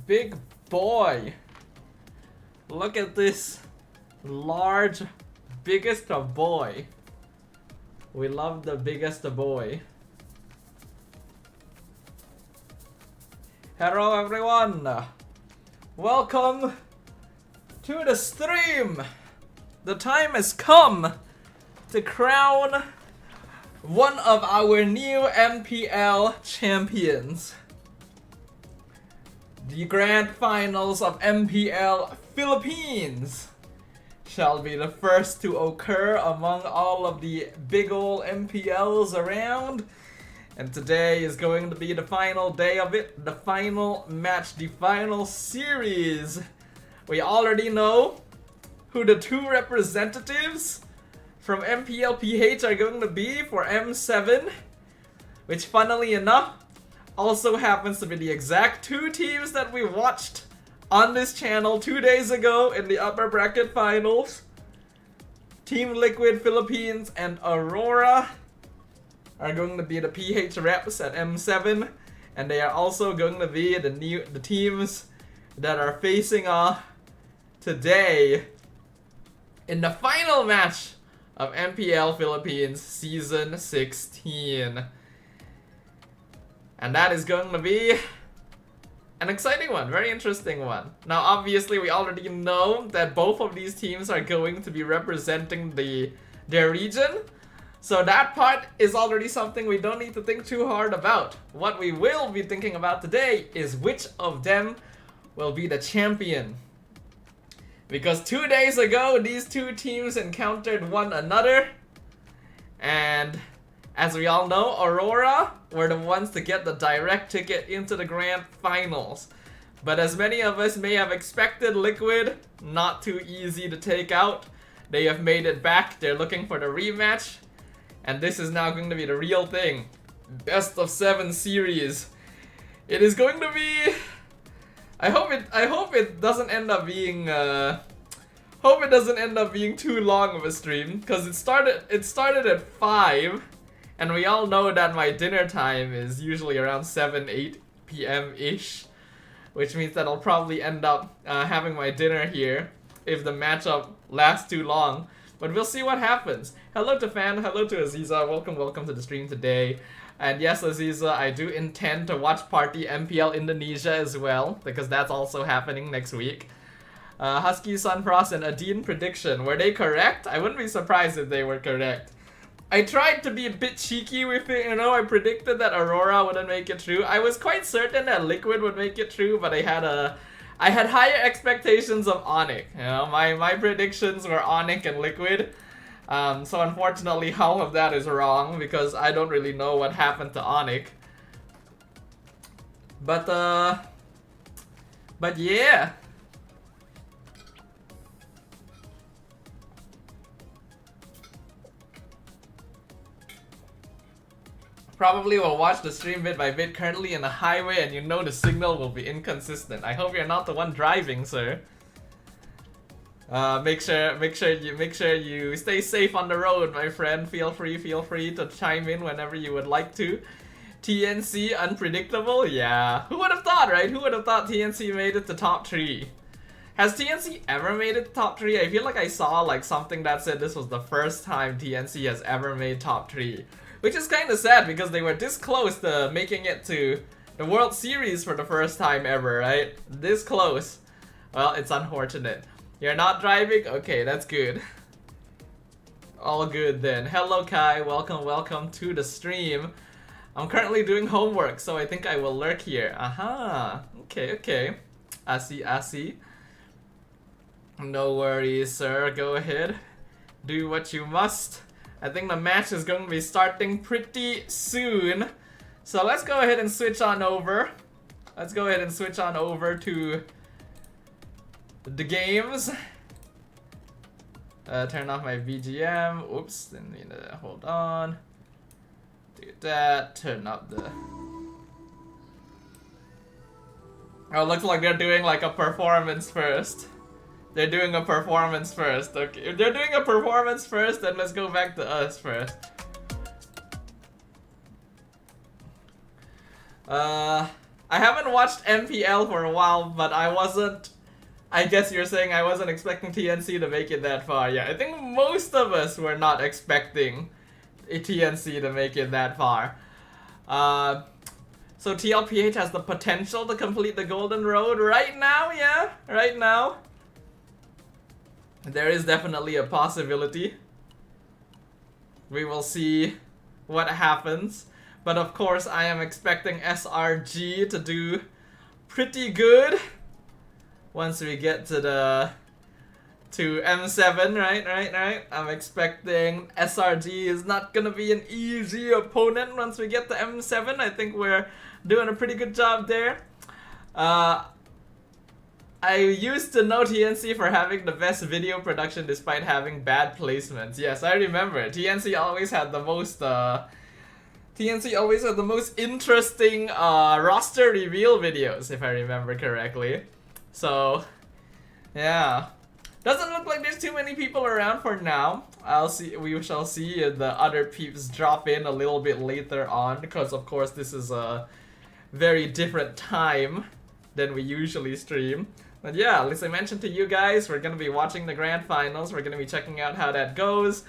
big boy. Look at this large, biggest boy. We love the biggest boy. Hello everyone. Welcome to the stream. The time has come to crown one of our new MPL champions. The grand finals of MPL Philippines shall be the first to occur among all of the big ol' MPLs around. And today is going to be the final day of it, the final match, the final series. We already know who the two representatives from MPL PH are going to be for M7, which funnily enough also happens to be the exact two teams that we watched on this channel 2 days ago in the upper bracket finals. Team Liquid Philippines and Aurora are going to be the PH reps at M7, and they are also going to be the teams that are facing off today in the final match of MPL Philippines Season 16. And that is going to be an exciting one, very interesting one. Now obviously we already know that both of these teams are going to be representing their region. So that part is already something we don't need to think too hard about. What we will be thinking about today is which of them will be the champion. Because 2 days ago, these two teams encountered one another. And as we all know, Aurora were the ones to get the direct ticket into the grand finals. But as many of us may have expected, Liquid, not too easy to take out. They have made it back. They're looking for the rematch. And this is now going to be the real thing. Best of 7 series. It is going to be... I hope it doesn't end up being too long of a stream, because it started at 5, and we all know that my dinner time is usually around 7-8 p.m. ish, which means that I'll probably end up having my dinner here if the matchup lasts too long. But we'll see what happens. Hello to Fan, hello to Aziza, welcome to the stream today. And yes, Aziza, I do intend to watch Party MPL Indonesia as well, because that's also happening next week. Husky, Sunfrost, and Adine prediction, were they correct? I wouldn't be surprised if they were correct. I tried to be a bit cheeky with it, you know, I predicted that Aurora wouldn't make it through. I was quite certain that Liquid would make it through, but I had higher expectations of Onyx. You know, my predictions were Onyx and Liquid. So unfortunately, all of that is wrong because I don't really know what happened to Onyx. But yeah. Probably will watch the stream bit by bit, currently in the highway, and you know the signal will be inconsistent. I hope you're not the one driving, sir. Make sure you stay safe on the road, my friend. Feel free to chime in whenever you would like to. TNC unpredictable? Yeah. Who would have thought, right? Who would have thought TNC made it to top 3? Has TNC ever made it to top 3? I feel like I saw like something that said this was the first time TNC has ever made top 3. Which is kind of sad because they were this close to making it to the World Series for the first time ever, right? This close. Well, it's unfortunate. You're not driving? Okay, that's good. All good then. Hello Kai, welcome to the stream. I'm currently doing homework, so I think I will lurk here. Aha, okay. I see. No worries, sir, go ahead. Do what you must. I think the match is going to be starting pretty soon. So let's go ahead and switch on over. To the games. Turn off my BGM. Oops, then need to hold on. Do that. Turn up the... Oh, it looks like they're doing like a performance first. They're doing a performance first. Okay, if they're doing a performance first, then let's go back to us first. I haven't watched MPL for a while, but I guess you're saying I wasn't expecting TNC to make it that far. Yeah, I think most of us were not expecting TNC to make it that far. So TLPH has the potential to complete the Golden Road right now, yeah? Right now. There is definitely a possibility. We will see what happens. But of course, I am expecting SRG to do pretty good once we get to M7, right? I'm expecting SRG is not gonna be an easy opponent once we get to M7. I think we're doing a pretty good job there. I used to know TNC for having the best video production despite having bad placements. Yes, I remember. TNC always had the most interesting roster reveal videos, if I remember correctly. So, yeah. Doesn't look like there's too many people around for now. We shall see if the other peeps drop in a little bit later on, because of course this is a very different time than we usually stream. But yeah, as I mentioned to you guys, we're gonna be watching the grand finals. We're gonna be checking out how that goes.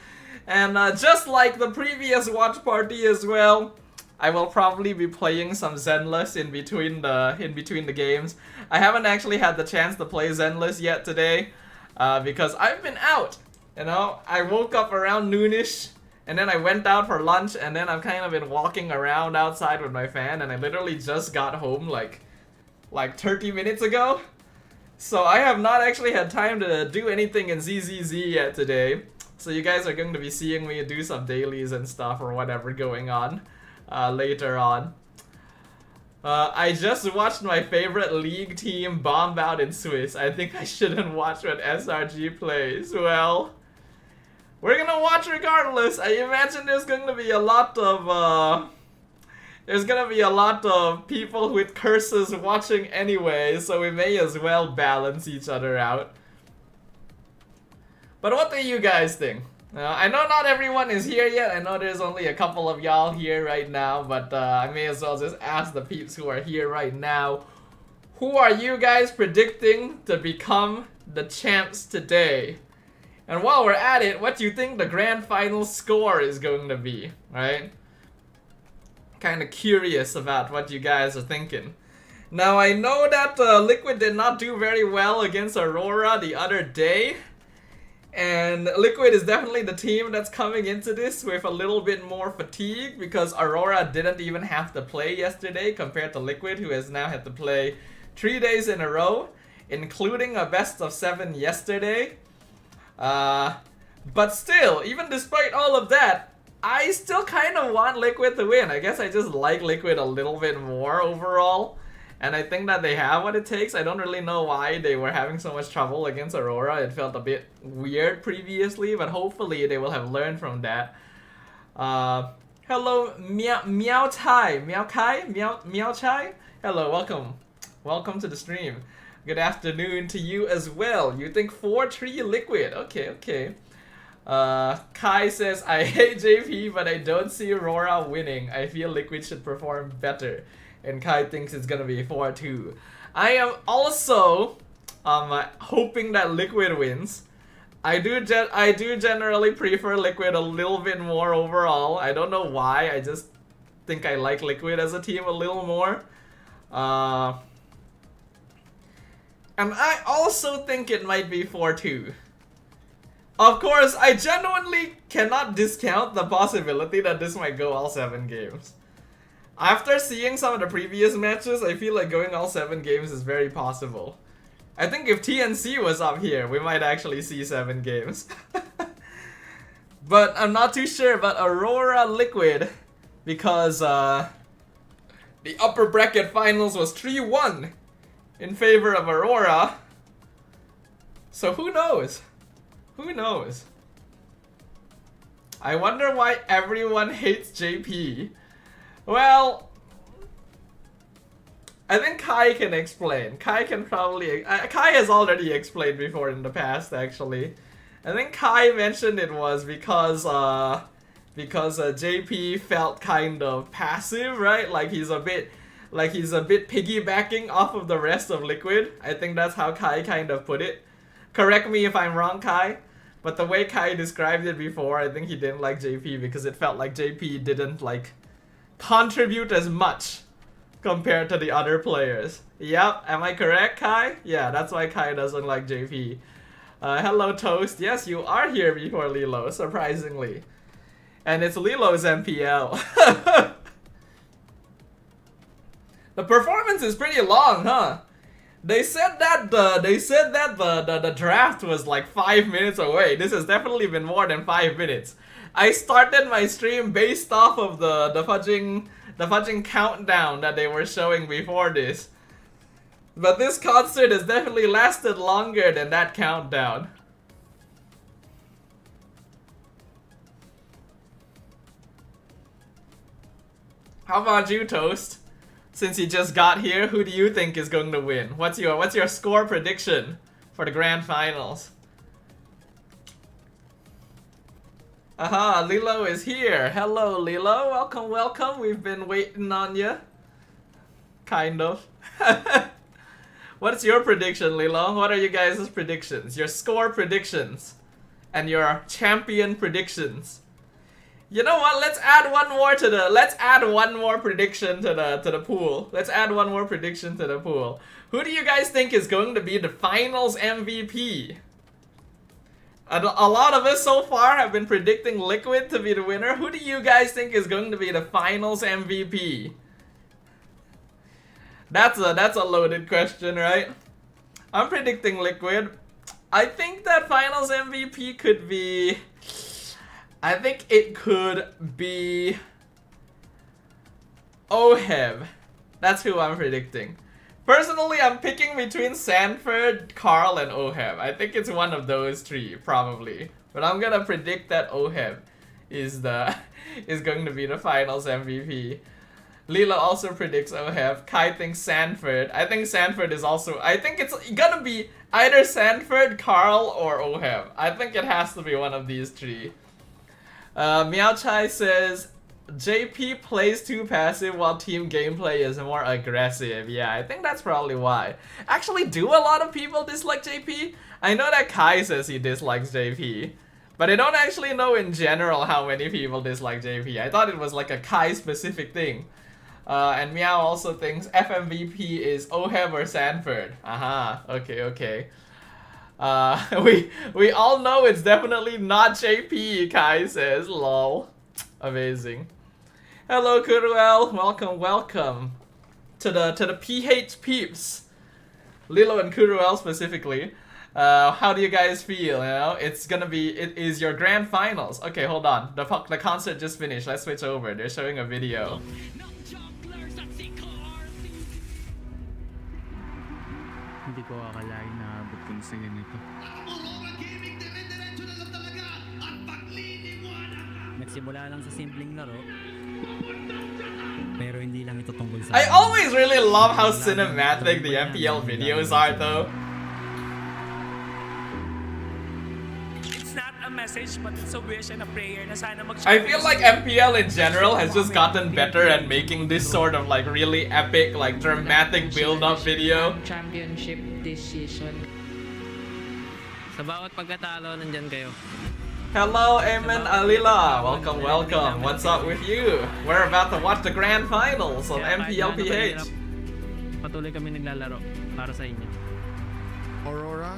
And just like the previous watch party as well, I will probably be playing some Zenless in between the games. I haven't actually had the chance to play Zenless yet today, because I've been out. You know, I woke up around noonish, and then I went out for lunch, and then I've kind of been walking around outside with my fan, and I literally just got home like 30 minutes ago. So I have not actually had time to do anything in ZZZ yet today. So you guys are going to be seeing me do some dailies and stuff or whatever going on later on. I just watched my favorite league team bomb out in Swiss. I think I shouldn't watch when SRG plays. Well, we're gonna watch regardless. I imagine there's going to be a lot of people with curses watching anyway, so we may as well balance each other out. But what do you guys think? I know not everyone is here yet. I know there's only a couple of y'all here right now, but I may as well just ask the peeps who are here right now. Who are you guys predicting to become the champs today? And while we're at it, what do you think the grand final score is going to be, right? Kind of curious about what you guys are thinking. Now I know that Liquid did not do very well against Aurora the other day, and Liquid is definitely the team that's coming into this with a little bit more fatigue, because Aurora didn't even have to play yesterday compared to Liquid, who has now had to play 3 days in a row, including a best of 7 yesterday. But still, even despite all of that, I still kind of want Liquid to win. I guess I just like Liquid a little bit more overall. And I think that they have what it takes. I don't really know why they were having so much trouble against Aurora. It felt a bit weird previously, but hopefully they will have learned from that. Hello, Meow Chai. Meow Chai? Hello, welcome. Welcome to the stream. Good afternoon to you as well. You think 4-3 Liquid. Okay. Kai says, I hate JP, but I don't see Aurora winning. I feel Liquid should perform better. And Kai thinks it's gonna be 4-2. I am also hoping that Liquid wins. I do generally prefer Liquid a little bit more overall. I don't know why, I just think I like Liquid as a team a little more. And I also think it might be 4-2. Of course, I genuinely cannot discount the possibility that this might go all 7 games. After seeing some of the previous matches, I feel like going all 7 games is very possible. I think if TNC was up here, we might actually see 7 games. But I'm not too sure about Aurora Liquid, because the upper bracket finals was 3-1 in favor of Aurora. So who knows? Who knows? I wonder why everyone hates JP. Well, I think Kai can explain. Kai can probably... Kai has already explained before in the past, actually. I think Kai mentioned it was because JP felt kind of passive, right? Like he's a bit Like he's a bit piggybacking off of the rest of Liquid. I think that's how Kai kind of put it. Correct me if I'm wrong, Kai. But the way Kai described it before, I think he didn't like JP because it felt like JP didn't like contribute as much compared to the other players. Yep, am I correct, Kai? Yeah, that's why Kai doesn't like JP. Hello, Toast. Yes, you are here before Lilo, surprisingly. And it's Lilo's MPL. The performance is pretty long, huh? They said that the draft was like 5 minutes away. This has definitely been more than 5 minutes. I started my stream based off of the fudging countdown that they were showing before this. But this concert has definitely lasted longer than that countdown. How about you, Toast? Since you just got here, who do you think is going to win? What's your score prediction for the grand finals? Aha, Lilo is here. Hello, Lilo. Welcome, welcome. We've been waiting on you. Kind of. What's your prediction, Lilo? What are you guys' predictions? Your score predictions and your champion predictions. You know what? Let's add one more to the. Let's add one more prediction to the pool. Let's add one more prediction to the pool. Who do you guys think is going to be the finals MVP? A lot of us so far have been predicting Liquid to be the winner. Who do you guys think is going to be the finals MVP? That's a loaded question, right? I'm predicting Liquid. I think that finals MVP could be. I think it could be Oheb. That's who I'm predicting. Personally, I'm picking between Sanford, Carl, and Oheb. I think it's one of those three, probably. But I'm gonna predict that Oheb is going to be the finals MVP. Lila also predicts Oheb. Kai thinks Sanford. I think Sanford is also. I think it's gonna be either Sanford, Carl, or Oheb. I think it has to be one of these three. Meow Chai says JP plays too passive while team gameplay is more aggressive. Yeah, I think that's probably why. Actually, do a lot of people dislike JP? I know that Kai says he dislikes JP, but I don't actually know in general how many people dislike JP. I thought it was like a Kai specific thing. And Meow also thinks FMVP is Oheb or Sanford. Aha, okay. We all know it's definitely not JP, Kai says, lol. Amazing. Hello, Kuruel. Welcome to the PH peeps. Lilo and Kuruel specifically. How do you guys feel? You know, it is your grand finals. Okay, hold on. The concert just finished. Let's switch over. They're showing a video. Hindi ko akalain na abot kong sa ganito. Nagsimula lang sa simpleng laro, pero hindi lang ito tungkol sa. I always really love how cinematic the MPL videos are, though. It's not a message, but it's a wish and a prayer na sana I feel like MPL in general has just gotten better at making this sort of like really epic, like dramatic build-up video. Championship this season. Sa bawat pagkatalo, nandyan kayo. Hello, Amen Alila. Welcome. What's up with you? We're about to watch the grand finals of MPL PH. Patuloy kami naglalaro para sa inyo. Aurora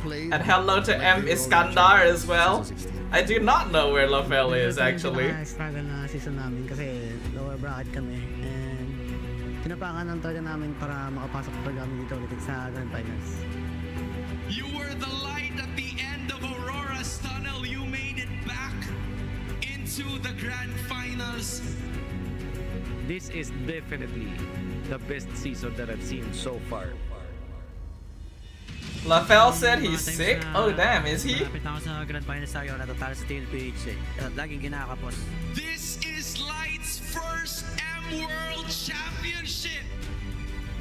played. And hello to M Iskandar as well. I do not know where Lafel is actually. Struggle na season namin kasi lower bracket kami and tinapakan ng talaga namin para makapasok talaga kami dito ulit sa Grand Finals. You were the light at the end of Aurora's tunnel. You made it back into the Grand Finals. This is definitely the best season that I've seen so far. Lafel said he's sick? Oh damn, is he? Malapit na ako sa Grand Finals sa AURORA total sa TLPH eh. Laging kinakapos. This is Light's first M World Championship.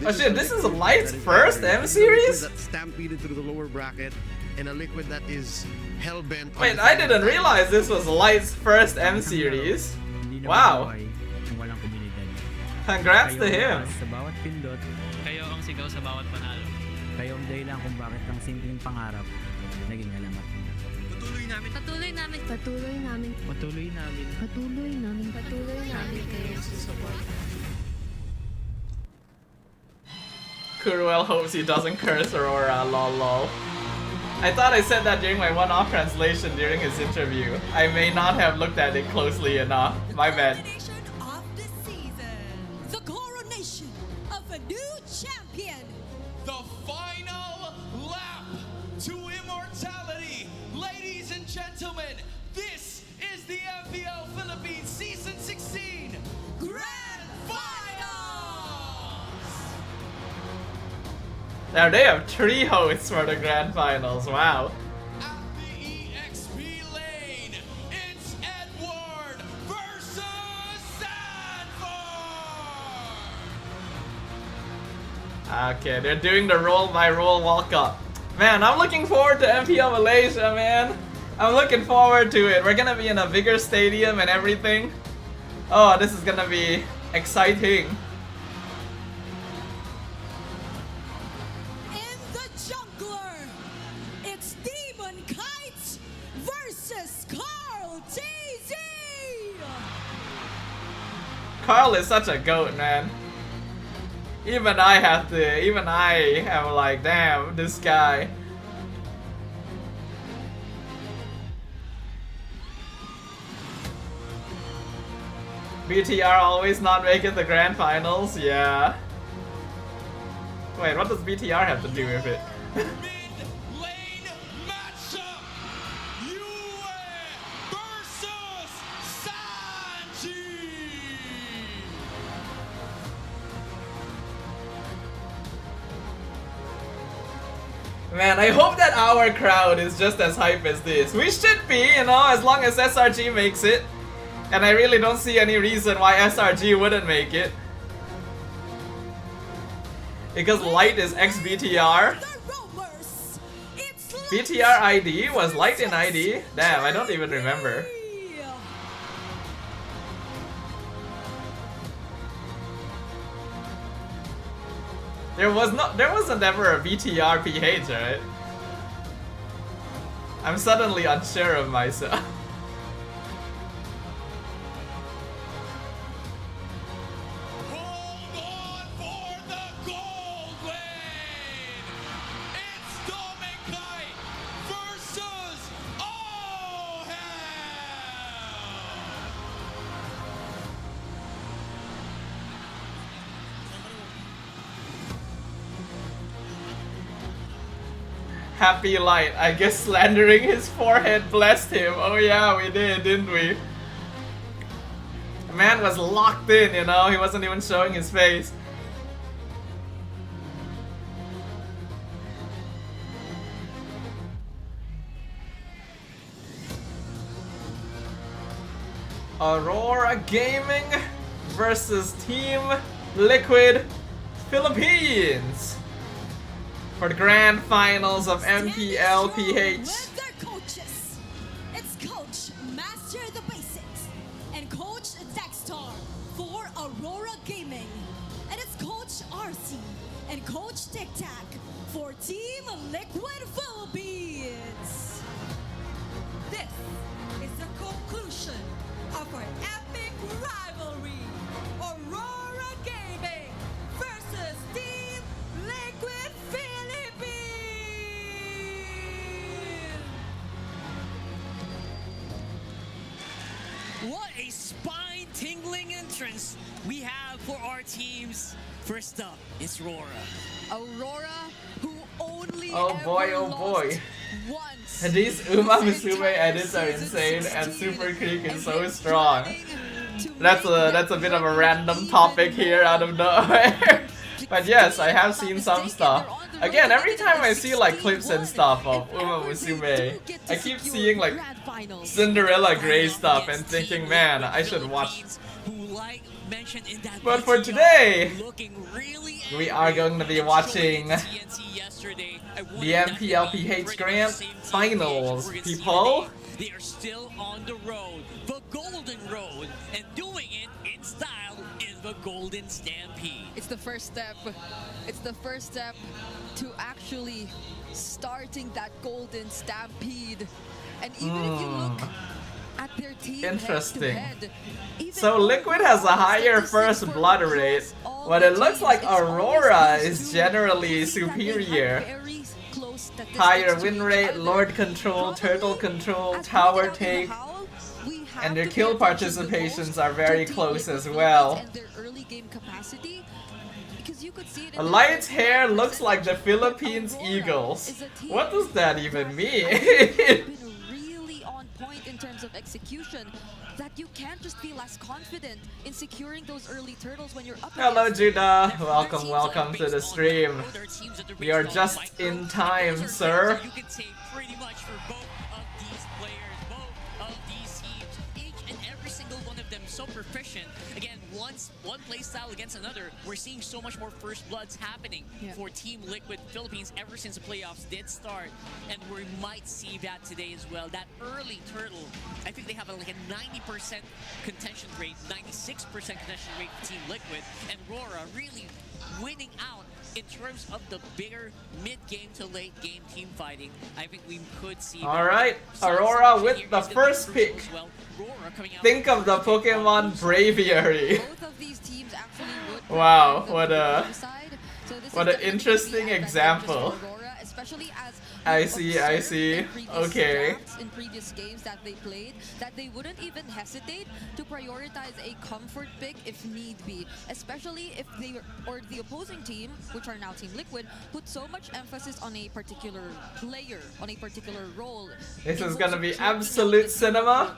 Oh shit, this is Light's first M series? That stampeded through the lower bracket and a Liquid that is hell-bent. Wait, I didn't realize this was Light's first M series. Wow. Congrats to Kayo him. ang sa bawat pindot. Kayo ang sigaw sa bawat panalo. Kayo ang dahilan kung bakit ang simpleng pangarap naging alamat. Patuloy namin. Patuloy namin. Patuloy namin. Patuloy namin. Patuloy namin. Patuloy namin kayo susuport. Kuruel hopes he doesn't curse Aurora, lol lol. I thought I said that during my one-off translation during his interview. I may not have looked at it closely enough. My bad. Of the season, the coronation of a new champion. The final lap to immortality. Ladies and gentlemen, this is the MPL Philippines Season 16 Grand Finals! Now they have 3 hosts for the grand finals, wow. At the EXP lane, it's Edward versus Sanford! Okay, they're doing the roll-by-roll walk-up. Man, I'm looking forward to MPL Malaysia, man. I'm looking forward to it. We're gonna be in a bigger stadium and everything. Oh, this is gonna be exciting. In the jungler, it's Demon Kites versus Carl TZ. Carl is such a goat, man. Even I am like, damn, this guy. BTR always not make it the grand finals? Yeah. Wait, what does BTR have to do with it? Mid-lane matchup, Yue versus Sanji! Man, I hope that our crowd is just as hype as this. We should be, you know, as long as SRG makes it. And I really don't see any reason why SRG wouldn't make it. Because Light is ex-BTR. BTR ID? Was Light in ID? Damn, I don't even remember. There wasn't ever a BTR PH, right? I'm suddenly unsure of myself. Hold on for the gold lane! It's Dominkai versus Oh Hell! Happy Light. I guess slandering his forehead blessed him. Oh yeah, we did, didn't we? The man was locked in, you know? He wasn't even showing his face. Aurora Gaming versus Team Liquid Philippines for the grand finals of MPL PH. With their coaches, it's Coach Master the Basics and Coach Dexstar for Aurora Gaming, and it's Coach RC and Coach Tic Tac for Team Liquid Philippines. This is the conclusion of our epic rivalry, Aurora Gaming versus Team Liquid Philippines. What a spine-tingling entrance we have for our teams. First up, it's Aurora. Aurora, who only Oh boy, ever oh boy. lost once. And these Uma Musume edits are insane and Super Creek is so strong. That's a bit of a random topic here out of nowhere. But yes, I have seen some stuff. Again, every time I see like clips and stuff of Uma Musume, I keep seeing like Cinderella Grey stuff and thinking, man, I should watch. But for today, we are going to be watching the MPL PH Grand Finals, people. They are still on the road, the golden road, and doing it in style in the the Golden Stampede. It's the first step. It's the first step to actually starting that Golden Stampede. And even if you look at their team Interesting. head-to-head, even So though Liquid has a higher first blood rate, but it looks like Aurora is generally superior. Higher win rate, Lord control, turtle control, tower take, and their kill participations are very close as well. Light's hair looks like the Philippines Eagles. What does that even mean? really on point in terms of execution, that you can't just be less confident in securing those early turtles when you're up. Hello Judah, welcome to the stream. We are just in time, sir. You can say pretty much for both of these players, both of these teams, each and every single one of them so proficient. Again, one playstyle against another, we're seeing so much more first bloods happening for Team Liquid Philippines ever since the playoffs did start, and we might see that today as well. That early turtle, I think they have like a 90% contention rate, 96% contention rate for Team Liquid, and Aurora really winning out in terms of the bigger mid-game to late-game team fighting. I think we could see. Alright, Aurora with the first pick. Think of the Pokemon Braviary. Wow, what an interesting example. I see. Okay. In previous games that they played, that they wouldn't even hesitate to prioritize a comfort pick if need be, especially if they or the opposing team, which are now Team Liquid, put so much emphasis on a particular player, on a particular role. This is gonna be absolute cinema.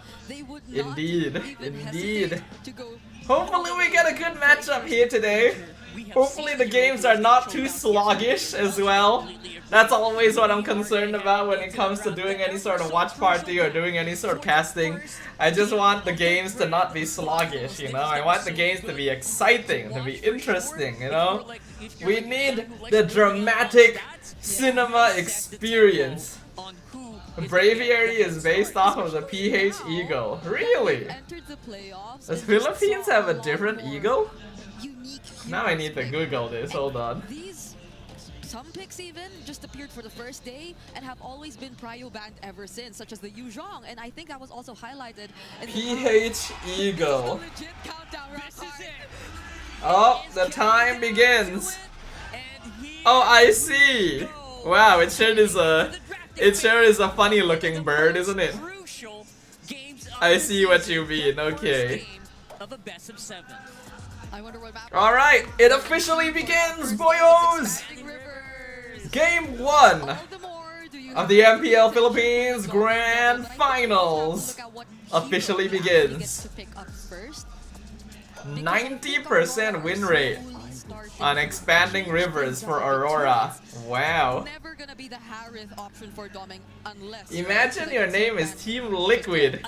Indeed. Hopefully we get a good matchup here today. Hopefully the games are not too sluggish as well. That's always what I'm concerned about when it comes to doing any sort of watch party or doing any sort of casting. I just want the games to not be sluggish, you know? I want the games to be exciting, to be interesting, you know? We need the dramatic cinema experience. Braviary is based off of the PH Eagle. Really? Does Philippines have a different eagle? Now I need to Google this, hold on. Some picks even just appeared for the first day and have always been prio banned ever since, such as the Yuzhong, and I think that was also highlighted in PH Eagle. Oh, the time begins. Oh, I see. Wow, it sure is a funny looking bird, isn't it? I see what you mean, okay. Alright, it officially begins, boyos! Game 1 of the MPL Philippines Grand Finals officially begins. 90% win rate on expanding rivers for Aurora. Wow. Imagine your name is Team Liquid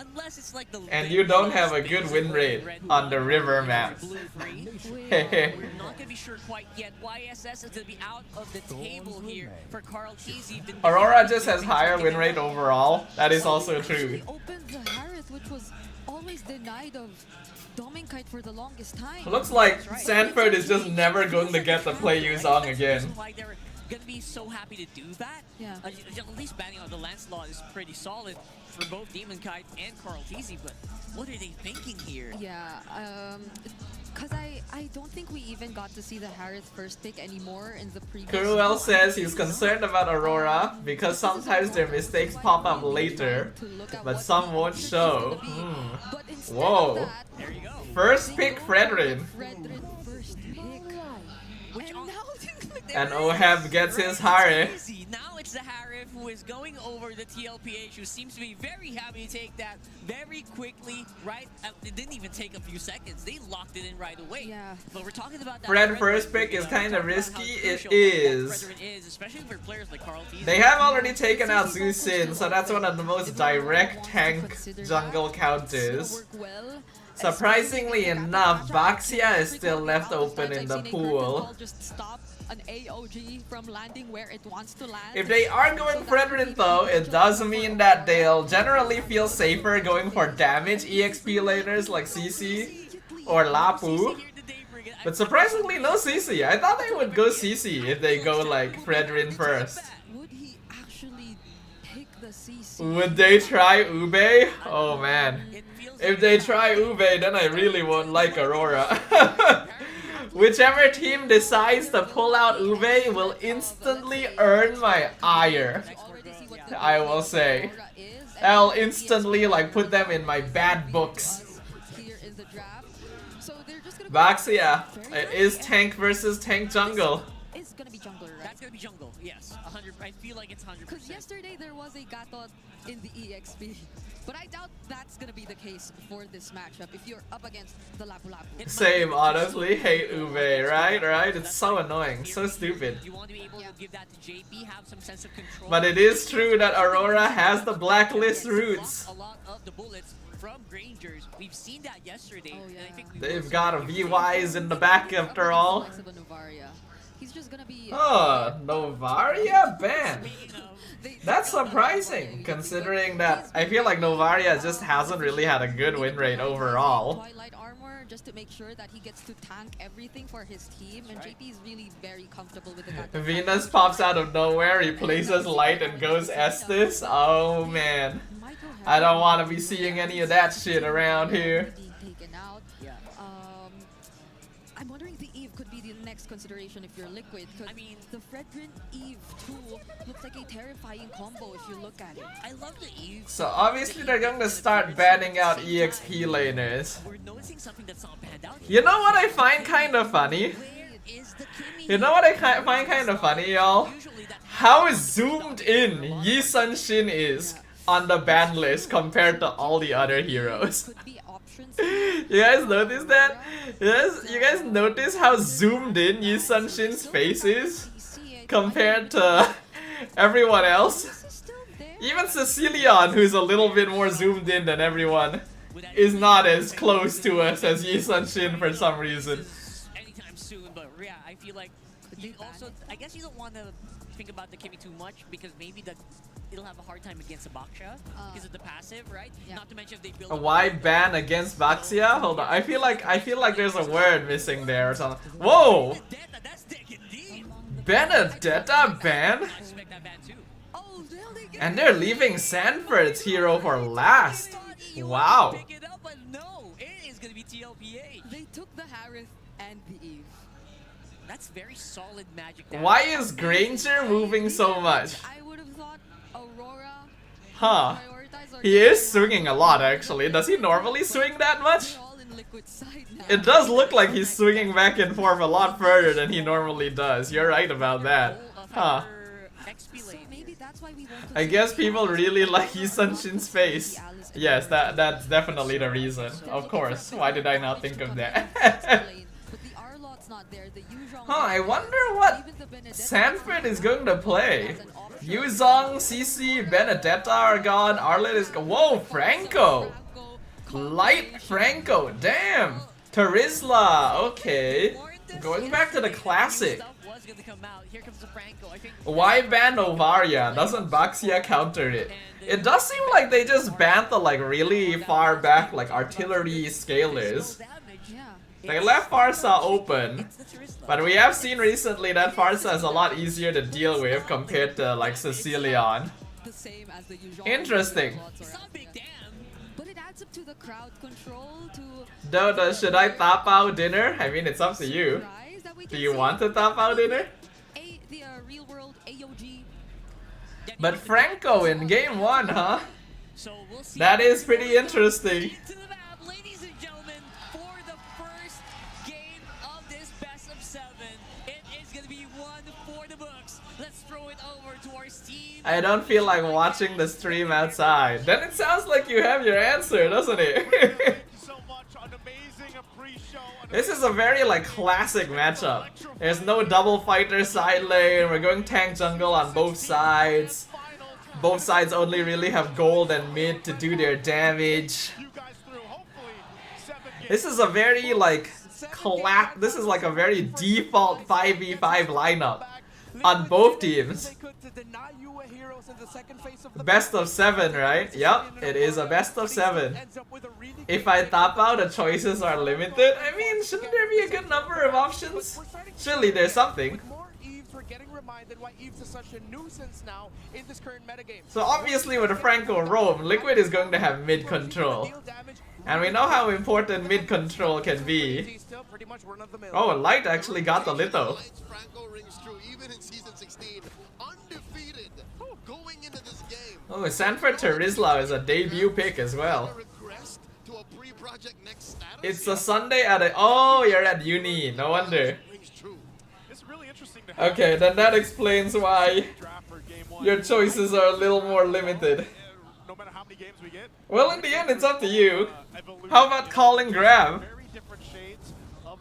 and you don't have a good win rate on the river map. We're not gonna be sure quite yet. YSS is gonna be out of the table here for Carl Cheesy. Aurora just has higher win rate overall. That is also true. Which was always denied of Dominkite for the longest time. Looks like Sanford is just never going to get to play Yuzhong again. Gonna be so happy to do that. Yeah. At least banning on the Lancelot is pretty solid for both Demon Kite and Carl Teasy, but what are they thinking here? Yeah, cause I don't think we even got to see the Harith first pick anymore in the previous. Kuruel says he's concerned about Aurora because sometimes their mistakes pop up later, but some won't show. Whoa. First pick Fredrin. And Oheb gets his Harith. Now it's the Harith who is going over the TLPH, who seems to be very happy to take that very quickly, right? It didn't even take a few seconds. They locked it in right away. Yeah. But we're talking about that Fred first pick is kind of risky. It is. Especially for players like Carl Teasy. They have already taken out Zusin, so that's one of the most direct tank jungle counters. Surprisingly enough, Baxia is still left open in the pool. An AOG from landing where it wants to land. If they are going Fredrin though, it does mean that they'll generally feel safer going for damage EXP laners like CC or Lapu. But surprisingly, no CC. I thought they would go CC if they go like Fredrin first. Would he actually pick the CC? Would they try Ube? Oh man. If they try Ube, then I really won't like Aurora. Whichever team decides to pull out Ube will instantly earn my ire. I will say. I'll instantly like put them in my bad books. Baxia, it is tank versus tank jungle. It's gonna be jungle, right? That's gonna be jungle, yes. 100. I feel like it's 100%. Because yesterday there was a Gatot in the EXP. But I doubt that's gonna be the case for this matchup if you're up against the Lapu Lapu. Same, honestly. Hate Ube, right? It's so annoying, so stupid. You want to be able to give that to JP, have some sense of control. But it is true that Aurora has the blacklist roots. A lot of the bullets from Grangers. We've seen that yesterday. Oh, yeah. And I think They've got a VYs in the back after all. He's just gonna be Oh, Novaria ban. That's surprising, considering that I feel like Novaria just hasn't really had a good win rate overall. Twilight armor just to make sure that he gets to tank everything for his team, and JP is really very comfortable with the Gatot. Venus pops out of nowhere, replaces Light and goes Estes. Oh man. I don't want to be seeing any of that shit around here. Taken out. I'm wondering if the Eve could be the next consideration if you're Liquid, because the Fredrin Eve 2 looks like a terrifying combo if you look at it. I love the Eve. So obviously they're going to start banning out EXP laners. We're noticing something that's not banned out. You know what I find kind of funny? You know what I find kind of funny, y'all? How zoomed in Yi Sun Shin is on the ban list compared to all the other heroes. You guys notice that? Yes, you guys notice how zoomed in Yi Sun Shin's face is compared to everyone else? Even Cecilion, who's a little bit more zoomed in than everyone, is not as close to us as Yi Sun Shin for some reason. Anytime soon, but yeah, I feel like you also, I guess you don't want to think about the Kimmy too much because maybe it'll have a hard time against a Baksha because of the passive, right? Yeah. Not to mention if they build a wide ban against Baxia? Hold on, I feel like there's a word missing there or something. Whoa! Benedetta ban? And they're leaving Sanford's hero for last. Wow. Pick it up, but no, it is gonna be TLPH. They took the Harith and the Eve. That's very solid magic. Why is Granger moving so much? I would have thought Aurora. Huh. He is swinging a lot actually. Does he normally swing that much? It does look like he's swinging back and forth a lot further than he normally does. You're right about that. Huh. I guess people really like Yi Sun Shin's face. Yes, that's definitely the reason. Of course. Why did I not think of that? Huh, I wonder what Sanford is going to play. Yuzong, CC, Benedetta are gone, Arlet is gone. Whoa, Franco! Light Franco, damn! Terizla, okay. Going back to the classic. Why ban Novaria? Doesn't Baxia counter it? It does seem like they just banned the like really far back like artillery scalers. They left Farsa open, but we have seen recently that Farsa is a lot easier to deal with compared to like Cecilion. Interesting. But it adds up to the crowd control to Dodo, should I top out dinner? I mean, it's up to you. Do you want to top out dinner? The real world AOG. But Franco in game 1, huh? That is pretty interesting. Ladies and gentlemen, for the first game of this best of 7, it is going to be one for the books. Let's throw it over to our Steam. I don't feel like watching the stream outside. Then it sounds like you have your answer, doesn't it? This is a very like classic matchup. There's no double fighter side lane. We're going tank jungle on both sides. Both sides only really have gold and mid to do their damage. This is a very like this is like a very default 5v5 lineup. on both teams. Best of 7, right? Yep, it is a best of 7. If I tap out, the choices are limited. I mean, shouldn't there be a good number of options? Surely there's something. So obviously with the Franco roam, Liquid is going to have mid control. And we know how important mid control can be. Oh, Light actually got the litho. Oh, Sanford Terizla is a debut pick as well. It's a Sunday at a... Oh, you're at uni. No wonder. Okay, then that explains why your choices are a little more limited. Well, in the end, it's up to you. How about calling grab?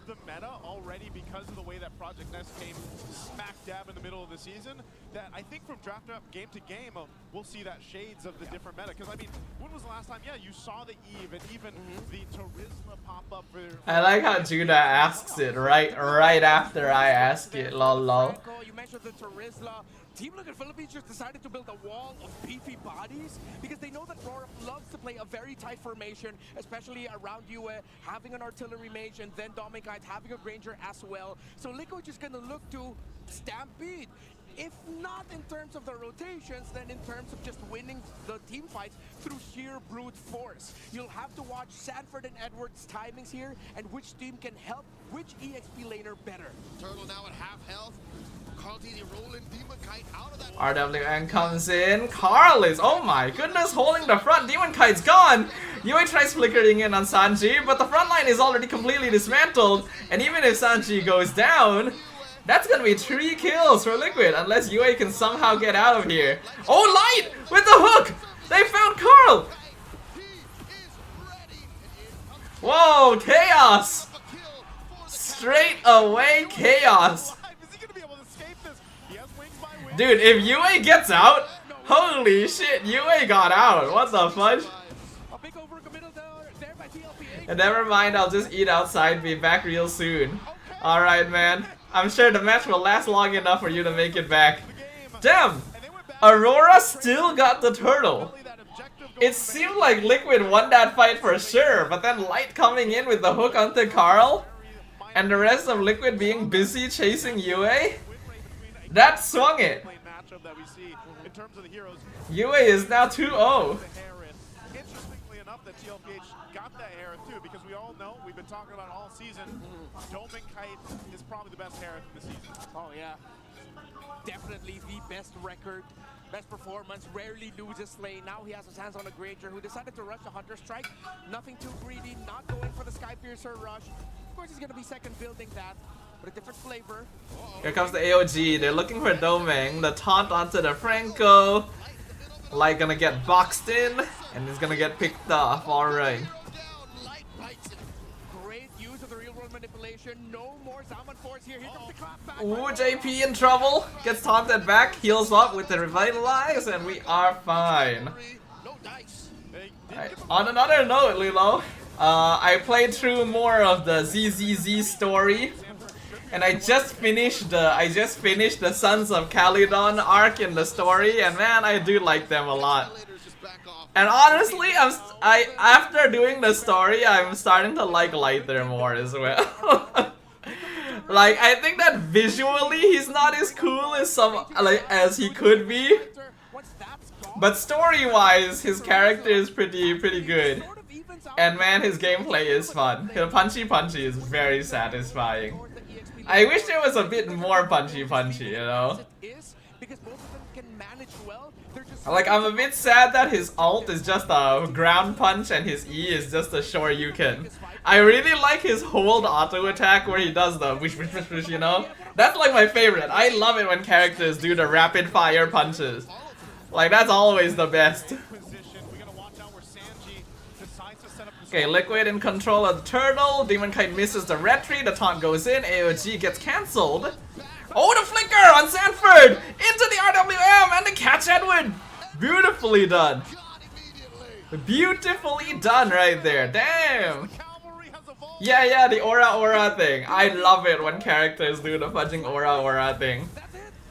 The meta already because of the way that Project Nest came smack dab in the middle of the season, that I think from draft up game to game, we'll see that shades of the different meta. Because I mean, when was the last time? Yeah, you saw the Eve and even the Terizla pop up for. I like how Judah asks it right after I ask it. Lol lol. You mentioned the Terizla. Team Liquid Philippines just decided to build a wall of beefy bodies because they know that AURORA loves to play a very tight formation, especially around you, having an artillery mage and then Dominic having a Granger as well. So Liquid is going to look to stampede. If not in terms of the rotations, then in terms of just winning the team fights through sheer brute force. You'll have to watch Sanford and Edwards' timings here and which team can help which EXP laner better. Turtle now at half health. RWN comes in. Carl is, oh my goodness, holding the front. Demon Kite's gone. Yue tries flickering in on Sanji, but the front line is already completely dismantled. And even if Sanji goes down, that's gonna be 3 kills for Liquid, unless Yue can somehow get out of here. Oh, Light with the hook! They found Carl! Whoa, chaos! Straight away chaos! Dude, if Yue gets out, holy shit, Yue got out. What the fudge? And never mind, I'll just eat outside, be back real soon. Alright, man. I'm sure the match will last long enough for you to make it back. Damn! Aurora still got the turtle. It seemed like Liquid won that fight for sure, but then Light coming in with the hook onto Carl, and the rest of Liquid being busy chasing Yue, that swung it. Yue is now 2-0. Interestingly enough, that TLPH got that Hereth too, because we all know, we've been talking about all season, Dominic Kite is probably the best Hereth in the season. Oh yeah, definitely the best record, best performance, rarely loses lane. Now he has his hands on a Granger who decided to rush a Hunter Strike. Nothing too greedy, not going for the Sky Piercer rush. Of course he's going to be second building that. A different flavor. Here comes the AOG. They're looking for Domeng. The taunt onto the Franco. Light gonna get boxed in, and he's gonna get picked off. Alright. Great use of the real world manipulation. No more Zaman Force here. Here comes the clap back. Ooh, JP in trouble. Gets taunted back. Heals up with the Revitalize, and we are fine. Right. On another note, Lilo, I played through more of the ZZZ story. And I just finished the Sons of Calydon arc in the story, and man, I do like them a lot. And honestly, after doing the story, I'm starting to like Lighter more as well. Like, I think that visually he's not as cool as he could be, but story-wise, his character is pretty good. And man, his gameplay is fun. His punchy is very satisfying. I wish there was a bit more punchy, you know? Like, I'm a bit sad that his ult is just a ground punch and his E is just a Shoryuken. I really like his hold auto attack where he does the wish, you know? That's like my favorite. I love it when characters do the rapid fire punches. Like, that's always the best. Okay, Liquid in control of the turtle. Demon Kite misses the retreat. The taunt goes in. AOG gets cancelled. Oh, the flicker on Sanford! Into the RWM and the catch Edward! Beautifully done. Beautifully done right there. Damn! Yeah, the aura thing. I love it when characters do the fudging aura thing.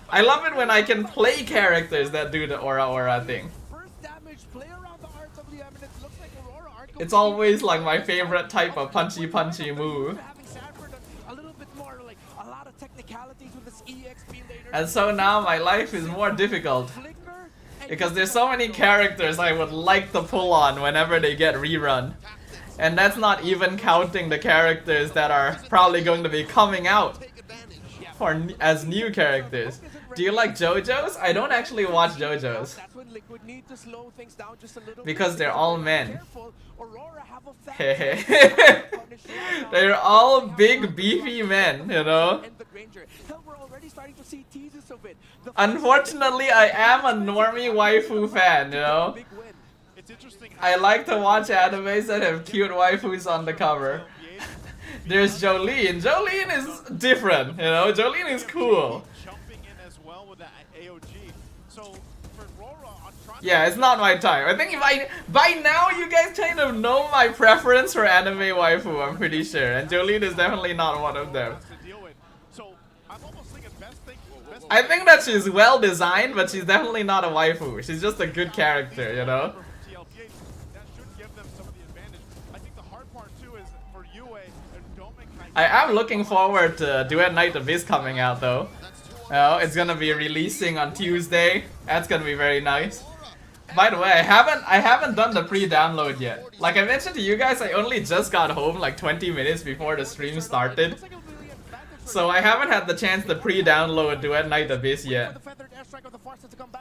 I love it when I can play characters that do the aura thing. It's always like my favorite type of punchy move. And so now my life is more difficult. Because there's so many characters I would like to pull on whenever they get rerun. And that's not even counting the characters that are probably going to be coming out as new characters. Do you like JoJo's? I don't actually watch JoJo's. Because they're all men. They're all big beefy men, you know? Unfortunately, I am a normie waifu fan, you know? I like to watch animes that have cute waifus on the cover. There's Jolene. Jolene is different, you know? Jolene is cool. Yeah, it's not my type. I think by now you guys kind of know my preference for anime waifu, I'm pretty sure. And Jolene is definitely not one of them. I think that she's well designed, but she's definitely not a waifu. She's just a good character, you know? I am looking forward to Duet Night Abyss coming out though. Oh, it's gonna be releasing on Tuesday. That's gonna be very nice. By the way, I haven't done the pre-download yet. Like I mentioned to you guys, I only just got home like 20 minutes before the stream started. So I haven't had the chance to pre-download Duet Night Abyss yet.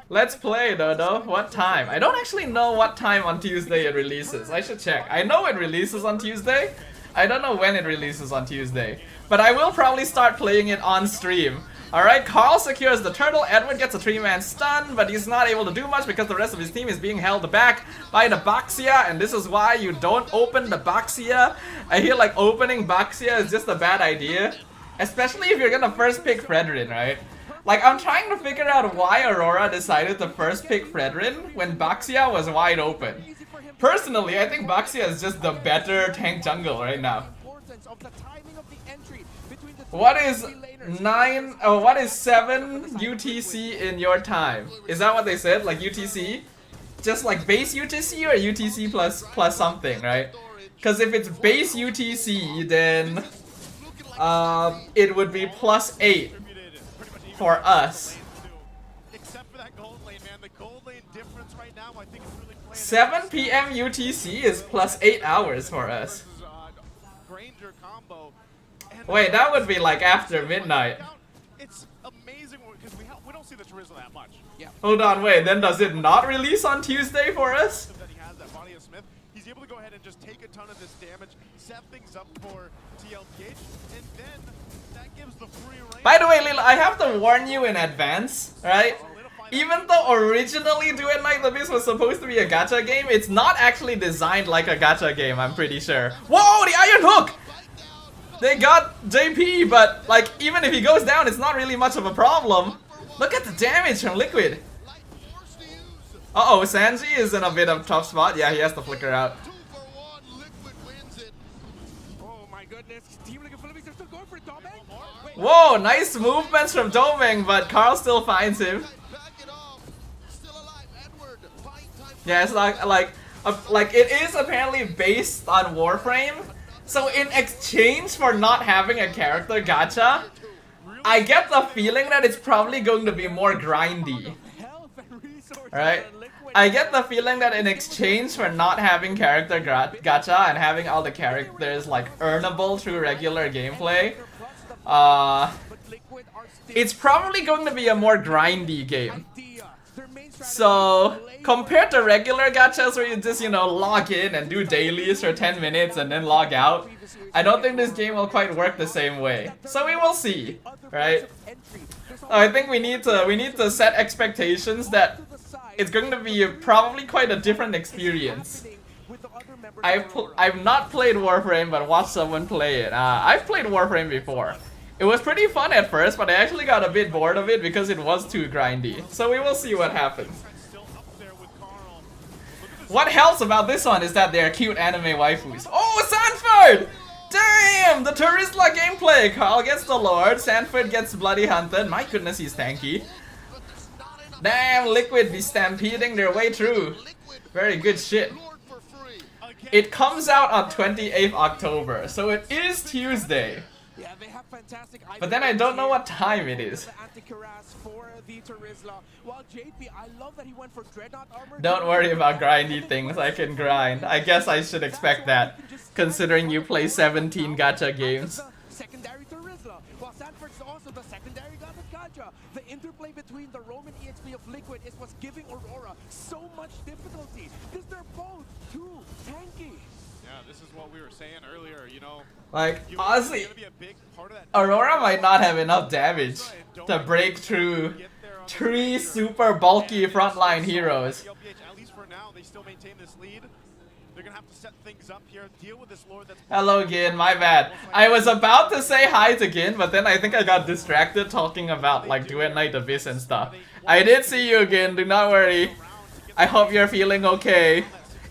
Let's play Dodo. What time? I don't actually know what time on Tuesday it releases. I should check. I know it releases on Tuesday. I don't know when it releases on Tuesday. But I will probably start playing it on stream. Alright, Carl secures the turtle. Edward gets a 3-man stun, but he's not able to do much because the rest of his team is being held back by the Baxia, and this is why you don't open the Baxia. I feel like opening Baxia is just a bad idea. Especially if you're gonna first pick Fredrin, right? Like, I'm trying to figure out why Aurora decided to first pick Fredrin when Baxia was wide open. Personally, I think Baxia is just the better tank jungle right now. What is 7 UTC in your time? Is that what they said? Like UTC? Just like base UTC or UTC plus something, right? Because if it's base UTC, then it would be +8 for us. 7 PM UTC is +8 hours for us. Wait, that would be like after midnight. It's amazing because we don't see the Charisma that much. Yeah. Hold on, wait, then does it not release on Tuesday for us? He's able to go ahead and just take a ton of this damage, set things up for TLPH, and then that gives the free reign. By the way, Lil, I have to warn you in advance, right? Even though originally Duet Night Abyss was supposed to be a gacha game, it's not actually designed like a gacha game, I'm pretty sure. Whoa, the Iron Hook! They got JP, but like even if he goes down, it's not really much of a problem. Look at the damage from Liquid. Uh-oh, Sanji is in a bit of a tough spot. Yeah, he has to flicker out. Whoa, nice movements from Domeng, but Carl still finds him. Yeah, it's like it is apparently based on Warframe. So in exchange for not having a character gacha, I get the feeling that it's probably going to be more grindy. Right? I get the feeling that in exchange for not having character gacha and having all the characters like earnable through regular gameplay, it's probably going to be a more grindy game. So, compared to regular gachas where you just, you know, log in and do dailies for 10 minutes and then log out, I don't think this game will quite work the same way. So we will see, right? I think we need to set expectations that it's going to be probably quite a different experience. I've not played Warframe, but watched someone play it. I've played Warframe before. It was pretty fun at first, but I actually got a bit bored of it because it was too grindy. So we will see what happens. What helps about this one is that they are cute anime waifus. Oh, Sanford! Damn! The Turisla gameplay! Carl gets the Lord, Sanford gets bloody hunted. My goodness, he's tanky. Damn, Liquid be stampeding their way through. Very good shit. It comes out on 28th October, so it is Tuesday. Yeah, they have fantastic. But then I don't know what time it is. Don't worry about grindy things, I can grind. I guess I should expect that, considering you play 17 gacha games. Secondary Turisla, while Sanford's also the secondary god of gacha. The interplay between the Roman EXP of Liquid is what's giving Aurora so much difficulty, because they're both too tanky. Yeah, this is what we were saying earlier, you know. Like, honestly, Aurora might not have enough damage to break through 3 super bulky frontline heroes. TLPH, at least for now, they still maintain this lead. They're gonna have to set things up here, deal with this lord that's... Hello, Gin, my bad. I was about to say hi to Gin, but then I think I got distracted talking about, like, Duet Night Abyss and stuff. I did see you again, do not worry. I hope you're feeling okay.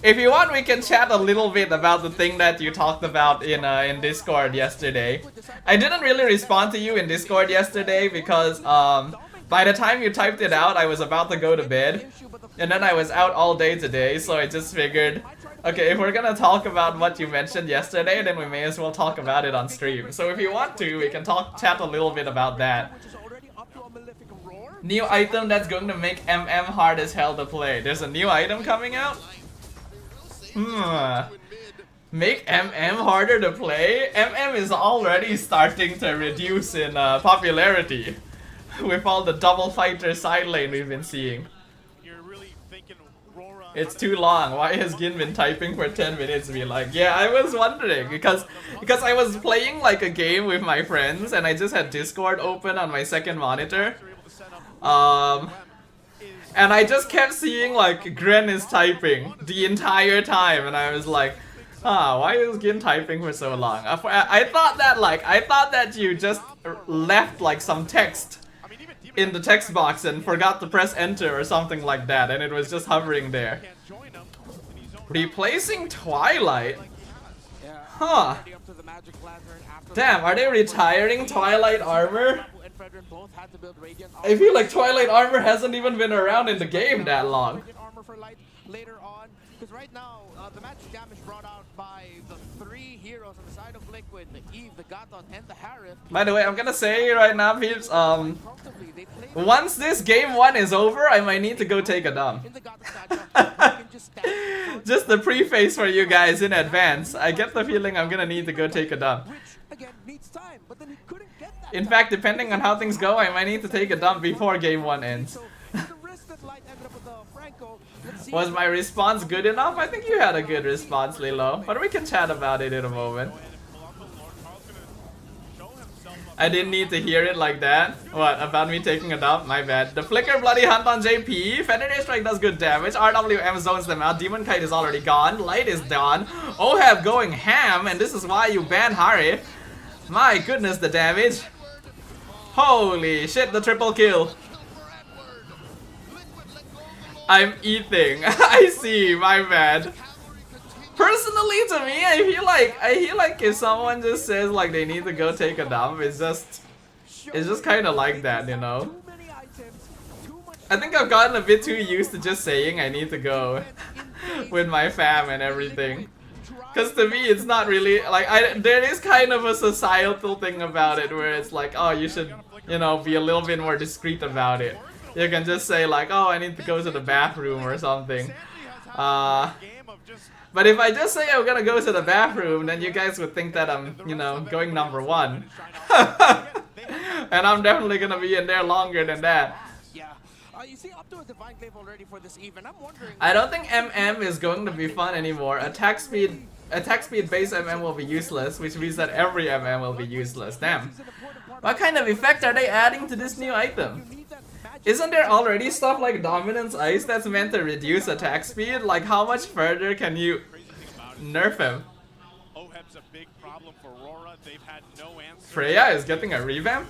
If you want, we can chat a little bit about the thing that you talked about in Discord yesterday. I didn't really respond to you in Discord yesterday because by the time you typed it out, I was about to go to bed, and then I was out all day today, so I just figured, okay, if we're gonna talk about what you mentioned yesterday, then we may as well talk about it on stream. So if you want to, we can chat a little bit about that. New item that's going to make MM hard as hell to play. There's a new item coming out? Make MM harder to play? MM is already starting to reduce in popularity with all the double fighter side lane we've been seeing. It's too long. Why has Gin been typing for 10 minutes? Be like, yeah, I was wondering because I was playing like a game with my friends and I just had Discord open on my second monitor. And I just kept seeing like Gren is typing the entire time, and I was like, why is Gin typing for so long? I thought that you just left like some text in the text box and forgot to press enter or something like that, and it was just hovering there. Replacing Twilight? Huh. Damn, are they retiring Twilight armor? I feel like Twilight armor hasn't even been around in the game that long. Later on, because right now the magic damage brought out by the 3 heroes on the side of Liquid, the Eve, the Gatot, and the Harith. By the way, I'm gonna say right now, peeps, once this game 1 is over, I might need to go take a dump. Just the preface for you guys in advance. I get the feeling I'm gonna need to go take a dump. In fact, depending on how things go, I might need to take a dump before game 1 ends. Was my response good enough? I think you had a good response, Lilo. But we can chat about it in a moment. I didn't need to hear it like that. What, about me taking a dump? My bad. The Flicker Bloody Hunt on JP. Feather Strike does good damage. RWM zones them out. Demon Kite is already gone. Light is done. Ohab going ham, and this is why you ban Hari. My goodness, the damage. Holy shit, the triple kill. I'm eating. I see, my bad. Personally, to me, I feel like if someone just says like they need to go take a dump, it's just kind of like that, you know. I think I've gotten a bit too used to just saying I need to go with my fam and everything. Cause to me, it's not really like there is kind of a societal thing about it where it's like, oh, you should, you know, be a little bit more discreet about it. You can just say like, oh, I need to go to the bathroom or something. But if I just say I'm gonna go to the bathroom, then you guys would think that I'm, you know, going #1. And I'm definitely gonna be in there longer than that. You see up to a divine glaive already for this even. I'm wondering. I don't think MM is going to be fun anymore. Attack speed base MM will be useless, which means that every MM will be useless. Damn. What kind of effect are they adding to this new item? Isn't there already stuff like Dominance Ice that's meant to reduce attack speed? Like, how much further can you nerf him? Oheb's a big problem for Aurora. They've had no answer. Freya is getting a revamp?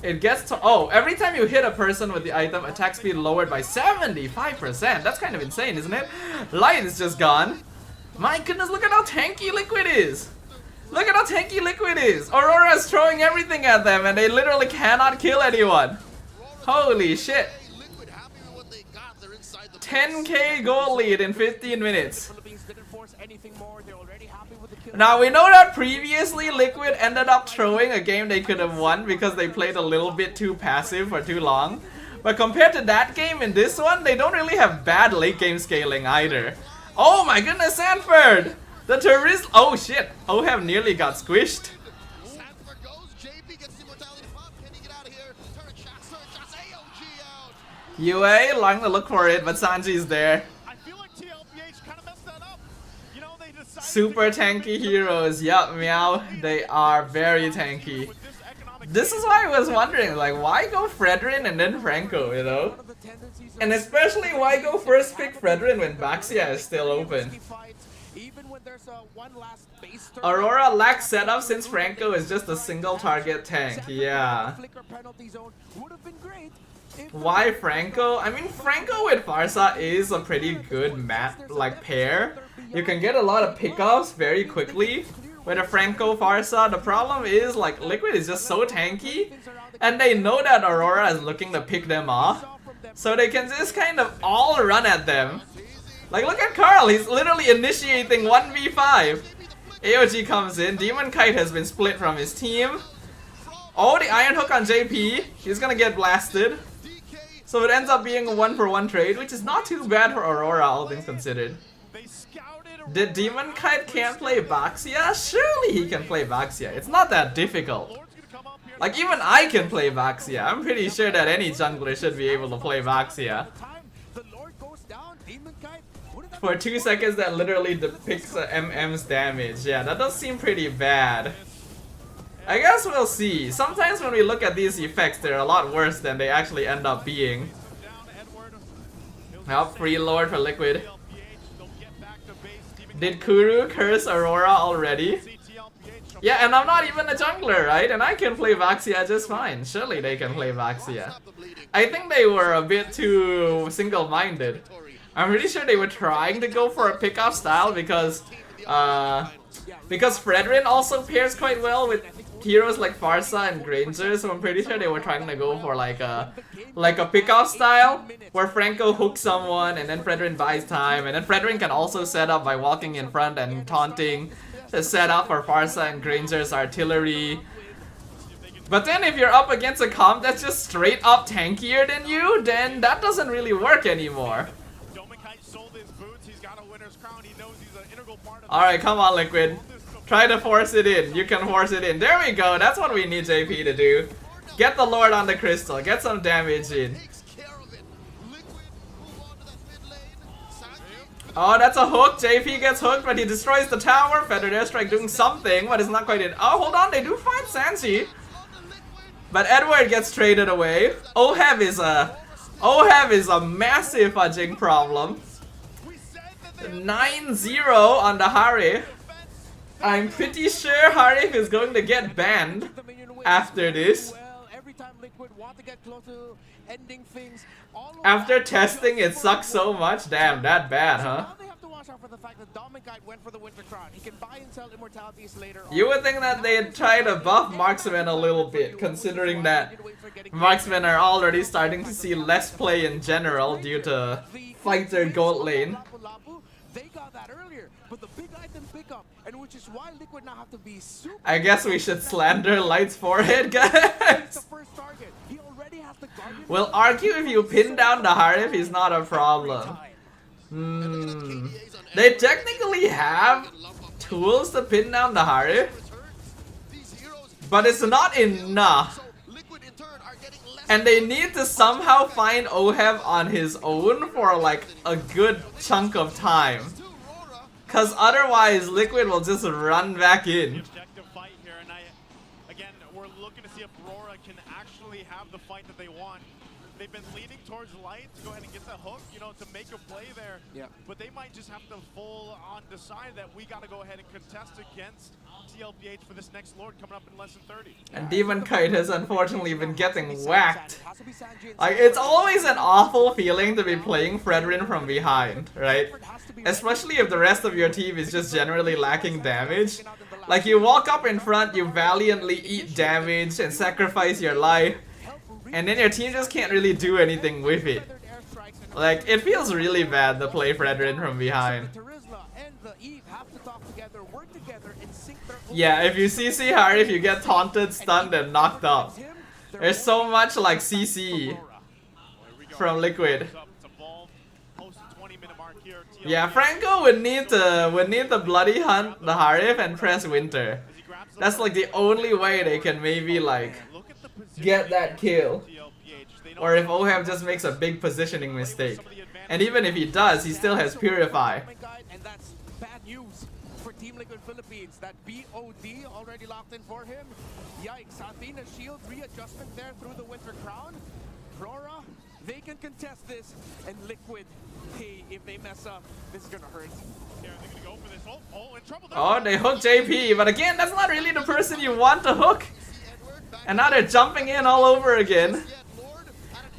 It gets to— oh, every time you hit a person with the item, attack speed lowered by 75%. That's kind of insane, isn't it? Light is just gone. My goodness, look at how tanky Liquid is. Look at how tanky Liquid is! Aurora is throwing everything at them and they literally cannot kill anyone. Holy shit. 10k goal lead in 15 minutes. Now we know that previously Liquid ended up throwing a game they could have won because they played a little bit too passive for too long. But compared to that game in this one, they don't really have bad late game scaling either. Oh my goodness, Sanford! The tourist. Oh shit! OHEV nearly got squished. UA, long to look for it, but Sanji's there. I feel like TLPH kind of messed that up. You know, they decided Super tanky heroes. Yup, meow. They are very tanky. This is why I was wondering, like, why go Fredrin and then Franco, you know? And especially why go first pick Fredrin when Baxia is still open? Aurora lacks setup since Franco is just a single target tank. Yeah. Why Franco? I mean, Franco with Farsa is a pretty good pair. You can get a lot of pickups very quickly with a Franco Farsa. The problem is, like, Liquid is just so tanky, and they know that Aurora is looking to pick them off, so they can just kind of all run at them. Like, look at Carl, he's literally initiating 1v5. AOG comes in, Demon Kite has been split from his team. Oh, the Iron Hook on JP, he's gonna get blasted. So it ends up being a 1-for-1 trade, which is not too bad for Aurora, all things considered. Did Demon Kite can't play Baxia? Surely he can play Baxia. It's not that difficult. Like, even I can play Baxia. I'm pretty sure that any jungler should be able to play Baxia. For 2 seconds, that literally depicts MM's damage. Yeah, that does seem pretty bad. I guess we'll see. Sometimes when we look at these effects, they're a lot worse than they actually end up being. Well, free Lord for Liquid. Did Kuru curse Aurora already? Yeah, and I'm not even a jungler, right? And I can play Baxia just fine. Surely they can play Baxia. I think they were a bit too single-minded. I'm pretty sure they were trying to go for a pickup style because Fredrin also pairs quite well with heroes like Farsa and Granger, so I'm pretty sure they were trying to go for like a pickoff style where Franco hooks someone and then Fredrin buys time, and then Fredrin can also set up by walking in front and taunting to set up for Farsa and Granger's artillery. But then if you're up against a comp that's just straight up tankier than you, then that doesn't really work anymore. Alright, come on Liquid. Try to force it in. You can force it in. There we go. That's what we need JP to do. Get the Lord on the crystal. Get some damage in. Oh, that's a hook. JP gets hooked, but he destroys the tower. Feather Airstrike doing something, but it's not quite in. Oh, hold on. They do find Sanji. But Edward gets traded away. OHEV is a massive fudging problem. 9-0 on the Harif. I'm pretty sure Harif is going to get banned after this. After testing, it sucks so much. Damn, that bad, huh? You would think that they'd try to buff marksmen a little bit, considering that marksmen are already starting to see less play in general due to fighter gold lane. I guess we should slander Light's forehead, guys. We'll argue if you pin down the Harif, he's not a problem. They technically have tools to pin down the Harif, but it's not enough. And they need to somehow find OHEV on his own for like a good chunk of time. Cause otherwise Liquid will just run back in. Again, we're looking to see if Aurora can actually have the fight that they want. They've been leaning towards Light to go ahead and get the hook, you know, to make a play there. Yeah. But they might just have to full on decide that we got to go ahead and contest against TLPH for this next Lord coming up in less than 30. And Demon Kite has unfortunately been getting whacked. Like, it's always an awful feeling to be playing Fredrin from behind, right? Especially if the rest of your team is just generally lacking damage. Like, you walk up in front, you valiantly eat damage and sacrifice your life, and then your team just can't really do anything with it. Like, it feels really bad to play Fredrin from behind. Yeah, if you CC hard, if you get taunted, stunned, and knocked up. There's so much like CC from Liquid. Yeah, Franco would need to bloody hunt the Harif and press Winter. That's like the only way they can maybe like get that kill. Or if OHEV just makes a big positioning mistake. And even if he does, he still has Purify. And that's bad news for Team Liquid Philippines. That BOD already locked in for him. Yikes, Athena's shield readjustment there through the Winter Crown. Aurora, they can contest this. And Liquid, hey, if they mess up, this is gonna hurt. Yeah, they're gonna go for this. Oh, in trouble. Oh, they hook JP, but again, that's not really the person you want to hook. And now they're jumping in all over again.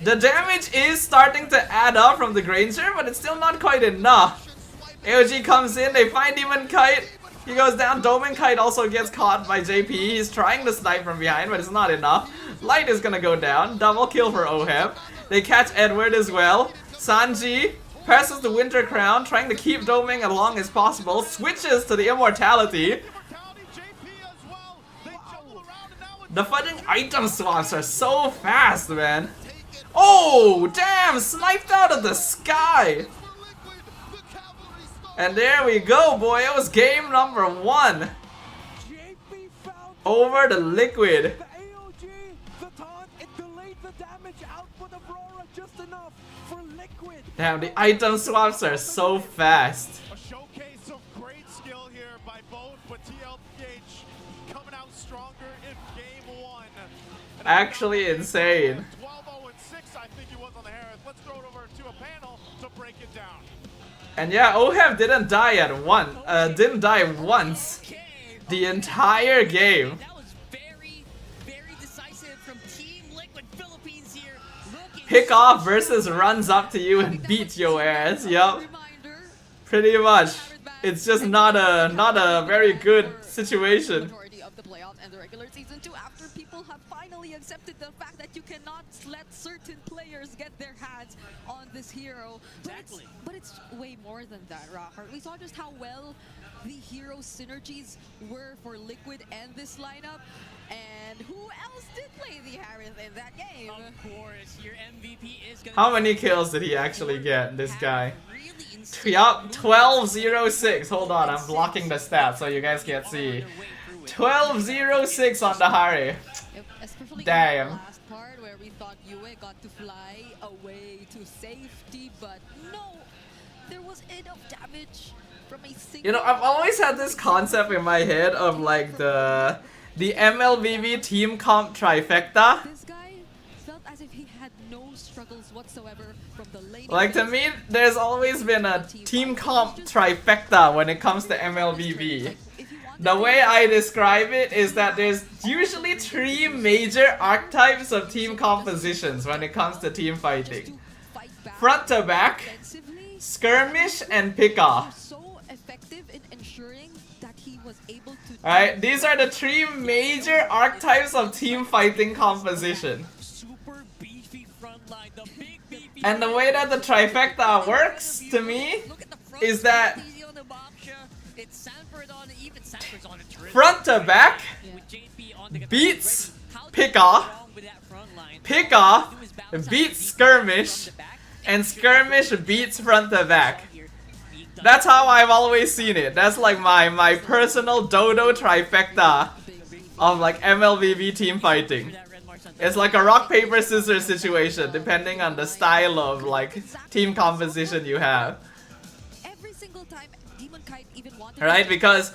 The damage is starting to add up from the Granger, but it's still not quite enough. AOG comes in, they find Demon Kite. He goes down, Domin Kite also gets caught by JP. He's trying to snipe from behind, but it's not enough. Light is gonna go down, double kill for OHEV. They catch Edward as well. Sanji passes the Winter Crown, trying to keep Doming as long as possible. Switches to the Immortality. The fucking item swaps are so fast, man. Oh, damn! Sniped out of the sky! And there we go, boy. It was game number 1. Over the Liquid. Damn, the item swaps are so fast. A showcase of great skill here by both, but TLPH coming out stronger in game 1. Actually insane. 12-0-6, I think he was on the Harris. Let's throw it over to a panel to break it down. And yeah, OHEV didn't die once the entire game. That was very, very decisive from Team Liquid Philippines here. Pick off versus runs up to you and beats your ass. Yup. Pretty much. It's just not a very good situation. Of the playoffs and the regular season 2, after people have finally accepted the fact that you cannot let certain players get their hands on this hero. Exactly. But it's way more than that, Rahar. We saw just how well the hero synergies were for Liquid and this lineup. And who else did play the Harris in that game? Of course, your MVP is gonna. How many kills did he actually get, this guy? Yup, 12-0-6. Hold on, I'm blocking the stats so you guys can't see. 12-0-6 on the Hari. Damn. In the last part where we thought Yue got to fly away to safety, but no, there was enough damage from a single. You know, I've always had this concept in my head of like the MLBB team comp trifecta. This guy felt as if he had no struggles whatsoever from the lane. Like, to me, there's always been a team comp trifecta when it comes to MLBB. The way I describe it is that there's usually 3 major archetypes of team compositions when it comes to team fighting. Front to back, skirmish, and pick-off. So effective in ensuring that he was able to. Alright, these are the 3 major archetypes of team fighting composition. And the way that the trifecta works, to me, is that front to back beats pick-off, pick-off beats skirmish, and skirmish beats front to back. That's how I've always seen it. That's like my personal dodo trifecta of like MLBB team fighting. It's like a rock paper scissors situation depending on the style of like team composition you have. Right? Because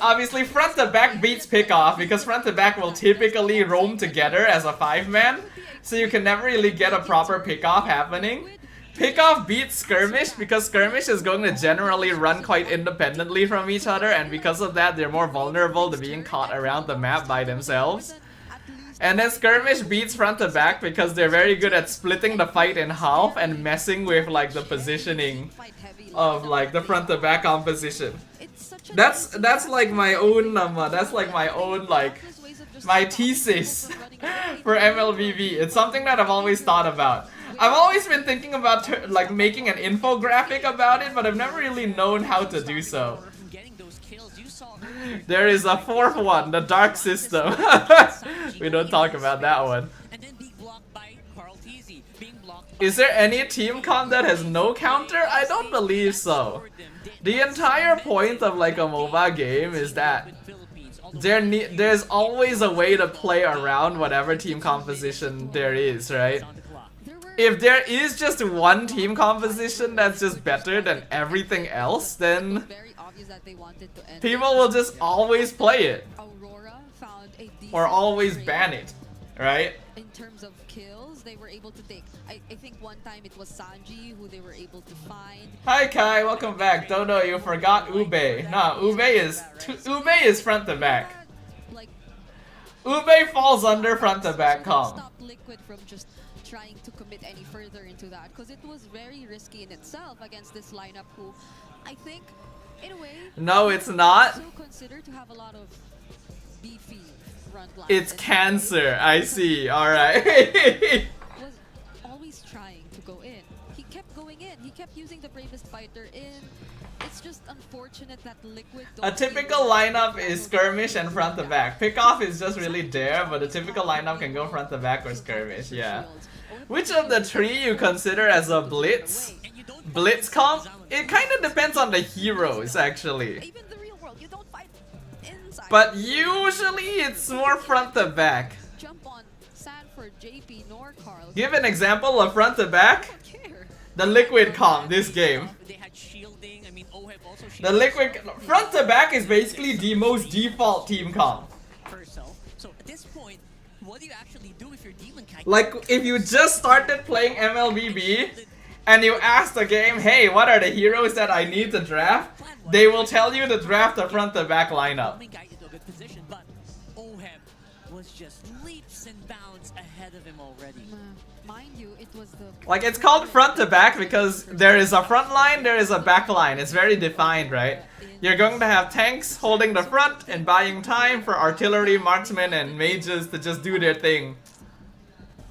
obviously front to back beats pick off, because front to back will typically roam together as a 5-man, so you can never really get a proper pick off happening. Pick off beats skirmish because skirmish is going to generally run quite independently from each other, and because of that they're more vulnerable to being caught around the map by themselves. And then skirmish beats front to back because they're very good at splitting the fight in half and messing with like the positioning of like the front to back composition. That's like my own like my thesis for MLBB. It's something that I've always thought about. I've always been thinking about like making an infographic about it, but I've never really known how to do so. There is a fourth one, the dark system. We don't talk about that one. Is there any team comp that has no counter? I don't believe so. The entire point of like a MOBA game is that there's always a way to play around whatever team composition there is, right? If there is just one team composition that's just better than everything else, then people will just always play it. Or always ban it, right? In terms of kills, they were able to take. I think one time it was Sanji who they were able to find. Hi Kai, welcome back. Dodo, you forgot Ube. No, Ube is front to back. Ube falls under front to back comp. Stop Liquid from just trying to commit any further into that, because it was very risky in itself against this lineup who I think in a way no, it's not. also considered to have a lot of beefy front lines. It's cancer. I see. All right. Was always trying to go in. He kept going in. He kept using the bravest fighter in. It's just unfortunate that Liquid A typical lineup is skirmish and front to back. Pickoff is just really there, but a typical lineup can go front to back or skirmish. Yeah. Which of the three you consider as a blitz? Blitz comp? It kind of depends on the heroes, actually. But usually it's more front to back. Give an example of front to back. The Liquid comp this game. The Liquid front to back is basically the most default team comp. Like if you just started playing MLBB and you ask the game, hey, what are the heroes that I need to draft? They will tell you to draft the front to back lineup. Was just leaps and bounds ahead of him already. Mind you, it was the like it's called front to back because there is a front line, there is a back line. It's very defined, right? You're going to have tanks holding the front and buying time for artillery, marksmen, and mages to just do their thing.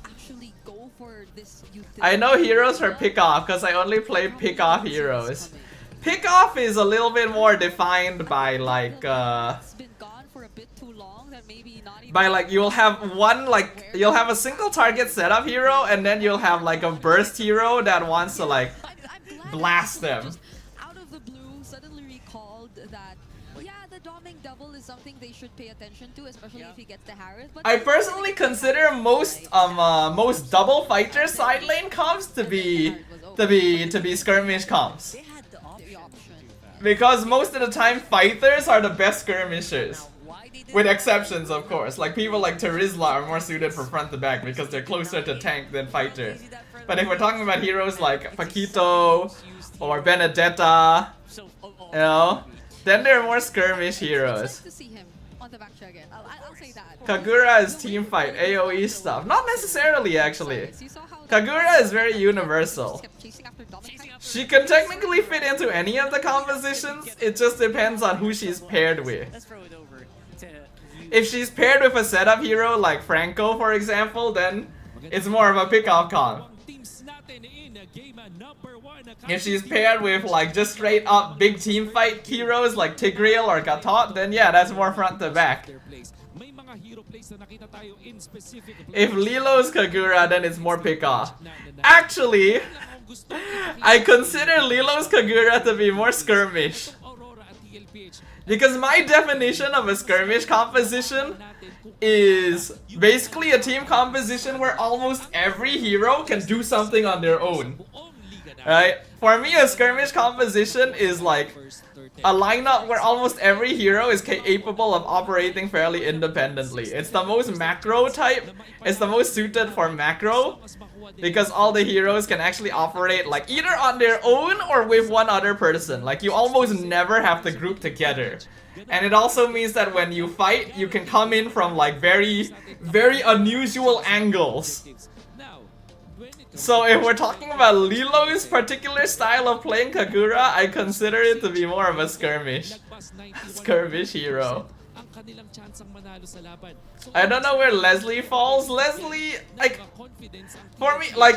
Actually go for this. I know heroes for pick-off because I only play pick-off heroes. Pick-off is a little bit more defined by like you'll have one you'll have a single target setup hero and then you'll have like a burst hero that wants to like blast them. Out of the blue, suddenly recalled that yeah, the doming double is something they should pay attention to, especially if he gets the Harris. But I personally consider most double fighter side lane comps to be skirmish comps. Because most of the time fighters are the best skirmishers. With exceptions, of course. Like people like Terizla are more suited for front to back because they're closer to tank than fighter. But if we're talking about heroes like Paquito or Benedetta, you know, then they're more skirmish heroes. Kagura is team fight, AoE stuff. Not necessarily, actually. Kagura is very universal. She can technically fit into any of the compositions, it just depends on who she's paired with. If she's paired with a setup hero like Franco, for example, then it's more of a pick-off comp. If she's paired with like just straight up big team fight heroes like Tigreal or Gatot, then yeah, that's more front to back. If Lilo's Kagura, then it's more pick-off. Actually, I consider Lilo's Kagura to be more skirmish. Because my definition of a skirmish composition is basically a team composition where almost every hero can do something on their own. Right? For me, a skirmish composition is like a lineup where almost every hero is capable of operating fairly independently. It's the most macro type. It's the most suited for macro. Because all the heroes can actually operate like either on their own or with one other person. Like you almost never have to group together. And it also means that when you fight, you can come in from like very unusual angles. So if we're talking about Lilo's particular style of playing Kagura, I consider it to be more of a skirmish hero. I don't know where Leslie falls. Leslie, like, for me, like,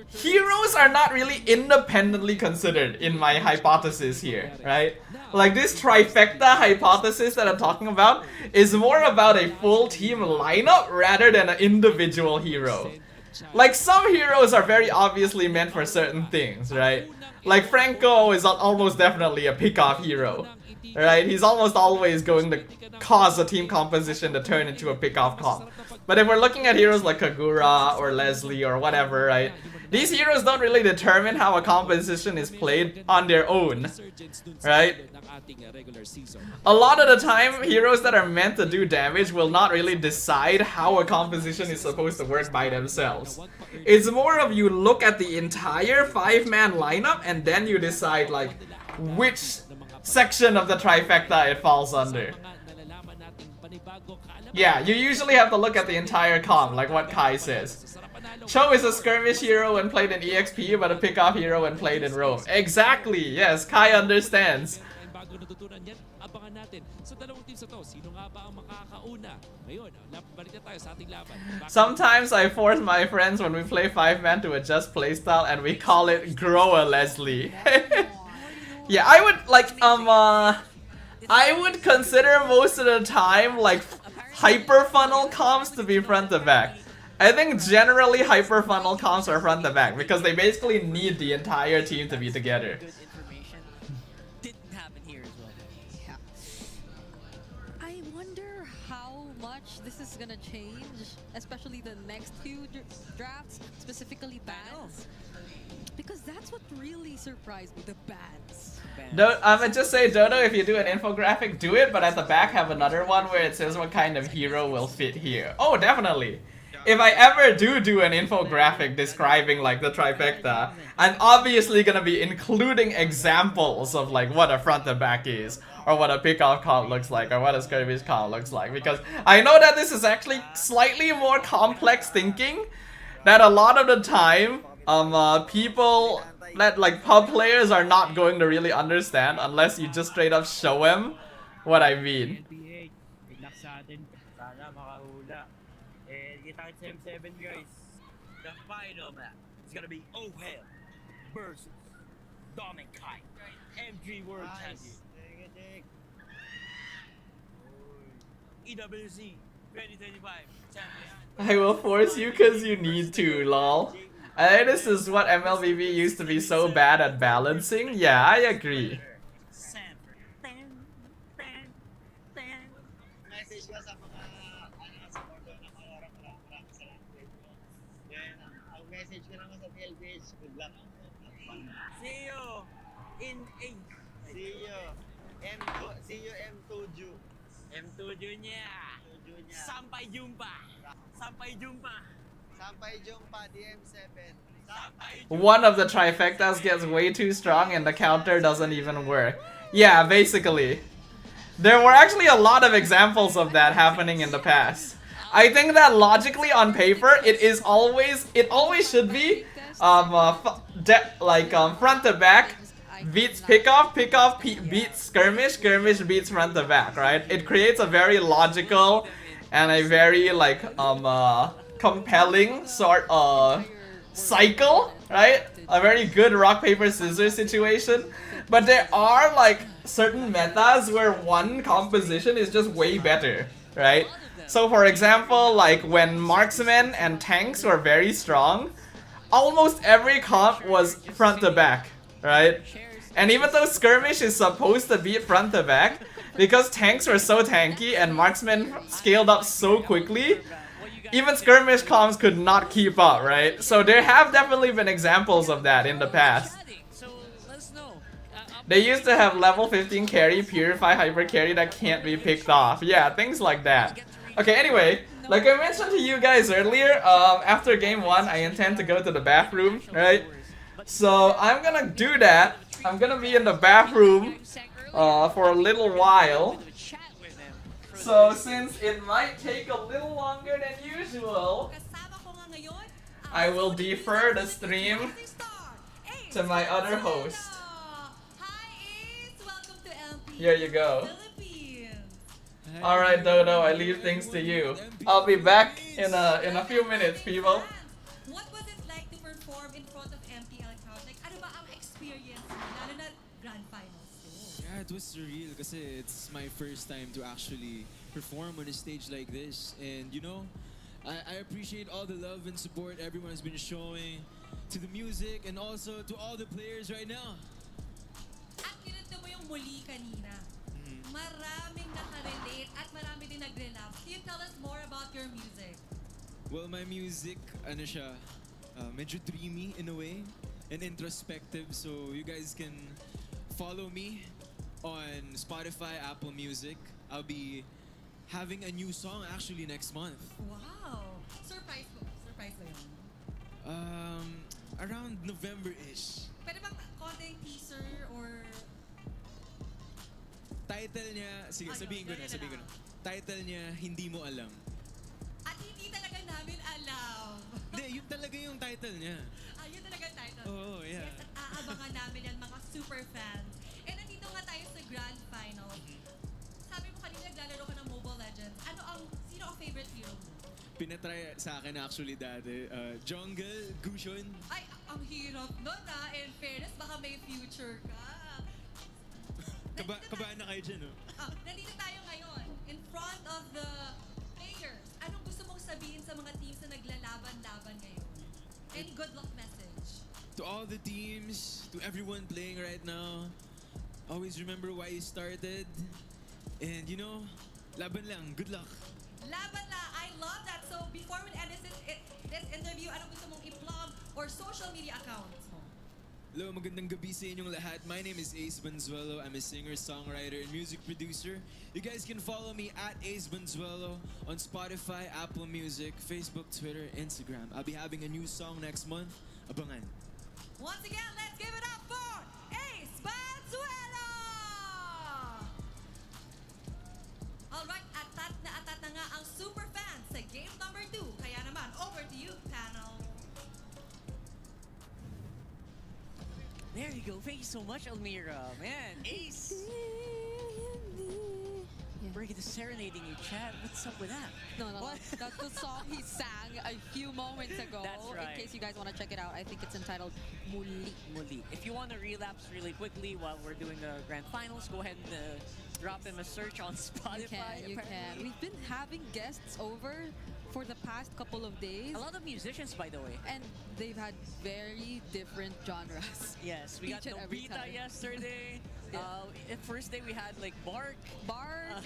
heroes are not really independently considered in my hypothesis here, right? Like, this trifecta hypothesis that I'm talking about is more about a full team lineup rather than an individual hero. Like, some heroes are very obviously meant for certain things, right? Like, Franco is almost definitely a pick-off hero, right? He's almost always going to cause a team composition to turn into a pick-off comp. But if we're looking at heroes like Kagura or Leslie or whatever, right? These heroes don't really determine how a composition is played on their own, right? A lot of the time, heroes that are meant to do damage will not really decide how a composition is supposed to work by themselves. It's more of you look at the entire 5-man lineup and then you decide like which section of the trifecta it falls under. Yeah, you usually have to look at the entire comp, like what Kai says. Cho is a skirmish hero when played in EXP, but a pick-off hero when played in Rome. Exactly, yes, Kai understands. Sometimes I force my friends when we play 5-man to adjust playstyle and we call it grow a Leslie. Yeah, I would like I would consider most of the time like hyper funnel comps to be front to back. I think generally hyper funnel comps are front to back because they basically need the entire team to be together. Didn't happen here as well. Yeah. I wonder how much this is gonna change, especially the next few drafts, specifically bans. Because that's what really surprised me, the bans. I'ma just say, Dodo, if you do an infographic, do it, but at the back have another one where it says what kind of hero will fit here. Oh, definitely. If I ever do an infographic describing like the trifecta, I'm obviously gonna be including examples of like what a front to back is, or what a pick-off comp looks like, or what a skirmish comp looks like, because I know that this is actually slightly more complex thinking that a lot of the time people that like pub players are not going to really understand unless you just straight up show them what I mean. Guys, the final match is gonna be OHEL versus Dominkai, MG World Champion. EWC 2025 champion. I will force you cause you need to, lol. I think this is what MLBB used to be so bad at balancing. Yeah, I agree. Message ko naman sa TLPH. Good luck. See you in 8. See you M2 Ju. M2 Junya. Sampai jumpa. Sampai jumpa. Sampai jumpa DM7. One of the trifectas gets way too strong and the counter doesn't even work. Yeah, basically. There were actually a lot of examples of that happening in the past. I think that logically on paper, it always should be front to back beats pickoff, pickoff beats skirmish, skirmish beats front to back, right? It creates a very logical and a very like compelling sort of cycle, right? A very good rock paper scissors situation. But there are like certain metas where one composition is just way better, right? So for example, like when marksmen and tanks were very strong, almost every comp was front to back, right? And even though skirmish is supposed to be front to back, because tanks were so tanky and marksmen scaled up so quickly, even skirmish comps could not keep up, right? So there have definitely been examples of that in the past. They used to have level 15 carry, purify hyper carry that can't be picked off. Yeah, things like that. Okay, anyway, like I mentioned to you guys earlier, after game 1, I intend to go to the bathroom, right? So I'm gonna do that. I'm gonna be in the bathroom for a little while. So since it might take a little longer than usual, I will defer the stream to my other host. Here you go. Alright, Dodo, I leave things to you. I'll be back in a few minutes, people. What was it like to perform in front of MPL crowd? Like, ano ba ang experience mo, lalo na grand finals? Yeah, it was surreal kasi it's my first time to actually perform on a stage like this. And you know, I appreciate all the love and support everyone has been showing to the music and also to all the players right now. At kinanta mo yung muli kanina. Maraming nakarelate at marami din nag-relapse. Can you tell us more about your music? Well, my music, ano siya, medyo dreamy in a way and introspective. So you guys can follow me on Spotify, Apple Music. I'll be having a new song actually next month. Wow! Surprise ba yun? Around November-ish. Pwede bang konting teaser or... Title niya, sige, sabihin ko na. Title niya, Hindi Mo Alam. At hindi talaga namin alam. Hindi, yun talaga yung title niya. Yun talaga yung title. Oo, yeah. Yes, at aabangan namin yan mga super fans. And nandito nga tayo sa grand final. Sabi mo kanina naglalaro ka ng Mobile Legends. Sino ang favorite hero mo? Pinatry sa akin actually dati. Jungle, Gushon. Ay, ang hirap nun In fairness, baka may future ka. Kabahan na kayo dyan, no? Nandito tayo ngayon, in front of the players. Anong gusto mong sabihin sa mga teams na naglalaban-laban ngayon? And good luck message. To all the teams, to everyone playing right now, always remember why you started. And you know, laban lang. Good luck. Laban lang. I love that. So before we end this interview, anong gusto mong i-plug or social media accounts? Hello, magandang gabi sa inyong lahat. My name is Ace Banzuelo. I'm a singer, songwriter, and music producer. You guys can follow me at Ace Banzuelo on Spotify, Apple Music, Facebook, Twitter, Instagram. I'll be having a new song next month. Abangan. Once again, let's give it up for Ace Banzuelo! Alright, atat na nga ang super fans sa game number 2. Kaya naman, over to you, panel. There you go. Thank you so much, Almira. Man, Ace. Breaking the serenading you, chat. What's up with that? No. That's the song he sang a few moments ago. That's right. In case you guys want to check it out, I think it's entitled Muli. Muli. If you want to relapse really quickly while we're doing the grand finals, go ahead and drop them a search on Spotify. You can. We've been having guests over for the past couple of days. A lot of musicians, by the way. And they've had very different genres. Yes, we got Nobita yesterday. First day we had like Bark,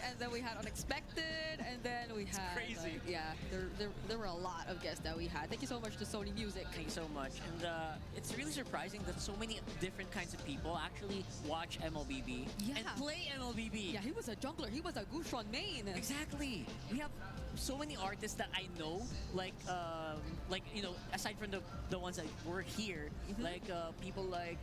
and then we had Unexpected, and then we had crazy. There were a lot of guests that we had. Thank you so much to Sony Music. Thank you so much. And it's really surprising that so many different kinds of people actually watch MLBB and play MLBB. Yeah, he was a jungler. He was a Gushon main. Exactly. We have so many artists that I know, like you know, aside from the ones that work here, like people like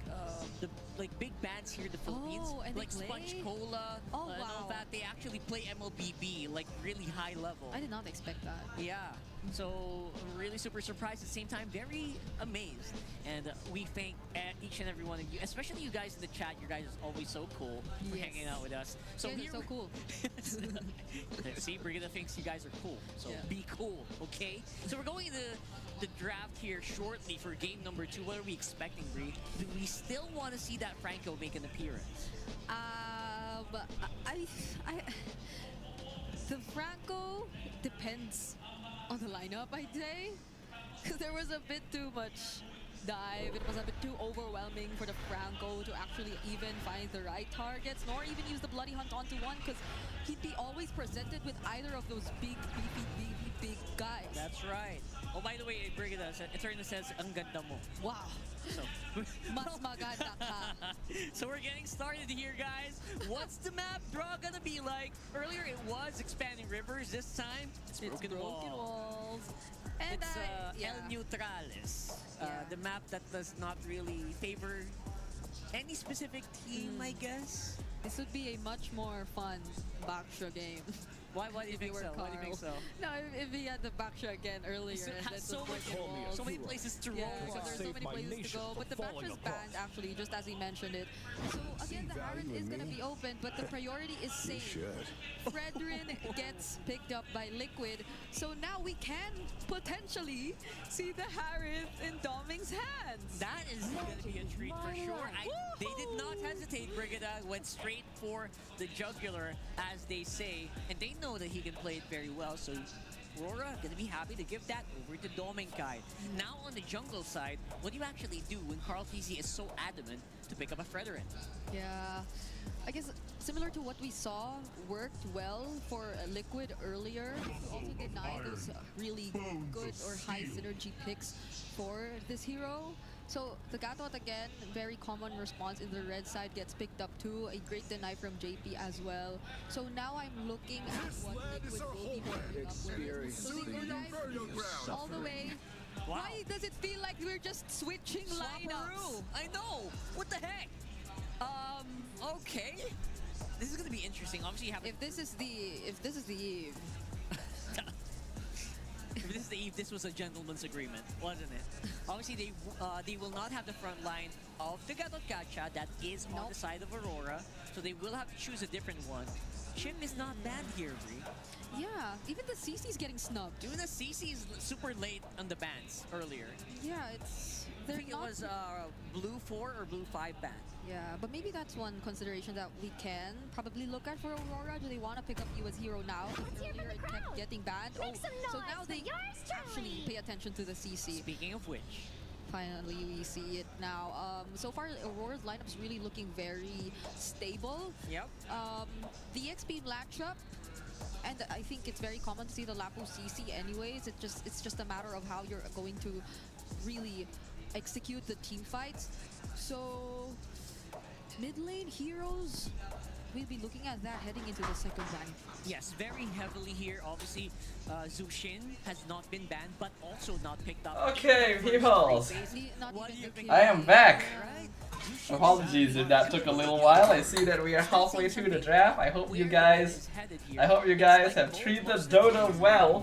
the big bands here in the Philippines. And like Sponge Cola. All that they actually play MLBB like really high level. I did not expect that. Yeah. So I'm really super surprised. At the same time, very amazed. And we thank each and every one of you, especially you guys in the chat. You guys are always so cool for hanging out with us. So you guys are so cool. See, Brigida thinks you guys are cool. So be cool, okay? So we're going into the draft here shortly for game number 2. What are we expecting, Bri? Do we still want to see that Franco make an appearance? The Franco depends on the lineup, I'd say. Because there was a bit too much dive. It was a bit too overwhelming for the Franco to actually even find the right targets, nor even use the Bloody Hunt onto one, because he'd be always presented with either of those big, big guys. That's right. Oh, by the way, Brigida, Eterna says, ang ganda mo. Wow. So, Mas maganda ka. So we're getting started here, guys. What's the map draw gonna be like? Earlier it was expanding rivers. This time it's broken walls. And it's El Neutrales, the map that does not really favor any specific team, I guess. This would be a much more fun backshow game. Why do you think so? Why do you think so? No, if he had the back shot again earlier, So it and has then so many places to roll. Yeah, so there's so many places to go. But the back shot's banned actually, just as he mentioned it. So again, the Harris is gonna be open, but the priority is safe. Fredrin gets picked up by Liquid, so now we can potentially see the Harris in Doming's hands. That is going to be a treat for sure. They did not hesitate. Brigada went straight for the jugular, as they say, and they know that he can play it very well. So Aurora gonna be happy to give that over to Dominkai. Now on the jungle side, what do you actually do when Carl TC is so adamant to pick up a Fredrin? Yeah, I guess similar to what we saw worked well for Liquid earlier. To also deny those really good or high synergy picks for this hero. So the Gatot again, very common response in the red side, gets picked up too. A great deny from JP as well. So now I'm looking at what Liquid will be picking up with. So they go dive all the way. Wow. Why does it feel like we're just switching lineups? I know. What the heck? Okay. This is gonna be interesting. Obviously, you have. If this is the Eve. If this is the Eve, this was a gentleman's agreement, wasn't it? Obviously, they will not have the front line of the Gatot Gacha that is on the side of Aurora, so they will have to choose a different one. Chim is not bad here, Bri. Yeah, even the CC's getting snubbed. Even the CC's super late on the bans earlier. Yeah, it's... I think it was blue 4 or blue 5 ban. Yeah, but maybe that's one consideration that we can probably look at for Aurora. Do they want to pick up you as hero now? Earlier it kept getting banned. Oh, so now they actually pay attention to the CC. Speaking of which, finally we see it now. So far Aurora's lineup's really looking very stable. Yep. The EXP matchup, and I think it's very common to see the Lapu CC anyways. It's just a matter of how you're going to really execute the team fights. So mid lane heroes, we'll be looking at that heading into the second round. Yes, very heavily here. Obviously, Zushin has not been banned, but also not picked up. Okay, people. I am back. Apologies if that took a little while. I see that we are halfway through the draft. I hope you guys have treated Dodo well.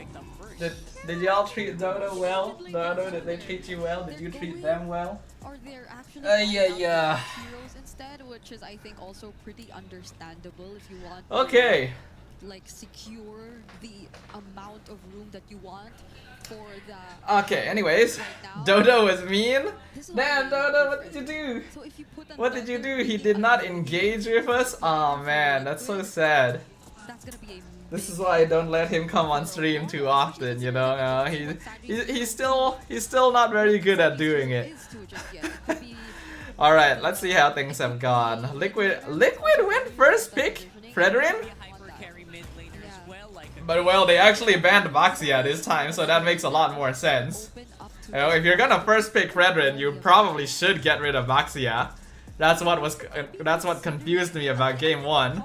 Did y'all treat Dodo well? Dodo, did they treat you well? Did you treat them well? Or they're actually yeah. heroes instead, which is I think also pretty understandable if you want to like secure the amount of room that you want for the Okay, anyways, Dodo was mean. Damn, Dodo, what did you do? So if you put What did you do? He did not engage with us? Oh man, that's so sad. That's gonna be a This is why I don't let him come on stream too often, you know. He's still not very good at doing it. All right, let's see how things have gone. Liquid went first pick, Fredrin. But well, they actually banned Baxia this time, so that makes a lot more sense. You know, if you're gonna first pick Fredrin, you probably should get rid of Baxia. That's what confused me about game 1.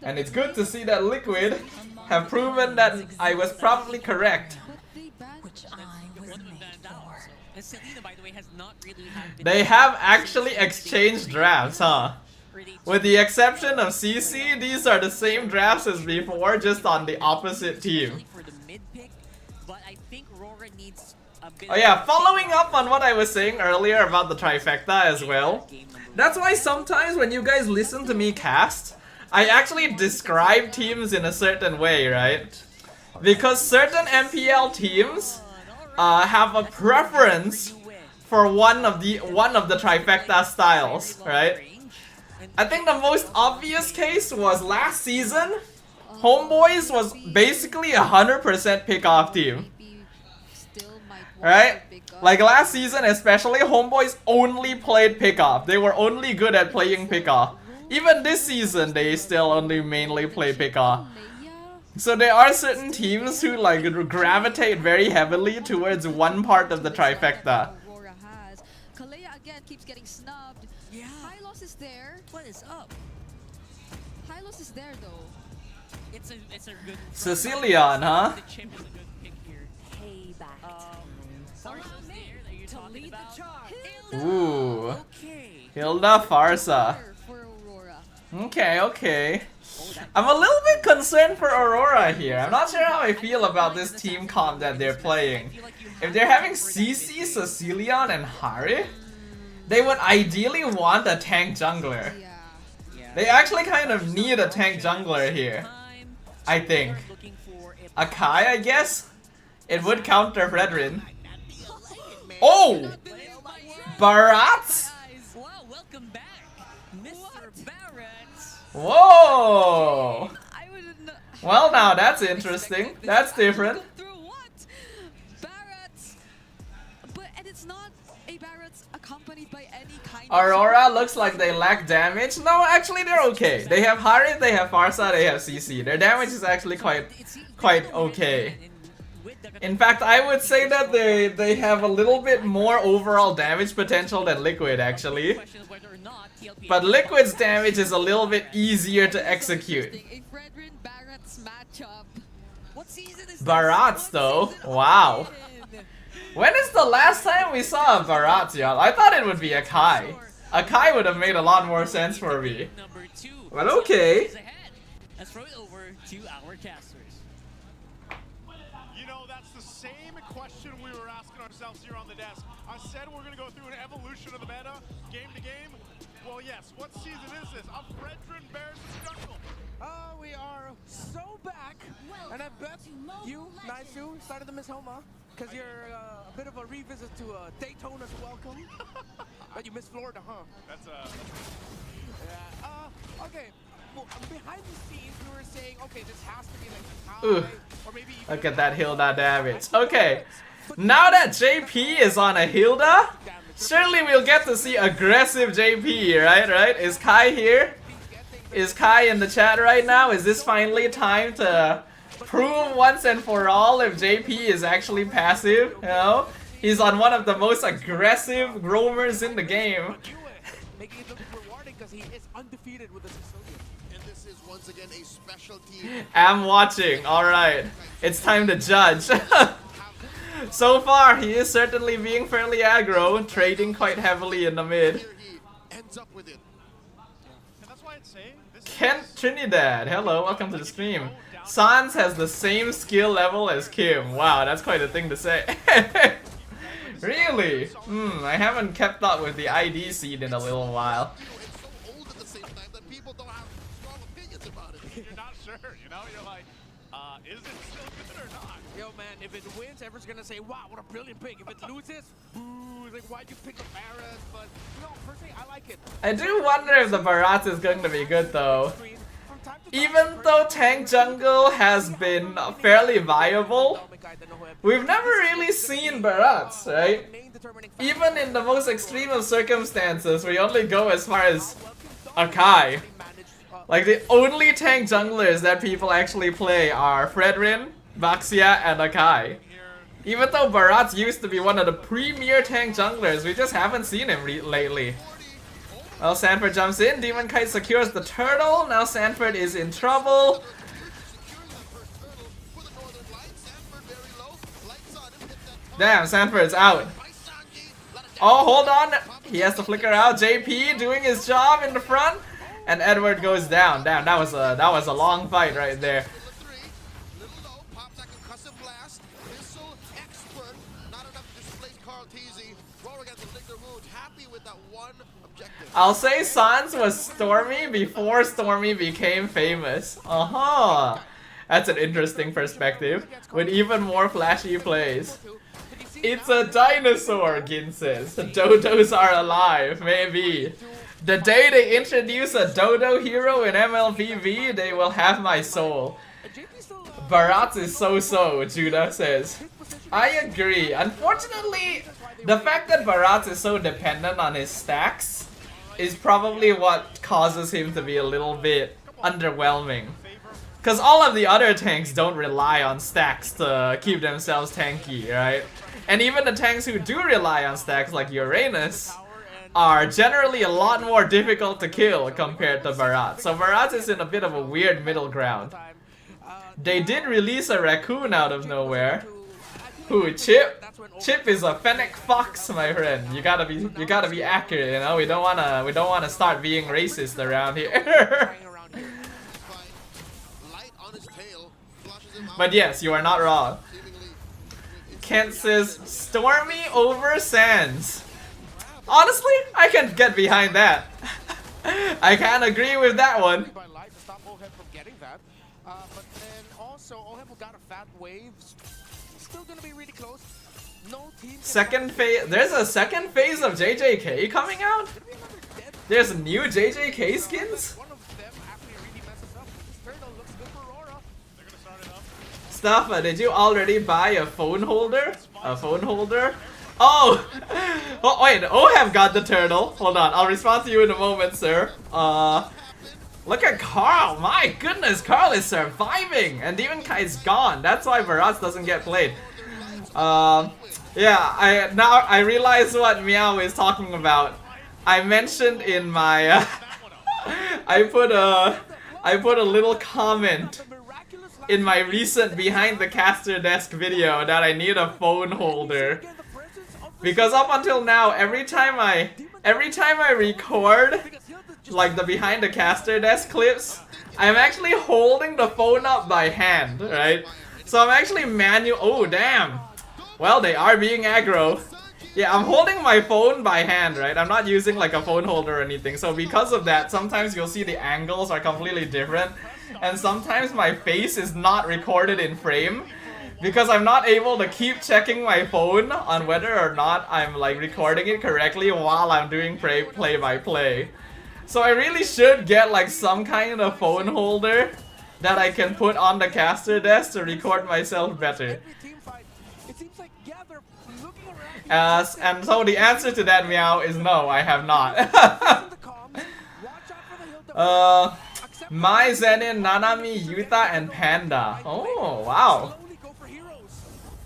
And it's good to see that Liquid have proven that I was probably correct. They have actually exchanged drafts, huh? With the exception of CC, these are the same drafts as before, just on the opposite team. Oh yeah, following up on what I was saying earlier about the trifecta as well. That's why sometimes when you guys listen to me cast, I actually describe teams in a certain way, right? Because certain MPL teams have a preference for one of the trifecta styles, right? I think the most obvious case was last season. Homeboys was basically 100% pick-off team, right? Like last season especially, Homeboys only played pick-off. They were only good at playing pick-off. Even this season, they still only mainly play pick-off. So there are certain teams who like gravitate very heavily towards one part of the trifecta. Aurora has. Kalea again keeps getting snubbed. Yeah. Hylos is there. What is up? Hylos is there though. It's a good. Sicilian, huh? The chimp is a good pick here. Farsa's there that you're talking about. Ooh. Hilda Farsa. Okay. I'm a little bit concerned for Aurora here. I'm not sure how I feel about this team comp that they're playing. If they're having CC, Cecilion, and Hari, they would ideally want a tank jungler. They actually kind of need a tank jungler here, I think. Akai, I guess? It would counter Fredrin. Oh! Barat? Whoa! Well, now that's interesting. That's different. Aurora looks like they lack damage. No, actually they're okay. They have Hari, they have Farsa, they have CC. Their damage is actually quite okay. In fact, I would say that they have a little bit more overall damage potential than Liquid actually. But Liquid's damage is a little bit easier to execute. Barats though, wow. When is the last time we saw a Barat, y'all? I thought it would be Akai. Akai would have made a lot more sense for me. But okay. Let's throw it over to our casters. You know, that's the same question we were asking ourselves here on the desk. I said we're going to go through an evolution of the meta, game to game. Well, yes, what season is this? A Fredrin Bears jungle. We are so back, and I bet you, Naisu, started to miss Homa, because you're a bit of a revisit to Daytona's welcome. But you missed Florida, huh? That's yeah. Okay. Well, behind the scenes, we were saying, okay, this has to be like Ooh. Or maybe Look at that Hilda damage. Okay. Now that JP is on a Hilda, surely we'll get to see aggressive JP, right? Is Kai here? Is Kai in the chat right now? Is this finally time to prove once and for all if JP is actually passive? You know? He's on one of the most aggressive roamers in the game. Making it look rewarding because he is undefeated with the Sicilian. And this is once again a specialty. I'm watching, alright. It's time to judge. So far, he is certainly being fairly aggro, trading quite heavily in the mid. Ends up with it. Kent Trinidad, hello, welcome to the stream. Sans has the same skill level as Kim. Wow, that's quite a thing to say. Really? I haven't kept up with the ID scene in a little while. You're not sure, you know? You're like, is it still good or not? Yo, man, if it wins, everyone's gonna say, wow, what a brilliant pick. If it loses, boo, like, why'd you pick the Barras? But, no, personally, I like it. I do wonder if the Barat is going to be good though. Even though tank jungle has been fairly viable, we've never really seen Barats, right? Even in the most extreme of circumstances, we only go as far as Akai. Like the only tank junglers that people actually play are Fredrin, Baxia, and Akai. Even though Barats used to be one of the premier tank junglers, we just haven't seen him lately. Well, Sanford jumps in, Demon Kite secures the turtle, now Sanford is in trouble. Damn, Sanford's out. Oh, hold on, he has to flicker out. JP doing his job in the front, and Edward goes down. Damn, that was a long fight right there. I'll say Sans was Stormy before Stormy became famous. That's an interesting perspective, with even more flashy plays. It's a dinosaur, Gin says. Dodos are alive, maybe. The day they introduce a Dodo hero in MLPV, they will have my soul. Barat is so-so, Judah says. I agree. Unfortunately, the fact that Barat is so dependent on his stacks is probably what causes him to be a little bit underwhelming. Because all of the other tanks don't rely on stacks to keep themselves tanky, right? And even the tanks who do rely on stacks, like Uranus, are generally a lot more difficult to kill compared to Barat. So Barat is in a bit of a weird middle ground. They did release a raccoon out of nowhere. Who, Chip? Chip is a fennec fox, my friend. You gotta be accurate, you know. We don't wanna start being racist around here. But yes, you are not wrong. Kent says, Stormy over Sands. Honestly, I can get behind that. I can agree with that one. By light to stop OHEB from getting that. But then also, OHEB got a fat wave. Still gonna be really close. No team. Second phase. There's a second phase of JJK coming out? There's new JJK skins? Staffa, did you already buy a phone holder? A phone holder? Oh! Oh wait, OHEB got the turtle. Hold on, I'll respond to you in a moment, sir. Look at Carl! My goodness, Carl is surviving! And Demon Kai's gone. That's why Varats doesn't get played. Yeah, now I realize what Meow is talking about. I mentioned in my I put a little comment in my recent behind the caster desk video that I need a phone holder. Because up until now, every time I record like the behind the caster desk clips, I'm actually holding the phone up by hand, right? So I'm actually oh damn. Well, they are being aggro. Yeah, I'm holding my phone by hand, right? I'm not using like a phone holder or anything. So because of that, sometimes you'll see the angles are completely different. And sometimes my face is not recorded in frame. Because I'm not able to keep checking my phone on whether or not I'm like recording it correctly while I'm doing play-by-play. So I really should get like some kind of phone holder that I can put on the caster desk to record myself better. And so the answer to that, Meow, is no, I have not. Mai, Zenin, Nanami, Yuta, and Panda. Oh, wow.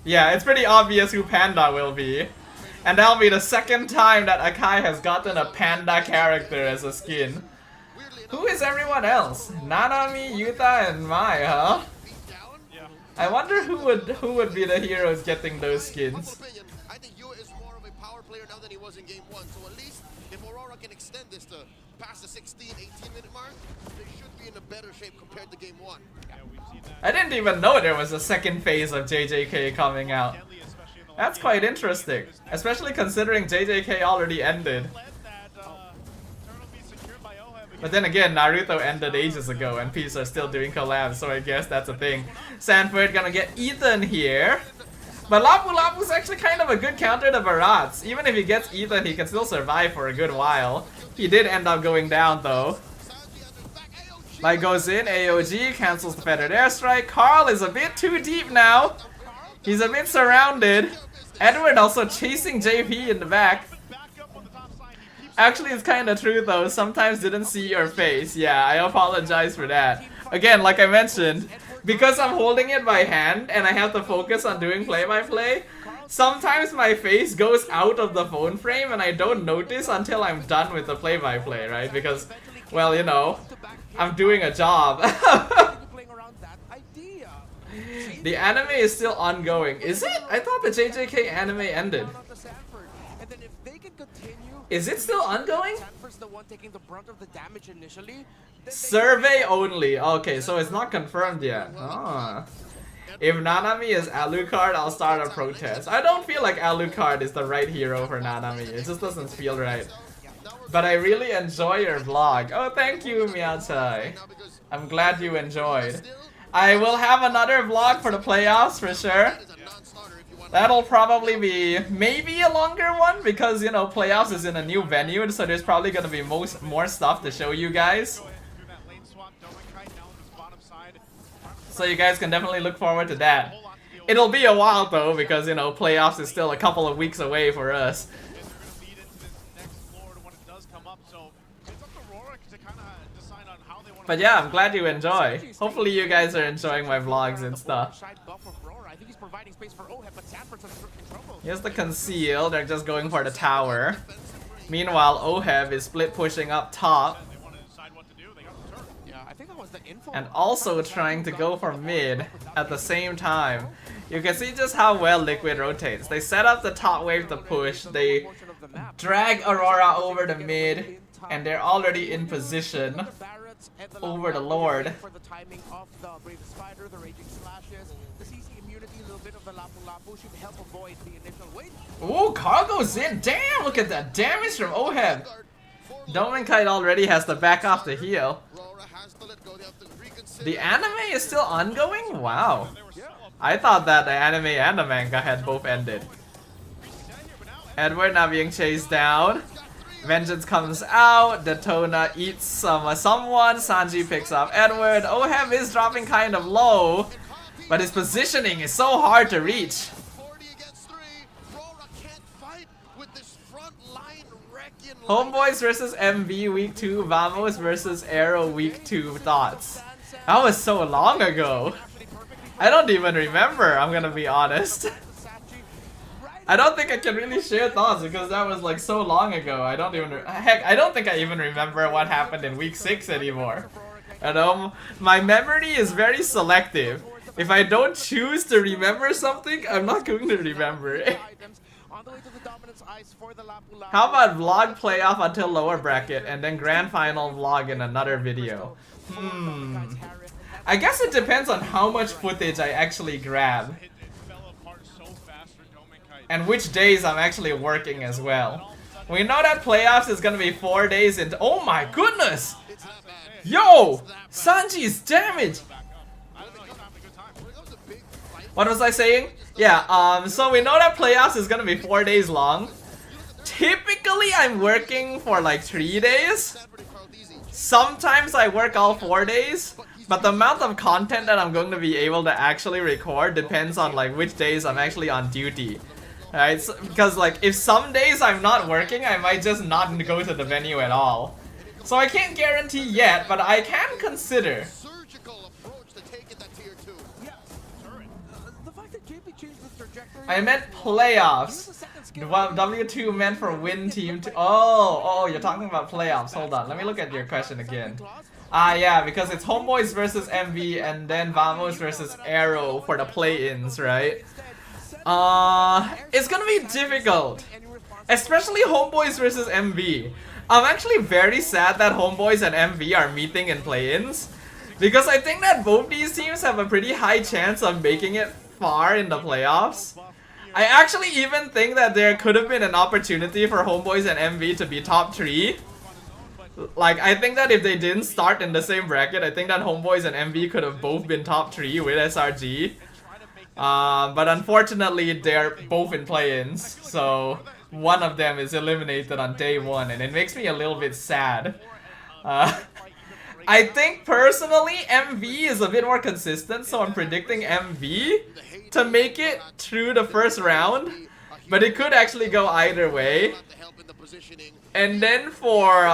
Yeah, it's pretty obvious who Panda will be. And that'll be the second time that Akai has gotten a Panda character as a skin. Who is everyone else? Nanami, Yuta, and Mai, huh? I wonder who would be the heroes getting those skins. I think Yuta is more of a power player now than he was in game 1. So at least if AURORA can extend this to past the 16, 18-minute mark, they should be in a better shape compared to game 1. I didn't even know there was a second phase of JJK coming out. That's quite interesting, especially considering JJK already ended. But then again, Naruto ended ages ago and peeps are still doing collabs, so I guess that's a thing. Sanford gonna get Ethan here. But Lapu Lapu's actually kind of a good counter to Varats. Even if he gets Ethan, he can still survive for a good while. He did end up going down though. Light goes in, AOG cancels the feathered airstrike. Carl is a bit too deep now. He's a bit surrounded. Edward also chasing JP in the back. Actually, it's kind of true though. Sometimes didn't see your face. Yeah, I apologize for that. Again, like I mentioned, because I'm holding it by hand and I have to focus on doing play-by-play, sometimes my face goes out of the phone frame and I don't notice until I'm done with the play-by-play, right? Because, well, you know, I'm doing a job. The anime is still ongoing. Is it? I thought the JJK anime ended. Is it still ongoing? Survey only. Okay, so it's not confirmed yet. Ah. If Nanami is Alucard, I'll start a protest. I don't feel like Alucard is the right hero for Nanami. It just doesn't feel right. But I really enjoy your vlog. Oh, thank you, Miyachai. I'm glad you enjoyed. I will have another vlog for the playoffs for sure. That'll probably be maybe a longer one because, you know, playoffs is in a new venue, so there's probably gonna be more stuff to show you guys. So you guys can definitely look forward to that. It'll be a while though because, you know, playoffs is still a couple of weeks away for us. But yeah, I'm glad you enjoy. Hopefully you guys are enjoying my vlogs and stuff. Here's the conceal, they're just going for the tower. Meanwhile, OHEB is split pushing up top. And also trying to go for mid at the same time. You can see just how well Liquid rotates. They set up the top wave to push, they drag AURORA over the mid, and they're already in position. turrets and the over the Lapu-Lapu Lord. for the timing of the Brave Spider, the Raging Slashes, the CC immunity, a little bit of the Lapu-Lapu should help avoid the initial wait. Ooh, Cargo's in. Damn, look at that damage from Oheb. Domenkite already has to back off the heal. The anime is still ongoing? Wow. I thought that the anime and the manga had both ended. Edward now being chased down. Vengeance comes out. Detona eats someone. Sanji picks up Edward. Oheb is dropping kind of low, but his positioning is so hard to reach. Homeboys versus MV week 2, Vamos versus Arrow week 2 thoughts. That was so long ago. I don't even remember, I'm gonna be honest. I don't think I can really share thoughts because that was like so long ago. I don't even, heck, I don't think I even remember what happened in week 6 anymore. You know, my memory is very selective. If I don't choose to remember something, I'm not going to remember it. How about vlog playoff until lower bracket and then grand final vlog in another video? I guess it depends on how much footage I actually grab. And which days I'm actually working as well. We know that playoffs is gonna be 4 days into— oh my goodness! Yo! Sanji's damage! What was I saying? Yeah, so we know that playoffs is gonna be 4 days long. Typically, I'm working for like 3 days. Sometimes I work all 4 days. But the amount of content that I'm going to be able to actually record depends on like which days I'm actually on duty. Right? So, because like if some days I'm not working, I might just not go to the venue at all. So I can't guarantee yet, but I can consider. I meant playoffs. W2 meant for win team. Oh, you're talking about playoffs. Hold on, let me look at your question again. Yeah, because it's Homeboys versus MV and then Vamos versus Arrow for the play-ins, right? It's gonna be difficult. Especially Homeboys versus MV. I'm actually very sad that Homeboys and MV are meeting in play-ins. Because I think that both these teams have a pretty high chance of making it far in the playoffs. I actually even think that there could have been an opportunity for Homeboys and MV to be top 3. Like, I think that if they didn't start in the same bracket, I think that Homeboys and MV could have both been top 3 with SRG. But unfortunately, they're both in play-ins, so one of them is eliminated on day 1, and it makes me a little bit sad. I think personally, MV is a bit more consistent, so I'm predicting MV to make it through the first round. But it could actually go either way. And then for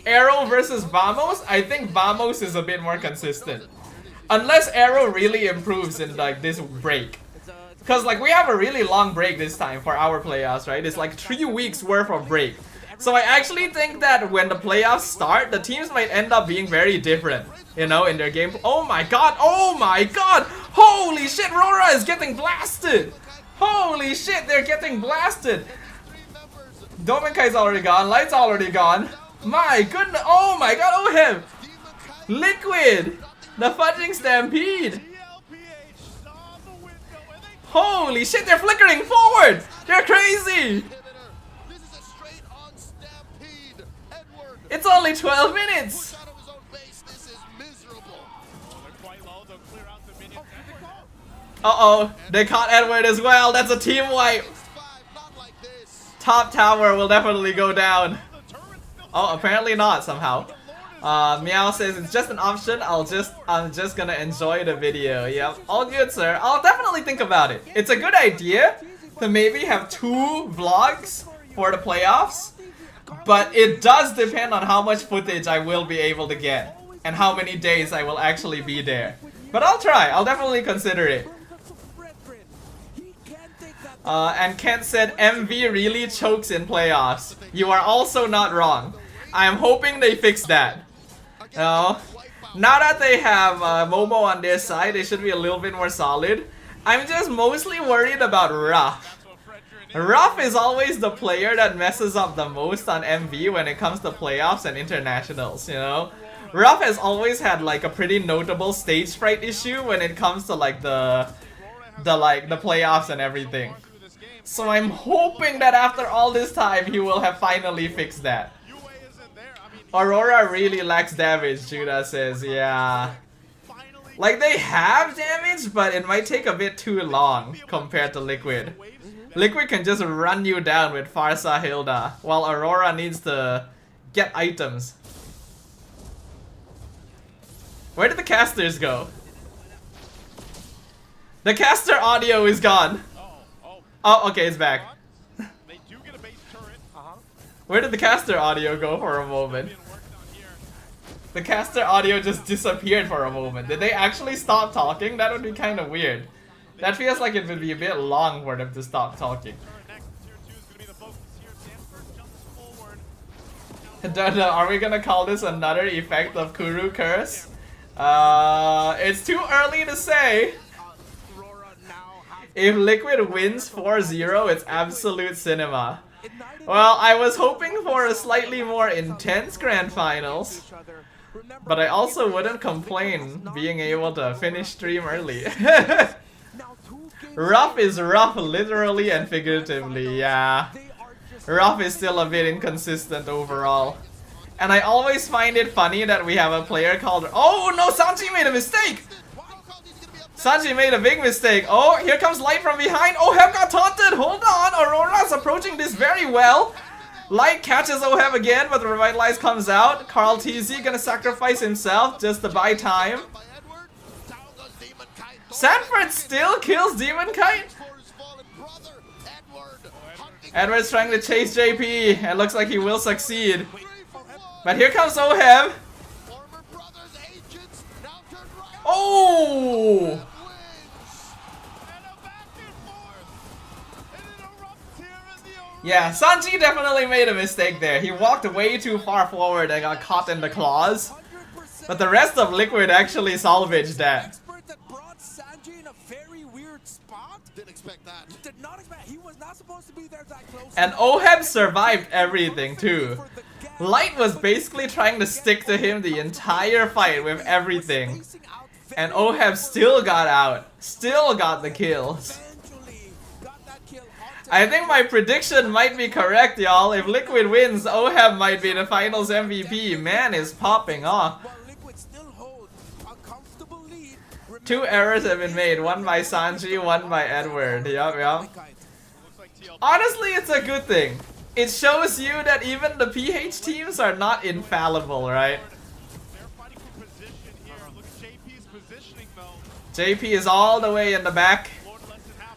Arrow versus Vamos, I think Vamos is a bit more consistent. Unless Arrow really improves in like this break. Because like we have a really long break this time for our playoffs, right? It's like 3 weeks worth of break. So I actually think that when the playoffs start, the teams might end up being very different, you know, in their game. Oh my god! Oh my god! Holy shit! Aurora is getting blasted! Holy shit! They're getting blasted! Domenkai's already gone. Light's already gone. My goodness! Oh my god! Oh him! Liquid! The fudging stampede! Holy shit! They're flickering forward! They're crazy! It's only 12 minutes! Uh-oh, they caught Edward as well. That's a team wipe. Top tower will definitely go down. Oh, apparently not somehow. Meow says it's just an option. I'm just gonna enjoy the video. Yep, all good, sir. I'll definitely think about it. It's a good idea to maybe have 2 vlogs for the playoffs. But it does depend on how much footage I will be able to get and how many days I will actually be there. But I'll try. I'll definitely consider it. And Kent said MV really chokes in playoffs. You are also not wrong. I am hoping they fix that. Now that they have Momo on their side, they should be a little bit more solid. I'm just mostly worried about Ruff. Ruff is always the player that messes up the most on MV when it comes to playoffs and internationals, you know? Ruff has always had like a pretty notable stage fright issue when it comes to like the playoffs and everything. So I'm hoping that after all this time he will have finally fixed that. Aurora really lacks damage, Judah says. Yeah. Like they have damage, but it might take a bit too long compared to Liquid. Liquid can just run you down with Farsa Hilda, while Aurora needs to get items. Where did the casters go? The caster audio is gone. Oh, okay, it's back. Where did the caster audio go for a moment? The caster audio just disappeared for a moment. Did they actually stop talking? That would be kind of weird. That feels like it would be a bit long for them to stop talking. Don't know, are we gonna call this another effect of Kuru Curse? It's too early to say. If Liquid wins 4-0, it's absolute cinema. Well, I was hoping for a slightly more intense grand finals, but I also wouldn't complain being able to finish stream early. Rough is rough literally and figuratively, yeah. Rough is still a bit inconsistent overall. And I always find it funny that we have a player called... Oh no, Sanji made a mistake! Sanji made a big mistake. Oh, here comes Light from behind. Oheb got taunted. Hold on. Aurora's approaching this very well. Light catches Oheb again, but the Revitalize comes out. Carl TZ gonna sacrifice himself just to buy time. Sanford still kills Demon Kite. Edward's trying to chase JP. It looks like he will succeed. But here comes Oheb. Oh! Yeah, Sanji definitely made a mistake there. He walked way too far forward and got caught in the claws. But the rest of Liquid actually salvaged that. And Oheb survived everything too. Light was basically trying to stick to him the entire fight with everything. And Oheb still got out. Still got the kills. I think my prediction might be correct, y'all. If Liquid wins, Oheb might be the finals MVP. Man is popping off. 2 errors have been made. One by Sanji, one by Edward. Yup. Honestly, it's a good thing. It shows you that even the PH teams are not infallible, right? JP is all the way in the back.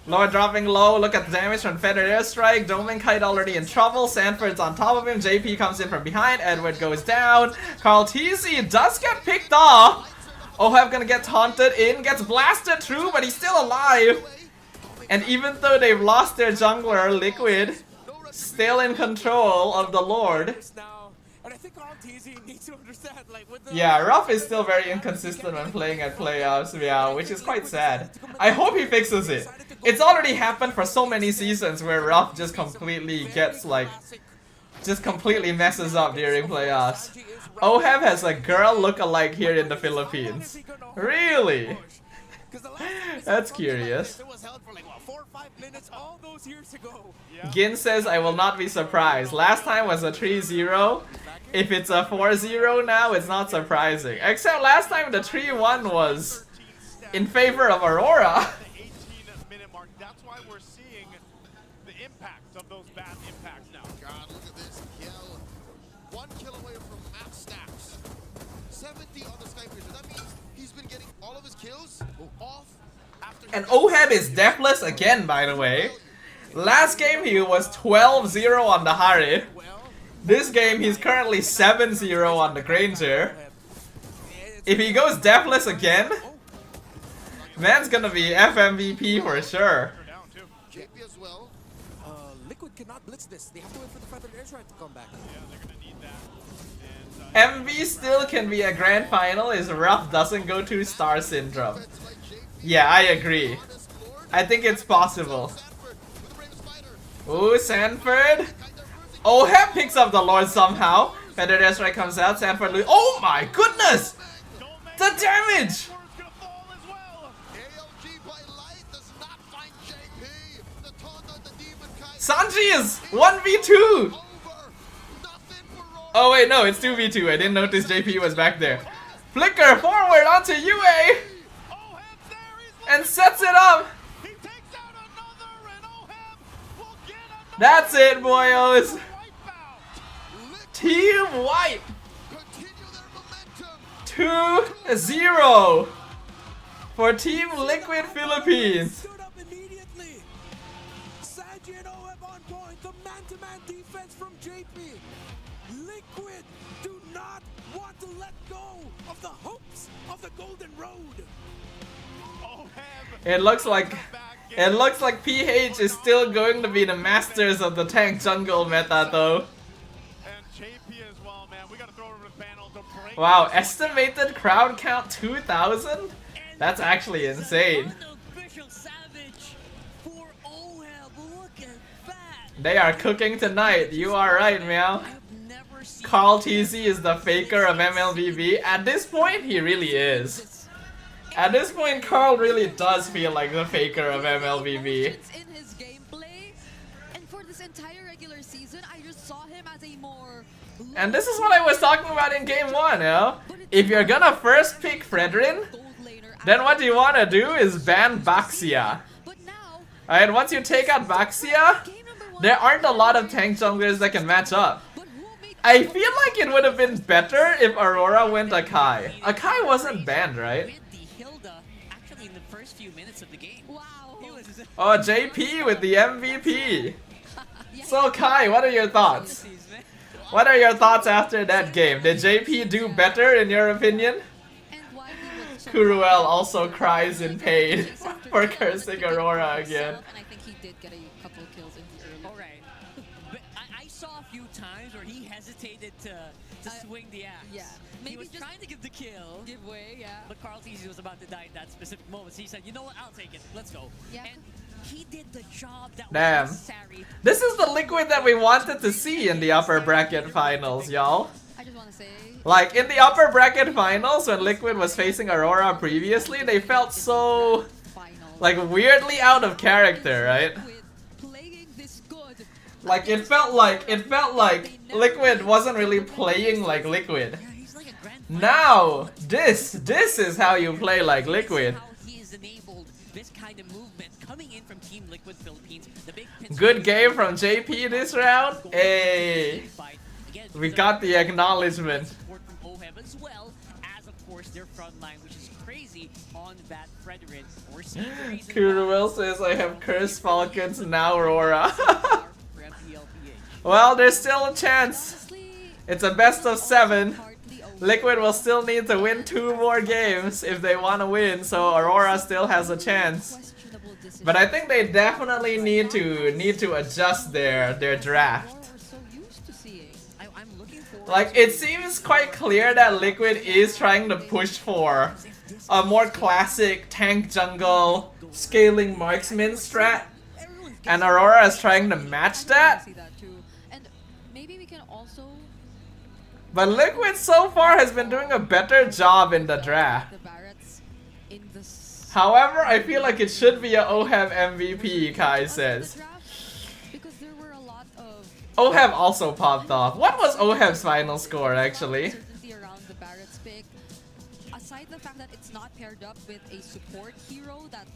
Lord dropping low. Look at the damage from Feather Airstrike. Domin Kite already in trouble. Sanford's on top of him. JP comes in from behind. Edward goes down. Carl TZ does get picked off. Oheb gonna get taunted in. Gets blasted through, but he's still alive. And even though they've lost their jungler, Liquid, still in control of the Lord. Yeah, Ruff is still very inconsistent when playing at playoffs, yeah, which is quite sad. I hope he fixes it. It's already happened for so many seasons where Ruff just completely gets like, just completely messes up during playoffs. Oheb has a girl look-alike here in the Philippines. Really? That's curious. Gin says, I will not be surprised. Last time was a 3-0. If it's a 4-0 now, it's not surprising. Except last time the 3-1 was in favor of Aurora. That's why we're seeing the impact of those bad impacts now. God, look at this kill. 1 kill away from max stacks. 70 on the Skyfisher. That means he's been getting all of his kills off. And Oheb is deathless again, by the way. Last game he was 12-0 on the Hari. This game he's currently 7-0 on the Granger. If he goes deathless again, man's gonna be FMVP for sure. Liquid cannot blitz this. They have to wait for the Feathered Airstrike to come back. Yeah, they're gonna need that. And, MV still can be a grand final if Ruff doesn't go to Star Syndrome. Yeah, I agree. I think it's possible. Ooh, Sanford. Oheb picks up the Lord somehow. Predator Strike comes out, Sanford lose. Oh my goodness! The damage! Sanji is 1v2! Oh wait, no, it's 2v2. I didn't notice JP was back there. Flicker forward onto UA! And sets it up! That's it, boyos! Team White! 2-0 for Team Liquid Philippines. Sanji and OM on point. The man-to-man defense from JP. Liquid do not want to let go of the hopes of the Golden Road. It looks like PH is still going to be the masters of the tank jungle meta though. Wow, estimated crowd count 2,000? That's actually insane. They are cooking tonight, you are right, meow. Carl TZ is the faker of MLBB. At this point, he really is. At this point, Carl really does feel like the faker of MLBB. In his gameplay, and for this entire regular season, I just saw him as a more. And this is what I was talking about in game 1, you know? If you're gonna first pick Fredrin, then what you wanna do is ban Baxia. Alright, once you take out Baxia, there aren't a lot of tank junglers that can match up. I feel like it would have been better if Aurora went Akai. Akai wasn't banned, right? Oh, JP with the MVP. So Kai, what are your thoughts? What are your thoughts after that game? Did JP do better in your opinion? Kuruel also cries in pain for cursing Aurora again. And I think he did get a couple kills in the early. Alright. I saw a few times where he hesitated to swing the axe. Yeah. He was trying to give the kill. Give way, yeah. But Carl TZ was about to die in that specific moment. So he said, you know what, I'll take it. Let's go. Yeah. And he did the job that Damn. was necessary. This is the Liquid that we wanted to see in the upper bracket finals, y'all. I just want to say, like, in the upper bracket finals, when Liquid was facing Aurora previously, they felt so, like, weirdly out of character, right? Like, it felt like Liquid wasn't really playing like Liquid. Now, this is how you play like Liquid. This kind of movement coming in from Team Liquid Philippines. The big Good game from JP this round. Hey, we got the acknowledgement. Support from OHEB as well as, of course, their front line, which is crazy on that Frederick. We're seeing the reason Kuruel says I have cursed Falcons now Aurora. Well, there's still a chance. It's a best of 7. Liquid will still need to win 2 more games if they want to win, so Aurora still has a chance. But I think they definitely need to adjust their draft. Like, it seems quite clear that Liquid is trying to push for a more classic tank jungle scaling marksman strat, and Aurora is trying to match that. But Liquid so far has been doing a better job in the draft. However, I feel like it should be a OHEB MVP, Kai says. OHEB also popped off. What was OHEB's final score actually? Aside the fact that it's not paired up with a support hero that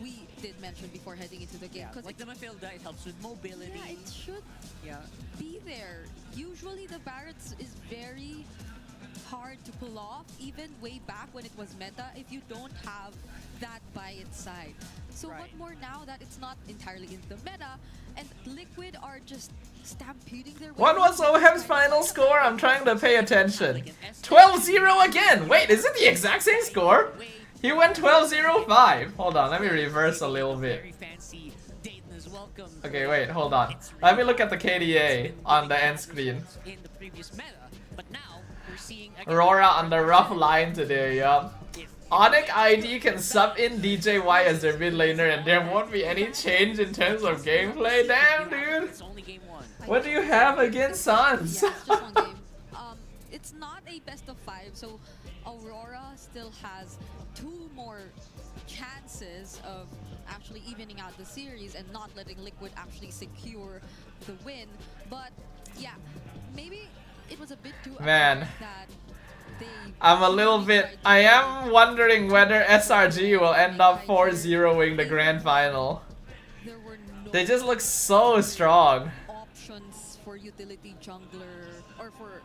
we did mention before heading into the game. like the Mafilda, it helps with mobility. Yeah, it should be there. Usually the Barretts is very hard to pull off, even way back when it was meta, if you don't have that by its side. So what more now that it's not entirely in the meta, and Liquid are just stampeding their way. What was OHEB's final score? I'm trying to pay attention. 12-0 again! Wait, is it the exact same score? He went 12-0-5. Hold on, let me reverse a little bit. Okay, wait, hold on. Let me look at the KDA on the end screen. Aurora on the rough line today, yup. Onyx ID can sub in DJY as their mid laner and there won't be any change in terms of gameplay. Damn, dude! What do you have against Suns? it's not a best of 5, so Aurora still has 2 more chances of actually evening out the series and not letting Liquid actually secure the win. But yeah, maybe it was a bit too Man, that I'm a little bit... I am wondering whether SRG will end up 4-0ing the grand final. They just look so strong. Options for utility jungler, or for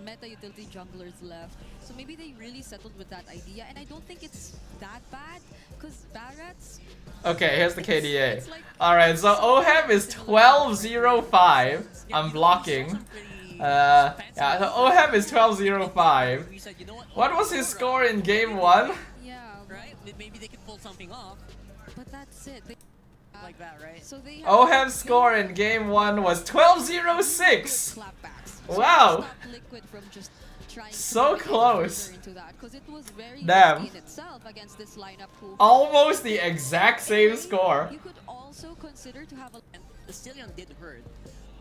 meta utility junglers left. So maybe they really settled with that idea, and I don't think it's that bad, because Barrett's... Okay, here's the KDA. Alright, so OHEB is 12-0-5. I'm blocking. Yeah, so OHEB is 12-0-5. What was his score in game 1? Yeah, right? Maybe they could pull something off. But that's it. Like that, right? So they OHEB's score in game 1 was 12-0-6. Wow! So close. Damn. Almost the exact same score. You could also consider to have a... The Stillion did hurt,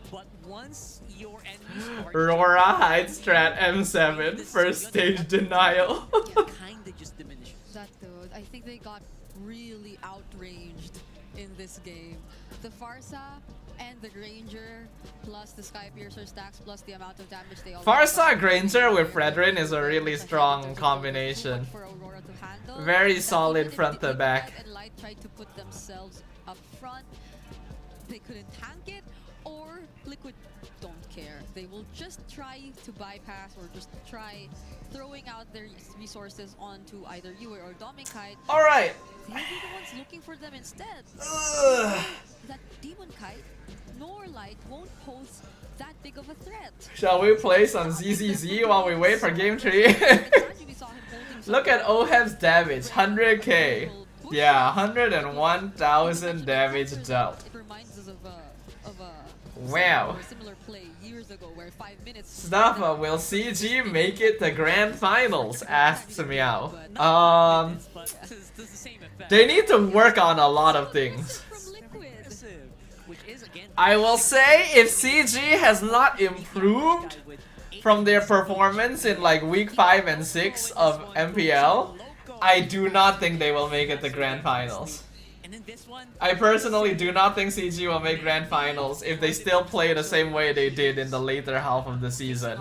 but once your enemy starts... Aurora hide strat M7, first stage denial. Kinda just diminishes. That dude, I think they got really outranged in this game. The Farsa and the Granger plus the Skypiercer stacks plus the amount of damage they all... Farsa Granger with Fredrin is a really strong combination. Very solid front to back. And Light tried to put themselves up front. They couldn't tank it, or Liquid don't care. They will just try to bypass or just try throwing out their resources onto either Yue or Dominkite. Alright. They'll be the ones looking for them instead. That Demon Kite nor Light won't pose that big of a threat. Shall we play some ZZZ while we wait for game 3? Look at OHEB's damage, 100k. Yeah, 101,000 damage dealt. It reminds us of a Wow. similar play years ago where 5 minutes... Staffa, will CG make it to grand finals? Asks Meow. They need to work on a lot of things. I will say, if CG has not improved from their performance in like week 5 and 6 of MPL, I do not think they will make it to grand finals. I personally do not think CG will make grand finals if they still play the same way they did in the later half of the season.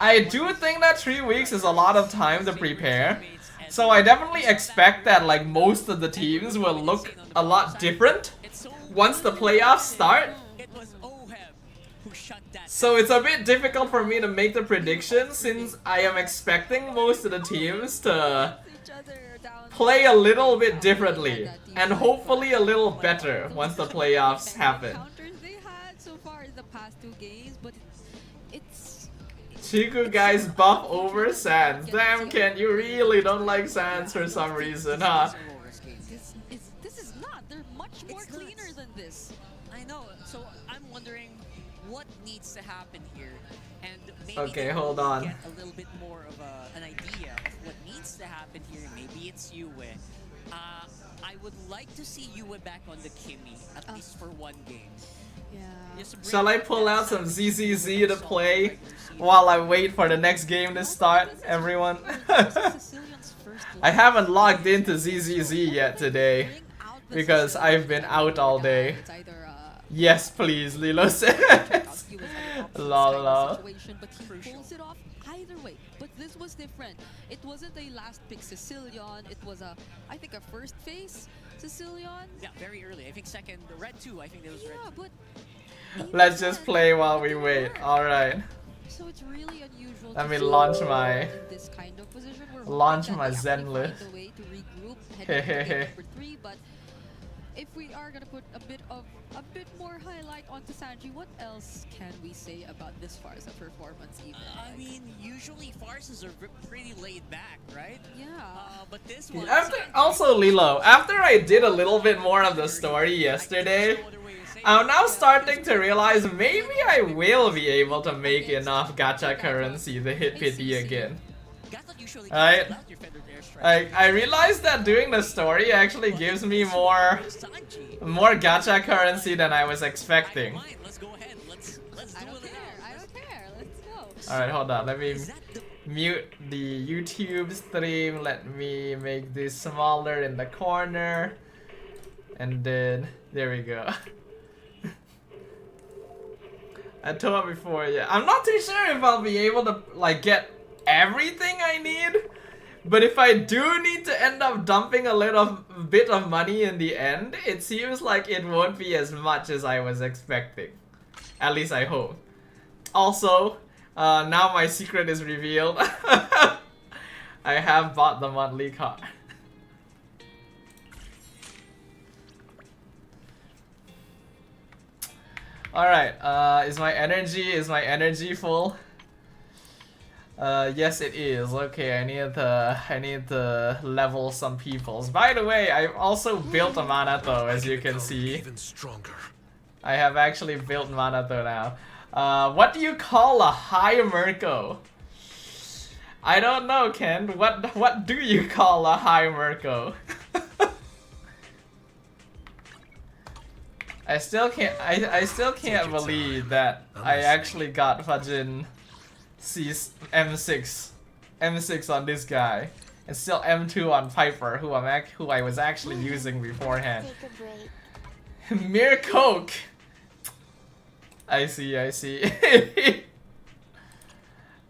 I do think that 3 weeks is a lot of time to prepare, so I definitely expect that like most of the teams will look a lot different once the playoffs start. So it's a bit difficult for me to make the prediction since I am expecting most of the teams to play a little bit differently and hopefully a little better once the playoffs happen. They had so far in the past 2 games, but it's... Chiku guys buff over Sans. Damn, Ken, you really don't like Sans for some reason, huh? This is not. They're much more cleaner than this. I know. So I'm wondering what needs to happen here, and maybe okay, they hold will on. get a little bit more of an idea of what needs to happen here. Maybe it's Yue. I would like to see Yue back on the Kimi, at least for 1 game. Yeah. Shall I pull out some ZZZ to play while I wait for the next game to start, everyone? I haven't logged into ZZZ yet today because I've been out all day. Yes, please, Lilo says. Lol, lol. But he pulls it off either way. But this was different. It wasn't a last pick Sicilian. It was I think a first phase Sicilian. Yeah, very early. I think second, red 2. I think there was red 2. But let's just play while we wait. Alright. So it's really unusual. Let me launch my this kind of position. Zenlith. Hehehe. But if we are gonna put a bit more highlight onto Sanji, what else can we say about this Farsa performance even? I mean, usually Farses are pretty laid back, right? Yeah. But this one... Also, Lilo, after I did a little bit more of the story yesterday, I'm now starting to realize maybe I will be able to make enough gacha currency to hit pity again. Right? I realized that doing the story actually gives me more gacha currency than I was expecting. I don't care. Let's go. Alright, hold on. Let me mute the YouTube stream. Let me make this smaller in the corner. And then, there we go. I told before, yeah. I'm not too sure if I'll be able to, like, get everything I need. But if I do need to end up dumping a little bit of money in the end, it seems like it won't be as much as I was expecting. At least I hope. Also, now my secret is revealed. I have bought the monthly card. Alright, is my energy full? Yes it is. Okay, I need to level some peoples. By the way, I've also built a Manato, as you can see. Even stronger. I have actually built Manato now. What do you call a high Mirko? I don't know, Ken. What do you call a high Mirko? I still can't believe that I actually got fudgin' M6 on this guy, and still M2 on Piper, who I was actually using beforehand. Mere Coke. I see.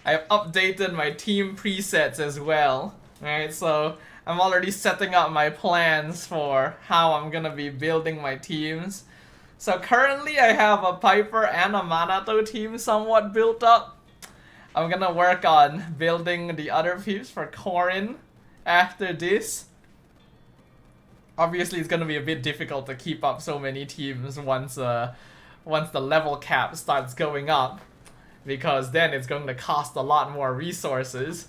I've updated my team presets as well. Alright, so I'm already setting up my plans for how I'm gonna be building my teams. So currently I have a Piper and a Manato team somewhat built up. I'm gonna work on building the other peeps for Corin after this. Obviously it's gonna be a bit difficult to keep up so many teams once the level cap starts going up, because then it's going to cost a lot more resources.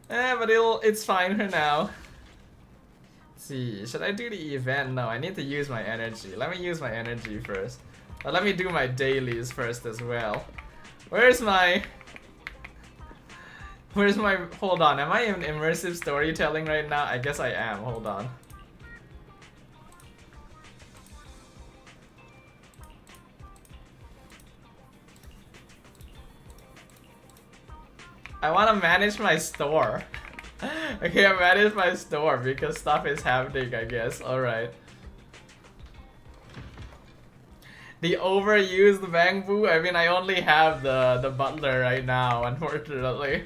But it's fine for now. Let's see, should I do the event? No, I need to use my energy. Let me use my energy first. But let me do my dailies first as well. Where's my... Hold on, am I in immersive storytelling right now? I guess I am, hold on. I want to manage my store. Okay, I manage my store because stuff is happening, I guess. Alright. The overused Bangbu? I mean, I only have the butler right now, unfortunately.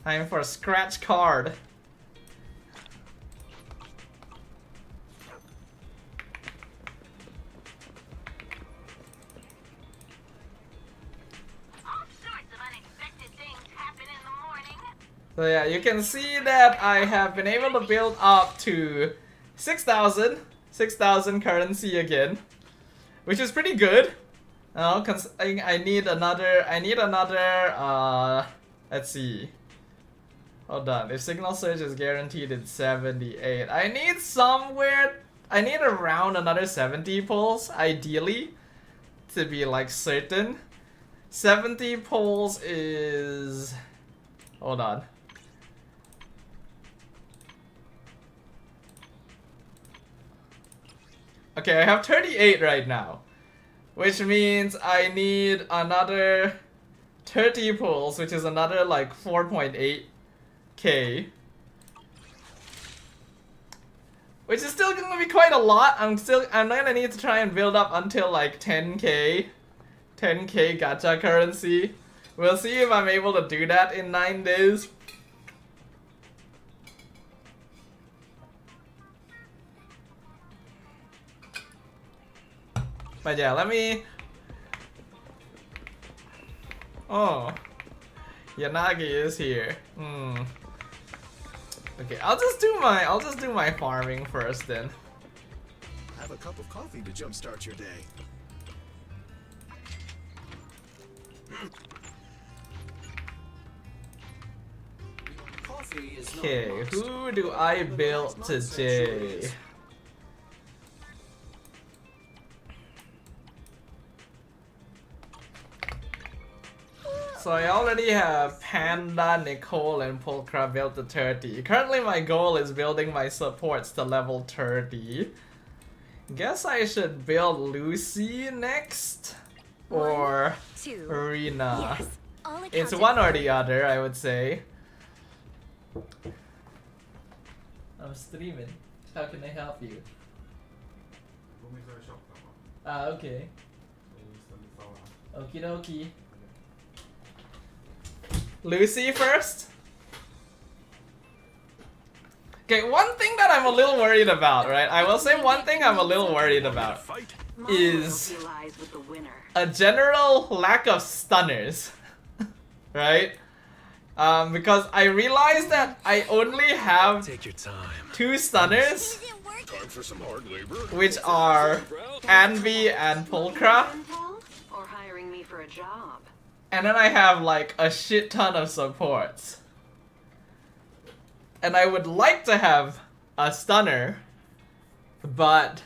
Time for a scratch card. So yeah, you can see that I have been able to build up to 6,000 currency again, which is pretty good. I need another, let's see. Hold on, if signal surge is guaranteed it's 78. I need around another 70 pulls, ideally, to be like certain. 70 pulls is, hold on. Okay, I have 38 right now, which means I need another 30 pulls, which is another like 4.8k, which is still gonna be quite a lot. I'm gonna need to try and build up until like 10k gacha currency. We'll see if I'm able to do that in 9 days. But yeah, let me... Oh, Yanagi is here. Okay, I'll just do my farming first then. Have a cup of coffee to jumpstart your day. Okay, who do I build today? So I already have Panda, Nicole, and Pulcra built to 30. Currently my goal is building my supports to level 30. Guess I should build Lucy next or Arena. Yes. It's one or the other, I would say. I'm streaming. How can I help you? Okay. Okie dokie. Lucy first? Okay, one thing that I'm a little worried about, right? I will say one thing I'm a little worried about is a general lack of stunners, right? Because I realized that I only have 2 stunners, which are Anvi and Pulchra. Or hiring me for a job. And then I have like a shit ton of supports. And I would like to have a stunner, but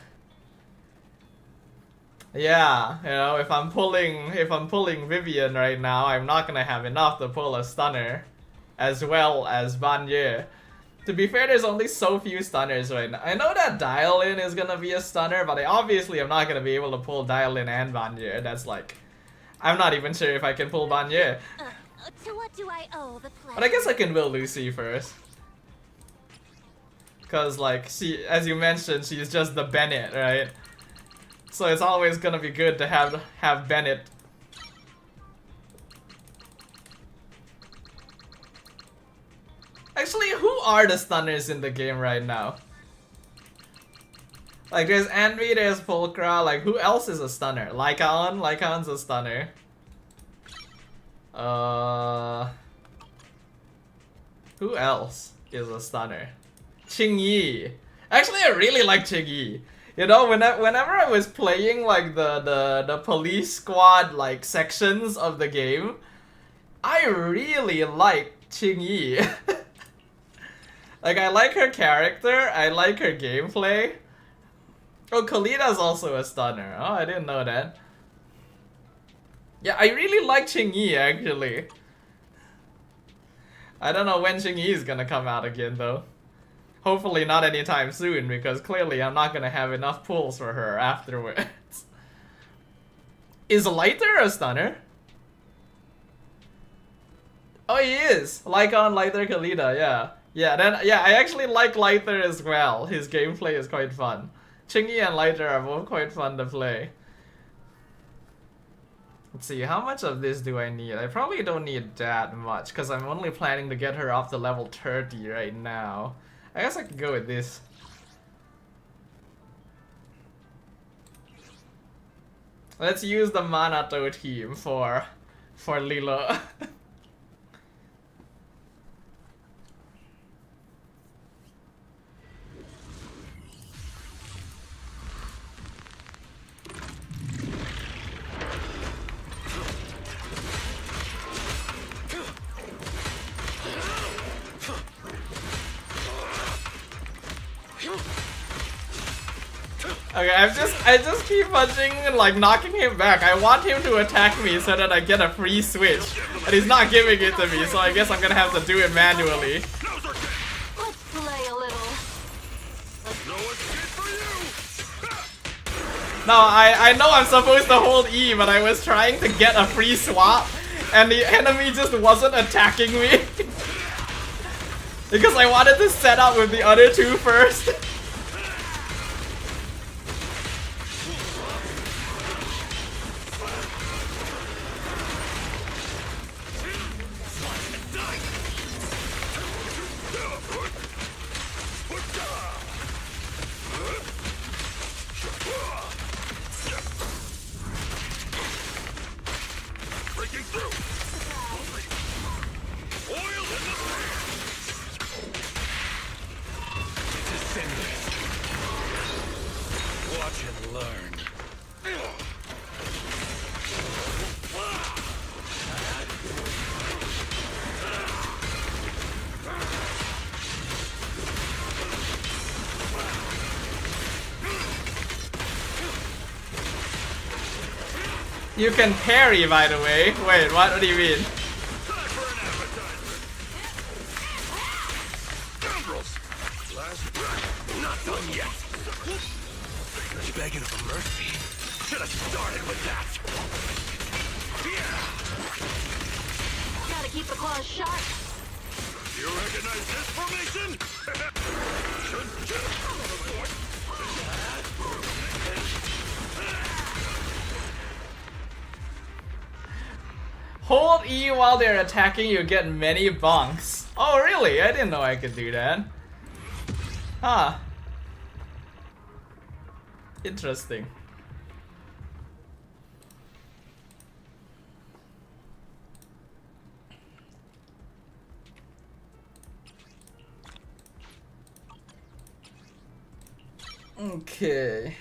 yeah, you know, if I'm pulling Vivian right now, I'm not gonna have enough to pull a stunner as well as Vanye. To be fair, there's only so few stunners right now. I know that Dial-In is gonna be a stunner, but I obviously am not gonna be able to pull Dial-In and Vanye. That's like, I'm not even sure if I can pull Vanye. To what do I owe the pleasure? But I guess I can build Lucy first. Cause like, she, as you mentioned, she's just the Bennett, right? So it's always gonna be good to have Bennett. Actually, who are the stunners in the game right now? Like, there's Anvi, there's Pulchra, like, who else is a stunner? Lycaon? Lycaon's a stunner. Who else is a stunner? Qingyi. Actually, I really like Qingyi. You know, whenever I was playing, like, the police squad, like, sections of the game, I really like Qingyi. Like, I like her character, I like her gameplay. Oh, Kalida's also a stunner. Oh, I didn't know that. Yeah, I really like Qingyi, actually. I don't know when Qingyi is gonna come out again, though. Hopefully not anytime soon, because clearly I'm not gonna have enough pulls for her afterwards. Is Lighter a stunner? Oh, he is! Lycaon, Lighter, Kalida, yeah. Yeah, I actually like Lighter as well. His gameplay is quite fun. Qingyi and Lighter are both quite fun to play. Let's see, how much of this do I need? I probably don't need that much, because I'm only planning to get her up to level 30 right now. I guess I could go with this. Let's use the Manato team for Lilo. Okay, I just keep punching and like knocking him back. I want him to attack me so that I get a free switch. And he's not giving it to me, so I guess I'm gonna have to do it manually. Let's play a little. No, I know I'm supposed to hold E, but I was trying to get a free swap and the enemy just wasn't attacking me. Because I wanted to set up with the other two first. You can parry, by the way. Wait, what do you mean? Begging for mercy. Should have started with that. Gotta keep the claws sharp. You recognize this formation? Hold E while they're attacking, you get many bonks. Oh really? I didn't know I could do that. Huh. Interesting. Okay.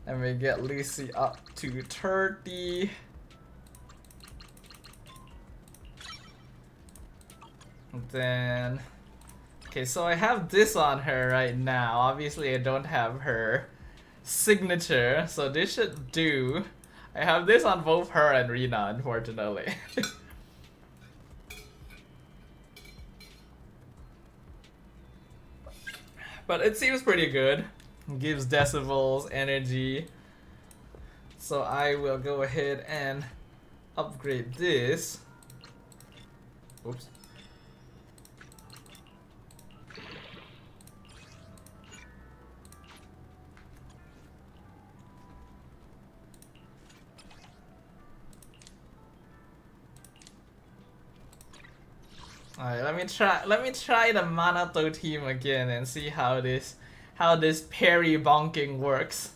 And we get Lucy up to 30. Then, okay, so I have this on her right now. Obviously, I don't have her signature, so this should do. I have this on both her and Rina, unfortunately. But it seems pretty good. It gives decibels, energy. So I will go ahead and upgrade this. Oops. Alright, let me try the Manato team again and see how this parry bonking works.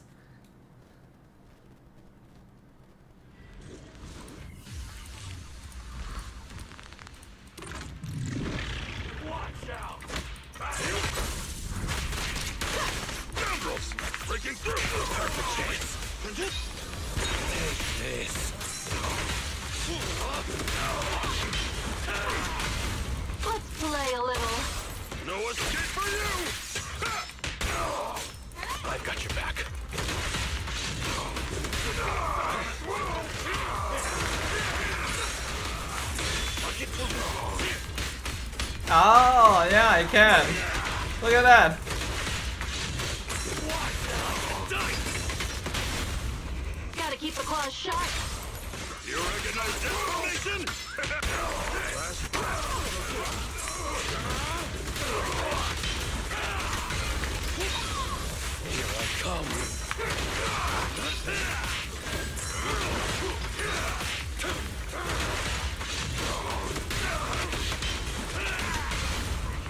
Watch out! Scoundrels! Breaking through! Perfect chance! Take this! Let's play a little. No escape for you! I've got your back. Oh, yeah, I can. Look at that. Gotta keep the claws sharp. You recognize this formation? Here I come.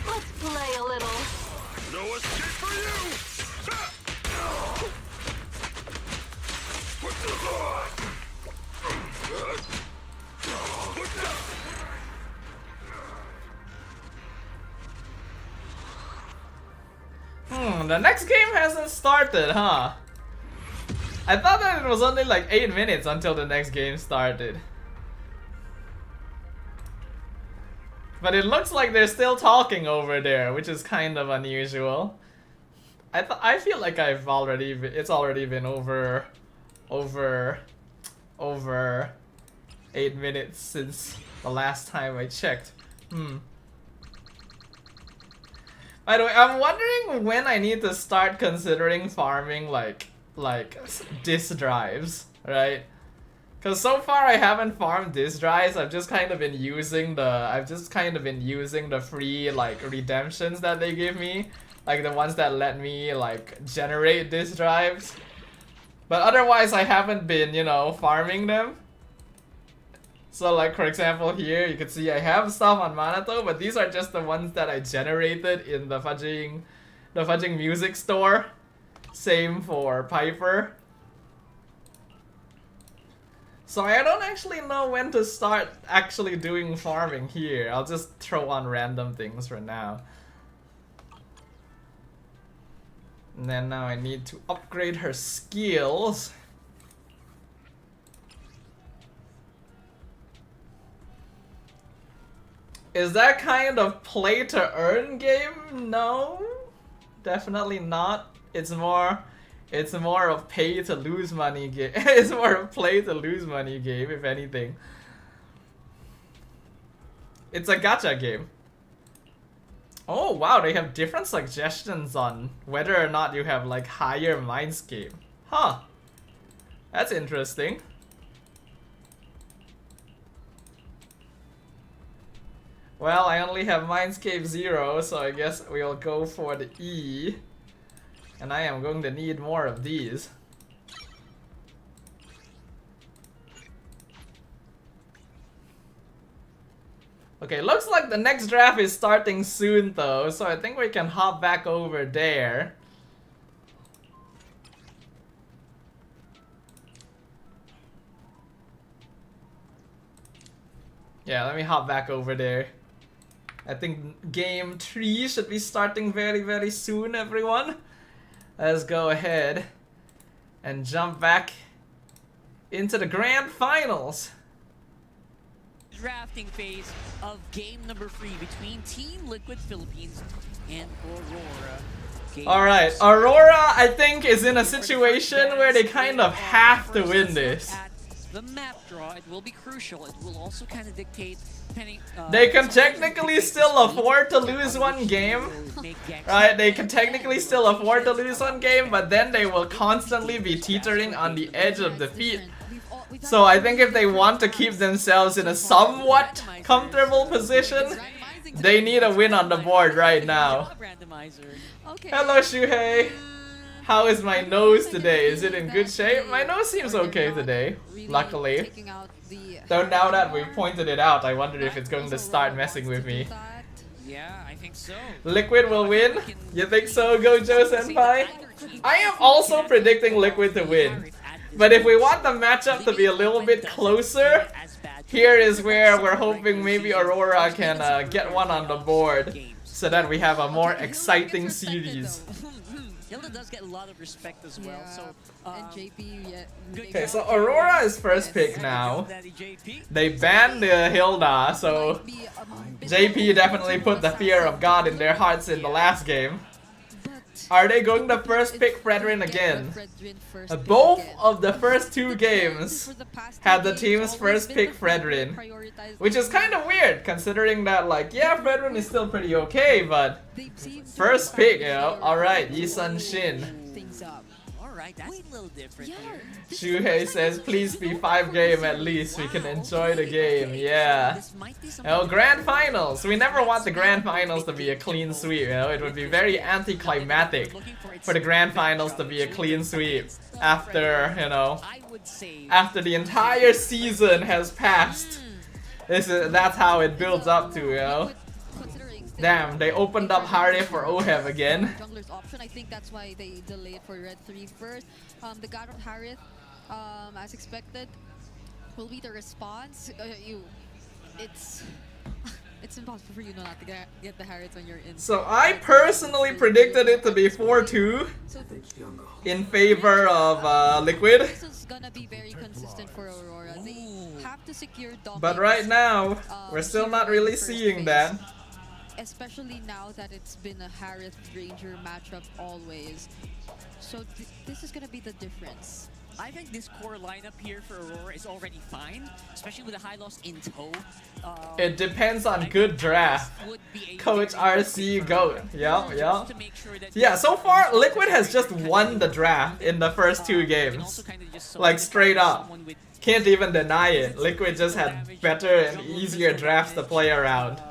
Let's play a little. No escape for you! The next game hasn't started, huh? I thought that it was only like 8 minutes until the next game started. But it looks like they're still talking over there, which is kind of unusual. I feel like it's already been over 8 minutes since the last time I checked. By the way, I'm wondering when I need to start considering farming like disk drives, right? Cause so far I haven't farmed disk drives. I've just kind of been using the free like redemptions that they give me, like the ones that let me like generate disk drives. But otherwise I haven't been, you know, farming them. So like for example here, you can see I have stuff on Manato, but these are just the ones that I generated in the fudging music store. Same for Piper. So I don't actually know when to start actually doing farming here. I'll just throw on random things for now. And then now I need to upgrade her skills. Is that kind of play to earn game? No, definitely not. It's more of pay to lose money game. It's more of play to lose money game, if anything. It's a gacha game. Oh wow, they have different suggestions on whether or not you have like higher Mindscape. Huh. That's interesting. Well, I only have Mindscape 0, so I guess we'll go for the E. And I am going to need more of these. Okay, looks like the next draft is starting soon though, so I think we can hop back over there. Yeah, let me hop back over there. I think game 3 should be starting very, very soon, everyone. Let's go ahead and jump back into the grand finals. Drafting phase of game number 3 between Team Liquid Philippines and AURORA. Alright, AURORA I think is in a situation where they kind of have to win this. The map draw, it will be crucial. It will also kind of dictate depending, they can technically still afford to lose one game. Right, they can technically still afford to lose one game, but then they will constantly be teetering on the edge of defeat. So I think if they want to keep themselves in a somewhat comfortable position, they need a win on the board right now. Hello Shuhei! How is my nose today? Is it in good shape? My nose seems okay today, luckily. Though now that we pointed it out, I wonder if it's going to start messing with me. Yeah, I think so. Liquid will win? You think so, Gojo Senpai? I am also predicting Liquid to win. But if we want the matchup to be a little bit closer, here is where we're hoping maybe AURORA can get one on the board so that we have a more exciting series. Hilda does get a lot of respect as well, so and JP, yeah. Okay, so AURORA is first pick now. They banned Hilda, so JP definitely put the fear of God in their hearts in the last game. Are they going to first pick Fredrin again? Both of the first 2 games had the teams first pick Fredrin, which is kind of weird considering that, like, yeah, Fredrin is still pretty okay, but first pick, you know. Alright, Yisun Shin. Alright, that's a little different here. Shuhei says, please be 5 game at least, we can enjoy the game, yeah. Oh, grand finals! We never want the grand finals to be a clean sweep, you know, it would be very anticlimactic for the grand finals to be a clean sweep after, you know, after the entire season has passed. That's how it builds up to, you know. Damn, they opened up Harith for Ohev again. Jungler's option, I think that's why they delayed for Red 3 first. The God of Harith, as expected, will be the response. It's impossible for you not to get the Harith on your end. So I personally predicted it to be 4-2 in favor of Liquid. This is gonna be very consistent for AURORA. They have to secure dominance. But right now, we're still not really seeing that. Especially now that it's been a Harith Ranger matchup always. So this is gonna be the difference. I think this core lineup here for AURORA is already fine, especially with the high loss in tow. It depends on good draft. Coach RC GOAT. Yeah. Yeah, so far Liquid has just won the draft in the first 2 games. Like straight up. Can't even deny it. Liquid just had better and easier drafts to play around.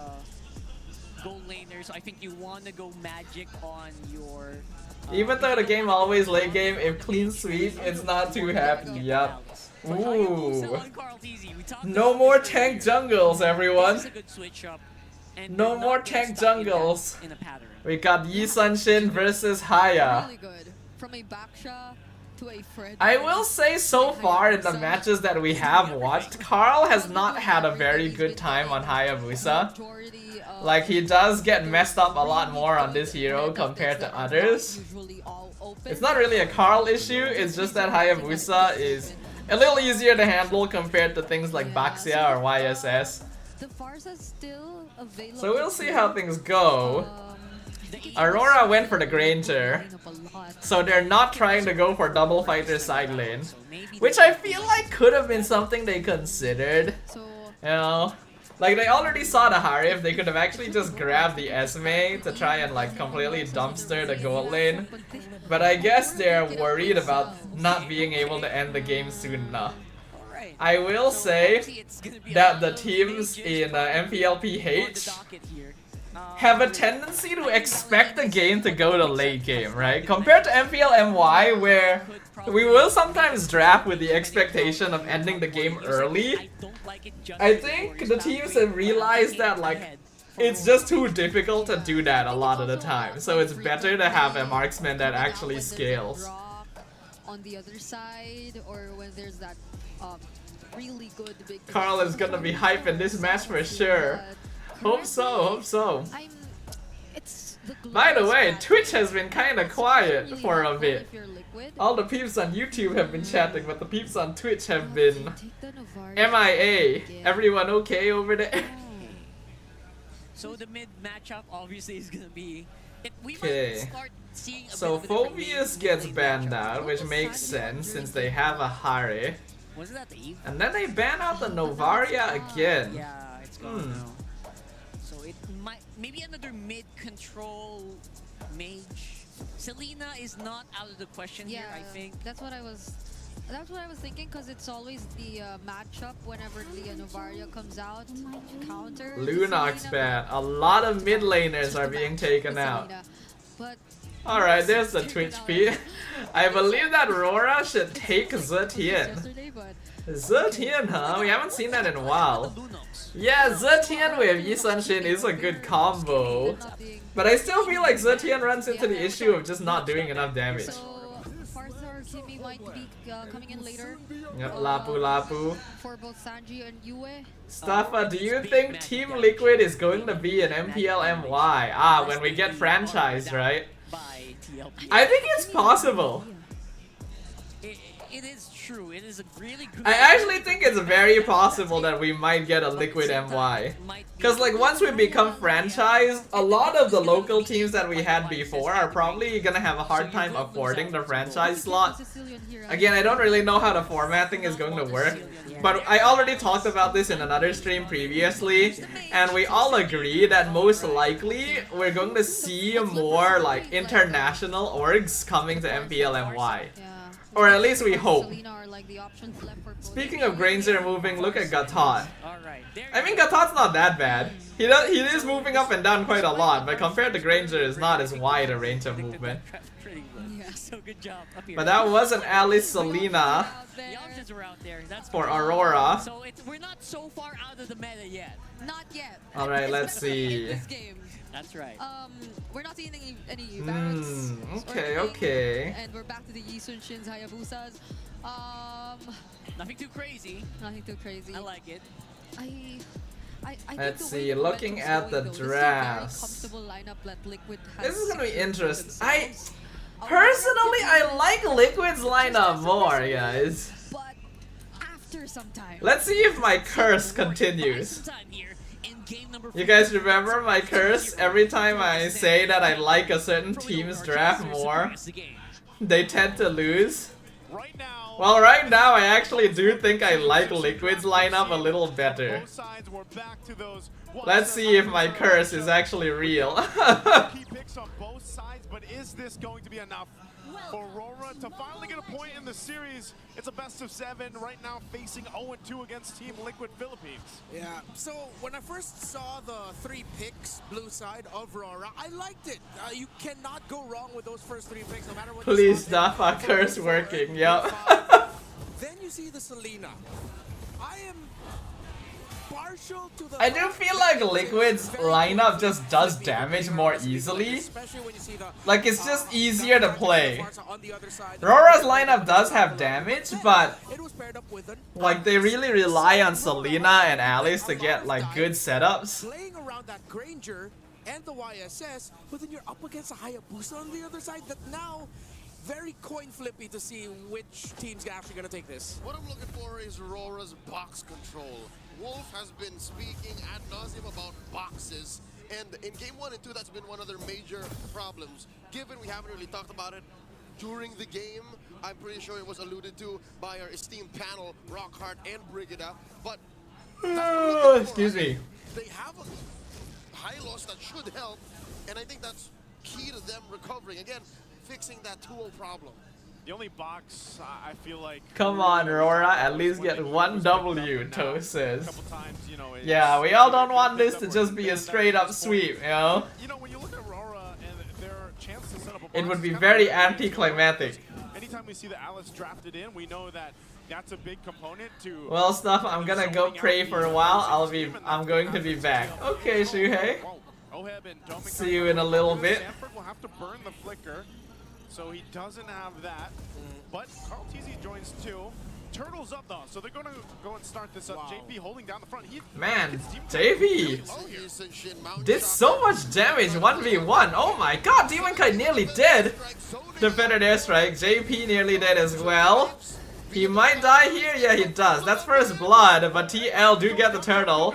Gold laners, I think you want to go magic on your... Even though the game always late game, if clean sweep, it's not too happy. Yup. Ooh. No more tank jungles, everyone. No more tank jungles. We got Yisun Shin versus Haya. From a Baksha to a Fred. I will say so far in the matches that we have watched, Carl has not had a very good time on Hayabusa. Like, he does get messed up a lot more on this hero compared to others. It's not really a Carl issue, it's just that Hayabusa is a little easier to handle compared to things like Baxia or YSS. So we'll see how things go. AURORA went for the Granger, so they're not trying to go for double fighter side lane, which I feel like could have been something they considered. You know, Like, they already saw the Harif, they could have actually just grabbed the Esme to try and like completely dumpster the gold lane. But I guess they're worried about not being able to end the game soon enough. I will say that the teams in MPL PH have a tendency to expect the game to go to late game, right? Compared to MPL MY, where we will sometimes draft with the expectation of ending the game early. I think the teams have realized that like it's just too difficult to do that a lot of the time. So it's better to have a marksman that actually scales. On the other side, or when there's that really good big. Carl is gonna be hype in this match for sure. Hope so, hope so. By the way, Twitch has been kinda quiet for a bit. All the peeps on YouTube have been chatting, but the peeps on Twitch have been MIA. Everyone okay over there? So the mid matchup obviously is gonna be. Okay. So Phobius gets banned out, which makes sense since they have a Hare. And then they ban out the Novaria again. Yeah, it's gone now. So it might maybe another mid control mage. Selena is not out of the question here, I think. That's what I was thinking, because it's always the matchup whenever the Novaria comes out to counter. Lunox ban. A lot of mid laners are being taken out. Alright, there's the Twitch feed. I believe that Aurora should take Zetian. Zetian, huh? We haven't seen that in a while. Yeah, Zetian with Yi Sun-Shin is a good combo. But I still feel like Zetian runs into the issue of just not doing enough damage. Kimi might be coming in later. Yep, Lapu Lapu. For both Sanji and Yue. Staffa, do you think Team Liquid is going to be an MPL MY? Ah, when we get franchised, right? I think it's possible. It is true. It is a really good. I actually think it's very possible that we might get a Liquid MY. Because like once we become franchised, a lot of the local teams that we had before are probably gonna have a hard time affording the franchise slot. Again, I don't really know how the formatting is going to work. But I already talked about this in another stream previously, and we all agree that most likely we're going to see more like international orgs coming to MPL MY. Or at least we hope. Speaking of Granger moving, look at Gatot. I mean, Gatot's not that bad. He is moving up and down quite a lot, but compared to Granger, it's not as wide a range of movement. So good job. But that was an Alice Selena for Aurora. So we're not so far out of the meta yet. Not yet. Alright, let's see. That's right. We're not seeing any barracks. Okay. And we're back to the Yi Sun-Shins, Hayabusas. Nothing too crazy. Nothing too crazy. I like it. Let's see, looking at the drafts. This is gonna be interesting. Personally, I like Liquid's lineup more, guys. Let's see if my curse continues. You guys remember my curse? Every time I say that I like a certain team's draft more, they tend to lose. Well, right now I actually do think I like Liquid's lineup a little better. Let's see if my curse is actually real. Key picks on both sides, but is this going to be enough for Aurora to finally get a point in the series? It's a best of 7 right now, facing 0-2 against Team Liquid Philippines. Yeah, so when I first saw the 3 picks, blue side of Aurora, I liked it. You cannot go wrong with those first 3 picks, no matter what. Please stop our curse working, yep. Then you see the Selena. I am partial to the. I do feel like Liquid's lineup just does damage more easily. Like, it's just easier to play. Aurora's lineup does have damage, but like they really rely on Selena and Alice to get like good setups. Playing around that Granger and the YSS, but then you're up against a Hayabusa on the other side that now very coin flippy to see which team's actually gonna take this. What I'm looking for is Aurora's box control. Wolf has been speaking ad nauseum about boxes, and in game 1 and 2 that's been one of their major problems. Given we haven't really talked about it during the game, I'm pretty sure it was alluded to by our esteemed panel, Rockhart and Brigida, but Excuse me. They have a high loss that should help, and I think that's key to them recovering. Again, fixing that 2-0 problem. The only box I feel like. Come on, Aurora, at least get one W, Toe says. Yeah, we all don't want this to just be a straight up sweep, you know? You know, when you look at Aurora and their chance to set up a box, It would be very anticlimactic. Anytime we see the Alice drafted in, we know that that's a big component to. Well, stuff. I'm gonna go pray for a while. I'm going to be back. Okay, Shuhei. See you in a little bit. Sanford will have to burn the flicker, so he doesn't have that. But Carl TZ joins too. Turtles up though, so they're gonna go and start this up. JP holding down the front. Man, JP did so much damage 1v1. Oh my god, Demon Kite nearly dead. Defended airstrike. JP nearly dead as well. He might die here. Yeah, he does. That's first blood, but TL do get the turtle,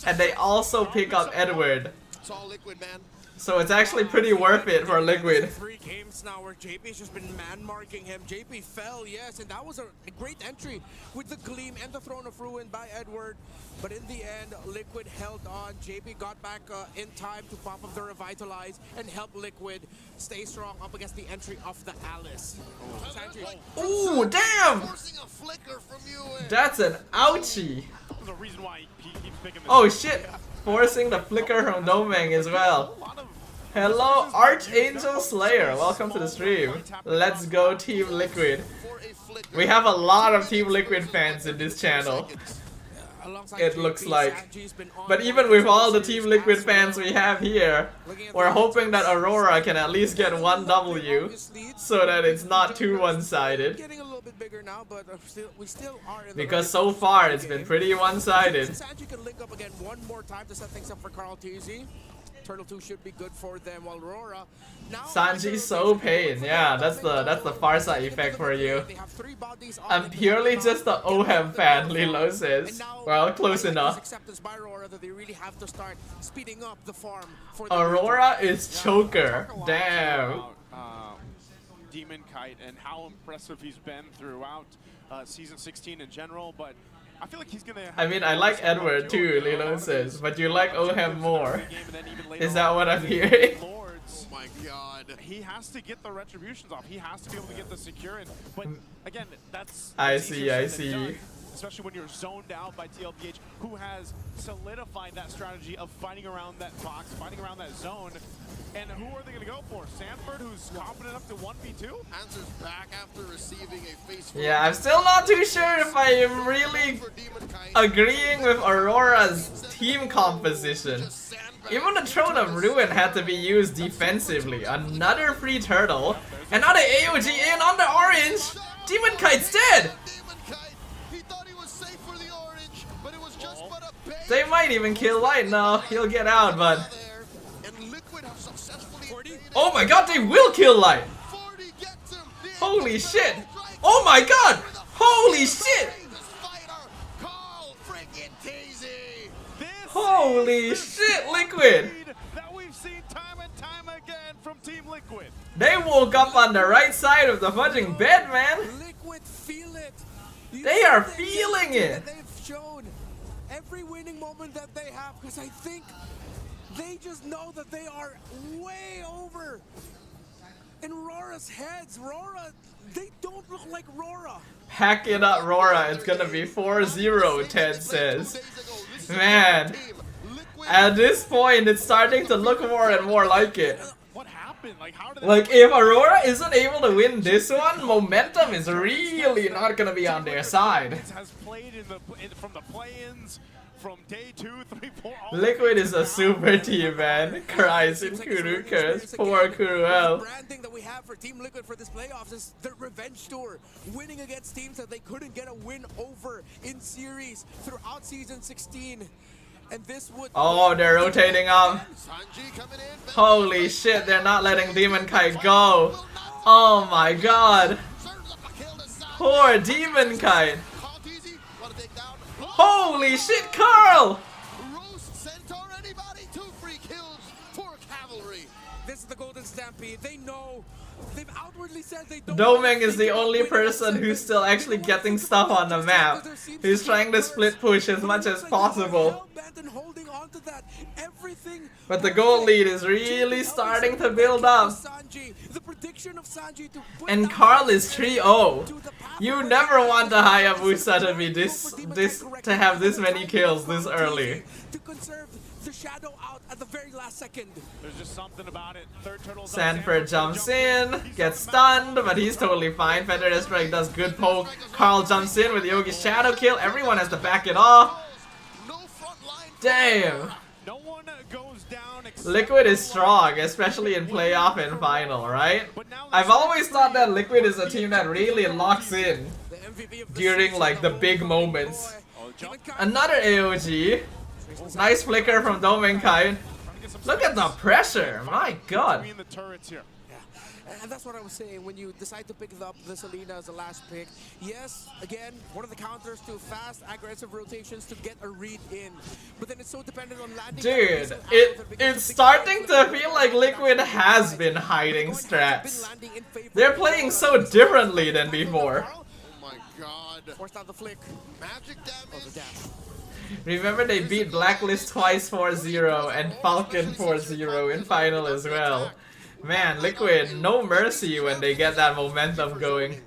and they also pick up Edward. It's all Liquid, man. So it's actually pretty worth it for Liquid. 3 games now where JP's just been man-marking him. JP fell, yes, and that was a great entry with the Gleam and the Throne of Ruin by Edward. But in the end, Liquid held on. JP got back in time to pop up the Revitalize and help Liquid stay strong up against the entry of the Alice. Ooh, damn! That's an ouchie. Oh shit! Forcing the flicker from Domeng as well. Hello, Archangel Slayer. Welcome to the stream. Let's go, Team Liquid. We have a lot of Team Liquid fans in this channel. It looks like. But even with all the Team Liquid fans we have here, we're hoping that Aurora can at least get one W so that it's not too one-sided. Because so far it's been pretty one-sided. Sanji can link up again one more time to set things up for Carl TZ. Turtle 2 should be good for them, while Aurora now Sanji's so pain. Yeah, that's the far side effect for you. I'm purely just the OHEM fan, Lilo says. Well, close enough. Aurora is choker. Damn. Demon Kite and how impressive he's been throughout season 16 in general, but I feel like he's gonna. I mean, I like Edward too, Lilo says, but you like OHEM more. Is that what I'm hearing? Oh my god. He has to get the retributions off. He has to be able to get the secure in. But again, that's. I see. Done, especially when you're zoned out by TLPH, who has solidified that strategy of fighting around that box, fighting around that zone. And who are they going to go for? Sanford, who's confident enough to 1v2? Answers back after receiving a face. Yeah, I'm still not too sure if I am really agreeing with Aurora's team composition. Even the Throne of Ruin had to be used defensively. Another free turtle. Another AOG in on the orange. Demon Kite's dead. They might even kill Light now. He'll get out, but. Oh my god, they will kill Light! Holy shit! Oh my god! Holy shit! Holy shit, Liquid! That we've seen time and time again from Team Liquid. They woke up on the right side of the fudging bed, man! They are feeling it! They've shown every winning moment that they have, because I think they just know that they are way over in Rora's heads. Rora, they don't look like Rora. Hack it up, Rora. It's gonna be 4-0, Ted says. Man, at this point, it's starting to look more and more like it. What happened? Like, if Aurora isn't able to win this one, momentum is really not gonna be on their side. Has played from the play-ins. From day 2, 3, 4, Liquid is a super team, man. Cries in Kurukas. Poor Kuruel. The branding that we have for Team Liquid for this playoffs is the revenge tour, winning against teams that they couldn't get a win over in series throughout season 16. And this would. Oh, they're rotating up. Holy shit, they're not letting Demon Kite go. Oh my god. Poor Demon Kite. Holy shit, This is Carl! against the Golden Stampede. They know. They've outwardly said they don't. Domeng is the only person who's still actually getting stuff on the map. He's trying to split push as much as possible. But the gold lead is really starting to build up. And Carl is 3-0. You never want the Hayabusa to be to have this many kills this early. To conserve the shadow out at the very last second. There's just something about it. Third turtle's Sanford jumps in, gets stunned, but he's totally fine. Feather Strike does good poke. Carl jumps in with Yogi's shadow kill. Everyone has to back it off. Damn. No one goes down. Liquid is strong, especially in playoff and final, right? I've always thought that Liquid is a team that really locks in during like the big moments. Another AOG. Nice flicker from Domenkai. Look at the pressure, my god. And that's what I was saying, when you decide to pick up the Selena as the last pick. Yes, again, one of the counters to fast, aggressive rotations to get a read in. But then it's so dependent on landing. Dude, it's starting to feel like Liquid has been hiding strats. They're playing so differently than before. Oh my god. Forced out the flick. Magic damage. Remember they beat Blacklist twice 4-0 and Falcon 4-0 in final as well. Man, Liquid, no mercy when they get that momentum going.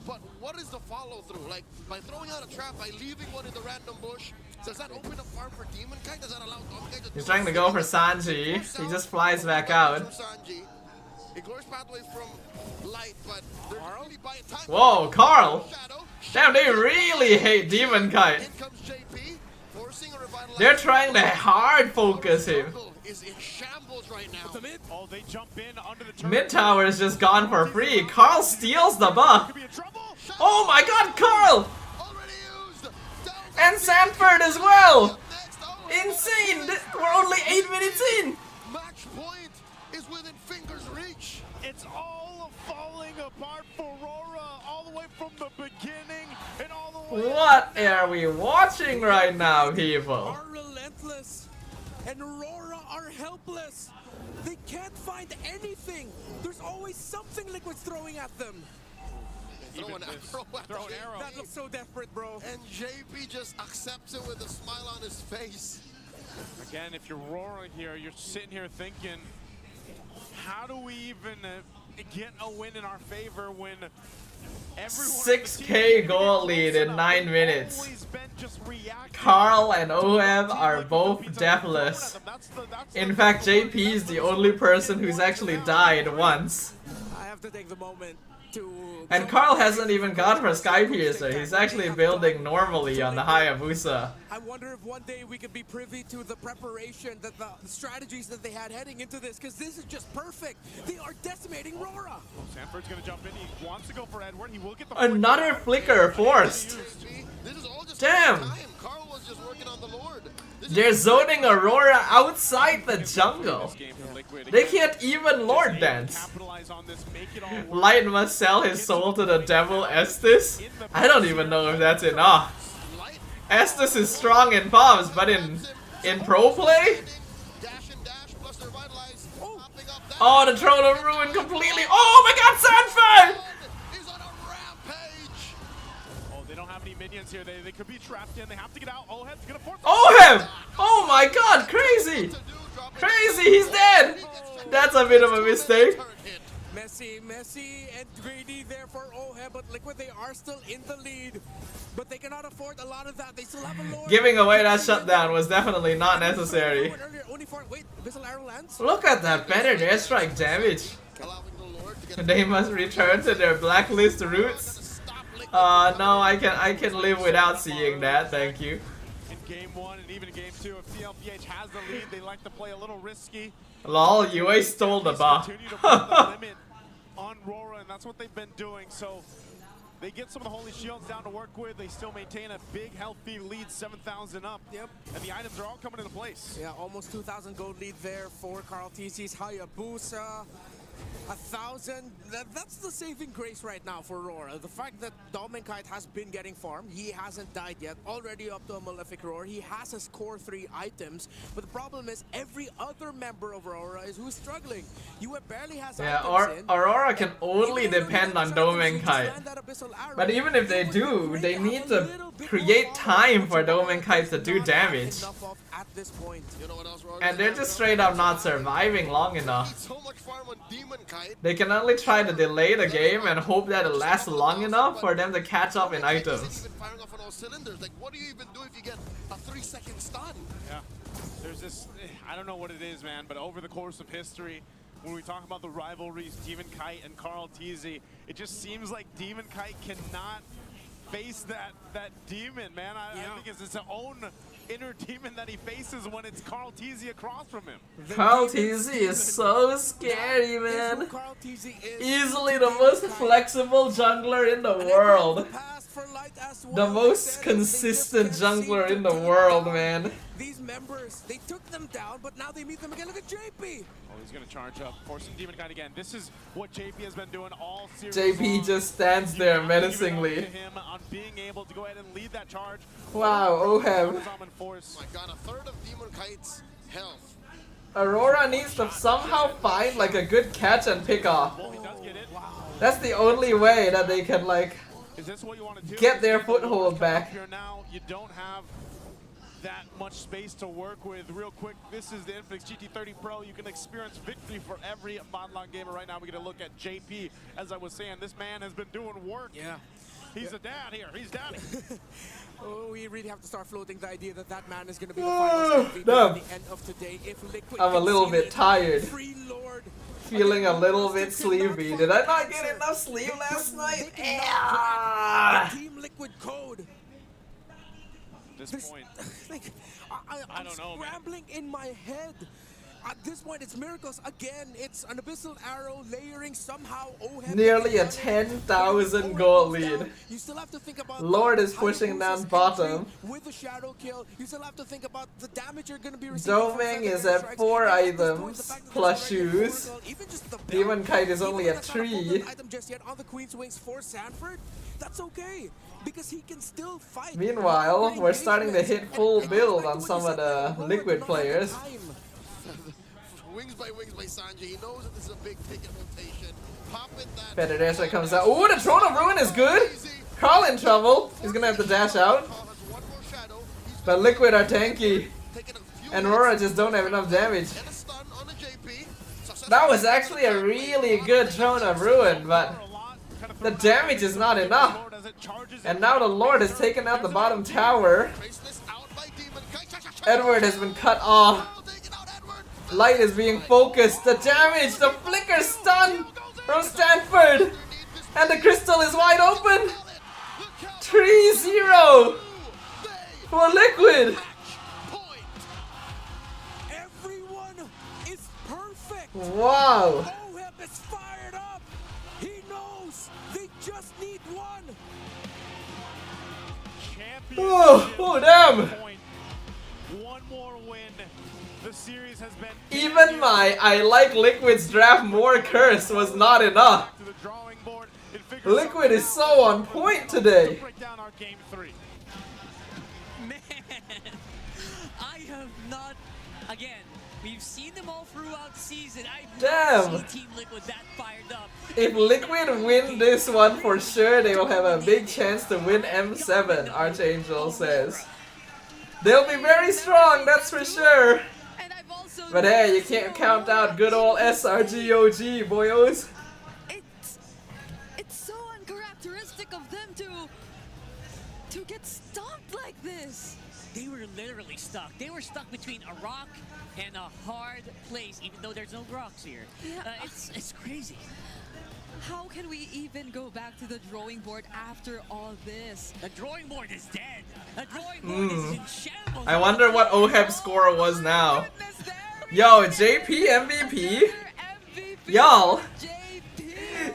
But what is the follow through? Like, by throwing out a trap, by leaving one in the random bush, does that open a farm for Demon Kite? Does that allow Domenkai to... He's trying to go for Sanji. He just flies back out. Ignores pathways from Light, but they're really buying time. Whoa, Carl! Damn, they really hate Demon Kite. They're trying to hard focus him. Is in shambles right now. Oh, they jump in under the Mid tower is just gone for free. Carl steals the buff. Oh my god, Carl! And Sanford as well! Insane! We're only 8 minutes in! Match point is within fingers reach. It's all falling apart for Aurora, all the way from the beginning and all the way. What are we watching right now, people? Are relentless, and Aurora are helpless. They can't find anything. There's always something Liquid's throwing at them. Throw an arrow. That looks so desperate, bro. And JP just accepts it with a smile on his face. Again, if you're Aurora here, you're sitting here thinking, how do we even get a win in our favor when everyone 6k goal lead in 9 minutes. Carl and OM are both deathless. In fact, JP is the only person who's actually died once. I have to take the moment to... And Carl hasn't even gone for Sky Piercer. He's actually building normally on the Hayabusa. I wonder if one day we could be privy to the preparation, that the strategies that they had heading into this, because this is just perfect. They are decimating Aurora. Sanford's gonna jump in. He wants to go for Edward. He will get the Another flicker forced. Damn. Carl was just working on the Lord. They're zoning Aurora outside the jungle. They can't even Lord Dance. Light must sell his soul to the devil Estes. I don't even know if that's enough. Estes is strong in bombs, but in pro play? Oh, the Throne of Ruin completely. Oh my god, Sanford! Oh, they don't have any minions here. They could be trapped in. They have to get out. Oheb's gonna force. Ohem! Oh my god, crazy! Crazy, he's dead! That's a bit of a mistake. Messy and greedy there for Oheb, but Liquid, they are still in the lead. But they cannot afford a lot of that. They still have a Lord. Giving away that shutdown was definitely not necessary. Wait, Missile Arrow lands? Look at that better airstrike damage. They must return to their blacklist roots. No, I can live without seeing that, thank you. In game 1 and even in game 2, if TLPH has the lead, they like to play a little risky. Lol, UA stole the buff. Continue to put the limit on Aurora, and that's what they've been doing. So they get some of the holy shields down to work with. They still maintain a big, healthy lead, 7,000 up. Yep. And the items are all coming into place. Yeah, almost 2,000 gold lead there for Carl TC's Hayabusa. 1,000, that's the saving grace right now for Aurora. The fact that Dominkite has been getting farmed, he hasn't died yet, already up to a Malefic Roar. He has his core 3 items, but the problem is every other member of Aurora is who's struggling. You barely has items in. Aurora can only depend on Dominkite. But even if they do, they need to create time for Dominkite to do damage. At this point. And they're just straight up not surviving long enough. They can only try to delay the game and hope that it lasts long enough for them to catch up in items. Like, what do you even do if you get a 3-second stun? Yeah, there's this, I don't know what it is, man, but over the course of history, when we talk about the rivalries, Demonkite and Carl Teasy, it just seems like Demonkite cannot face that demon, man. I think it's his own inner demon that he faces when it's Carl Teasy across from him. Carl Teasy is so scary, man. Easily the most flexible jungler in the world. The most consistent jungler in the world, man. These members, they took them down, but now they meet them again. Look at JP. Oh, he's gonna charge up, forcing Demonkite again. This is what JP has been doing all series. JP just stands there menacingly. Him on being able to go ahead and lead that charge. Wow, Oheb. Oh my god, a third of Demonkite's health. Aurora needs to somehow find like a good catch and pick off. Well, he does get it. That's the only way that they can like Is this what you want to do? get their foothold back. Here now, you don't have that much space to work with. Real quick, this is the Infinix GT30 Pro. You can experience victory for every Modlon gamer right now. We're going to look at JP. As I was saying, this man has been doing work. Yeah. He's a dad here. He's daddy. Oh, we really have to start floating the idea that that man is going to be the final MVP at the end of today. If Liquid I'm a little bit tired. Free Lord. Feeling a little bit sleepy. Did I not get enough sleep last night? Team Liquid code. This point, like, I don't know, man. Scrambling in my head. At this point, it's miracles again. It's an abyssal arrow layering somehow. Nearly a 10,000 gold lead. You still have to think about Lord is pushing down bottom. With the shadow kill, you still have to think about the damage you're going to be receiving. Doming is at 4 items plus shoes. Demonkite is only at 3. Item just yet on the Queen's Wings for Sanford. That's okay, because he can still fight. Meanwhile, we're starting to hit full build on some of the Liquid players. Wings by Sanji. He knows that this is a big ticket rotation. Pop it that. Federation comes out. Ooh, the Throne of Ruin is good. Carl in trouble. He's gonna have to dash out. But Liquid are tanky. And Aurora just don't have enough damage. That was actually a really good Throne of Ruin, but the damage is not enough. And now the Lord has taken out the bottom tower. Edward has been cut off. Light is being focused. The damage, the flicker stun from Stanford. And the crystal is wide open. 3-0 for Liquid. Everyone is perfect. Wow. Oheb is fired up. He knows they just need one. Oh damn. One more win. The series has been Even my I like Liquid's draft more curse was not enough. Liquid is so on point today. Man, I have not, again, we've seen them all throughout season. I've never seen Team Liquid that fired up. If Liquid win this one for sure, they will have a big chance to win M7, Archangel says. They'll be very strong, that's for sure. But hey, you can't count out good old SRGOG, boyos. It's so uncharacteristic of them to get stomped like this. They were literally stuck. They were stuck between a rock and a hard place, even though there's no rocks here. Yeah. It's crazy. How can we even go back to the drawing board after all this? The drawing board is dead. The drawing board is in shambles. I wonder what Oheb's score was now. Yo, JP MVP? Y'all,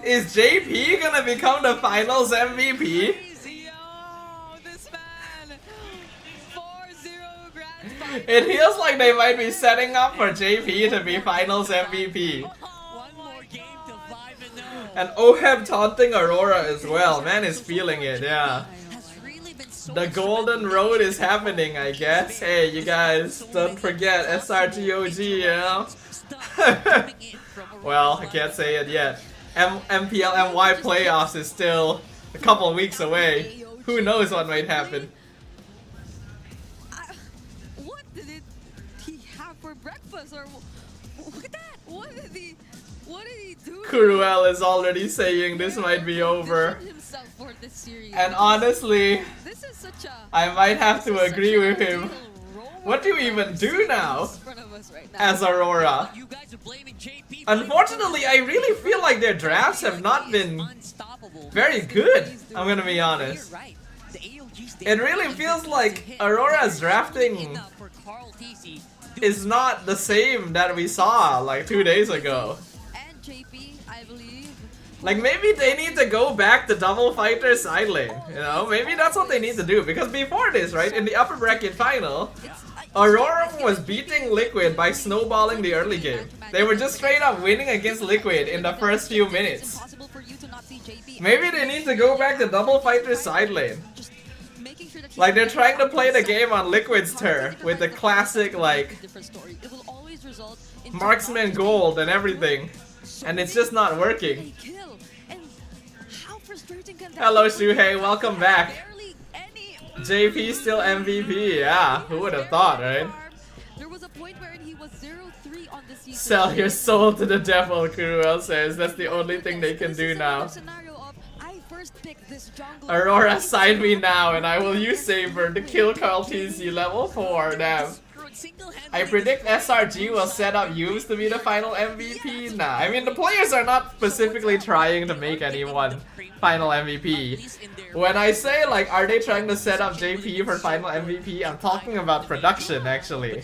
is JP gonna become the finals MVP? It feels like they might be setting up for JP to be finals MVP. One more game to And Oheb taunting Aurora as well. Man is feeling it, yeah. The golden road is happening, I guess. Hey, you guys, don't forget SRGOG, you know? Well, I can't say it yet. MPL MY playoffs is still a couple weeks away. Who knows what might happen? What did he have for breakfast? Or look at that! What did he do? Kuruel is already saying this might be over. And honestly, I might have to agree with him. What do you even do now as Aurora? Unfortunately, I really feel like their drafts have not been very good, I'm gonna be honest. It really feels like Aurora's drafting is not the same that we saw like 2 days ago. Like, maybe they need to go back to double fighter side lane, you know? Maybe that's what they need to do, because before this, right, in the upper bracket final, Aurora was beating Liquid by snowballing the early game. They were just straight up winning against Liquid in the first few minutes. Maybe they need to go back to double fighter side lane. Like, they're trying to play the game on Liquid's turf with the classic, like, marksman gold and everything. And it's just not working. Hello Shuhei, welcome back. JP still MVP, yeah, who would have thought, right? Sell your soul to the devil, Kuruel says. That's the only thing they can do now. Aurora, sign me now and I will use Saber to kill Carl TC level 4, damn. I predict SRG will set up Yves to be the final MVP. Nah, I mean the players are not specifically trying to make anyone final MVP. When I say like, are they trying to set up JP for final MVP, I'm talking about production actually.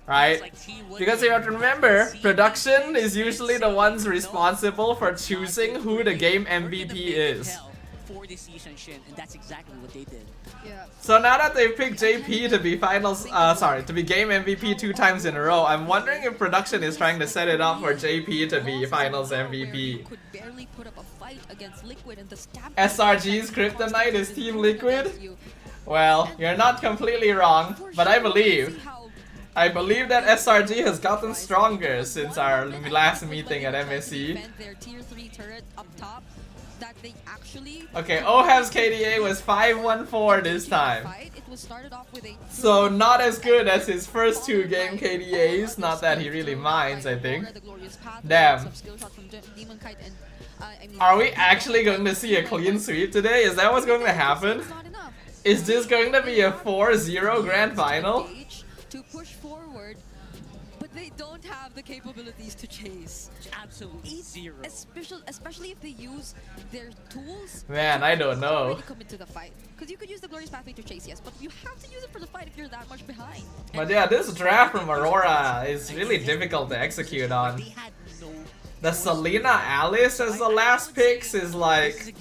Right? Because you have to remember, production is usually the ones responsible for choosing who the game MVP is. And that's exactly what they did. So now that they picked JP to be finals, to be game MVP 2 times in a row, I'm wondering if production is trying to set it up for JP to be finals MVP. SRG's kryptonite is Team Liquid? Well, you're not completely wrong, but I believe that SRG has gotten stronger since our last meeting at MSC. Okay, Oheb's KDA was 514 this time. So not as good as his first 2 game KDAs, not that he really minds, I think. Damn. Are we actually going to see a clean sweep today? Is that what's going to happen? Is this going to be a 4-0 grand final? They don't have the capabilities to chase. Absolutely zero. Especially if they use their tools. Man, I don't know. Come into the fight. Because you could use the Glorious Pathway to chase, yes, but you have to use it for the fight if you're that much behind. But yeah, this draft from Aurora is really difficult to execute on. The Selena Alice as the last picks is like,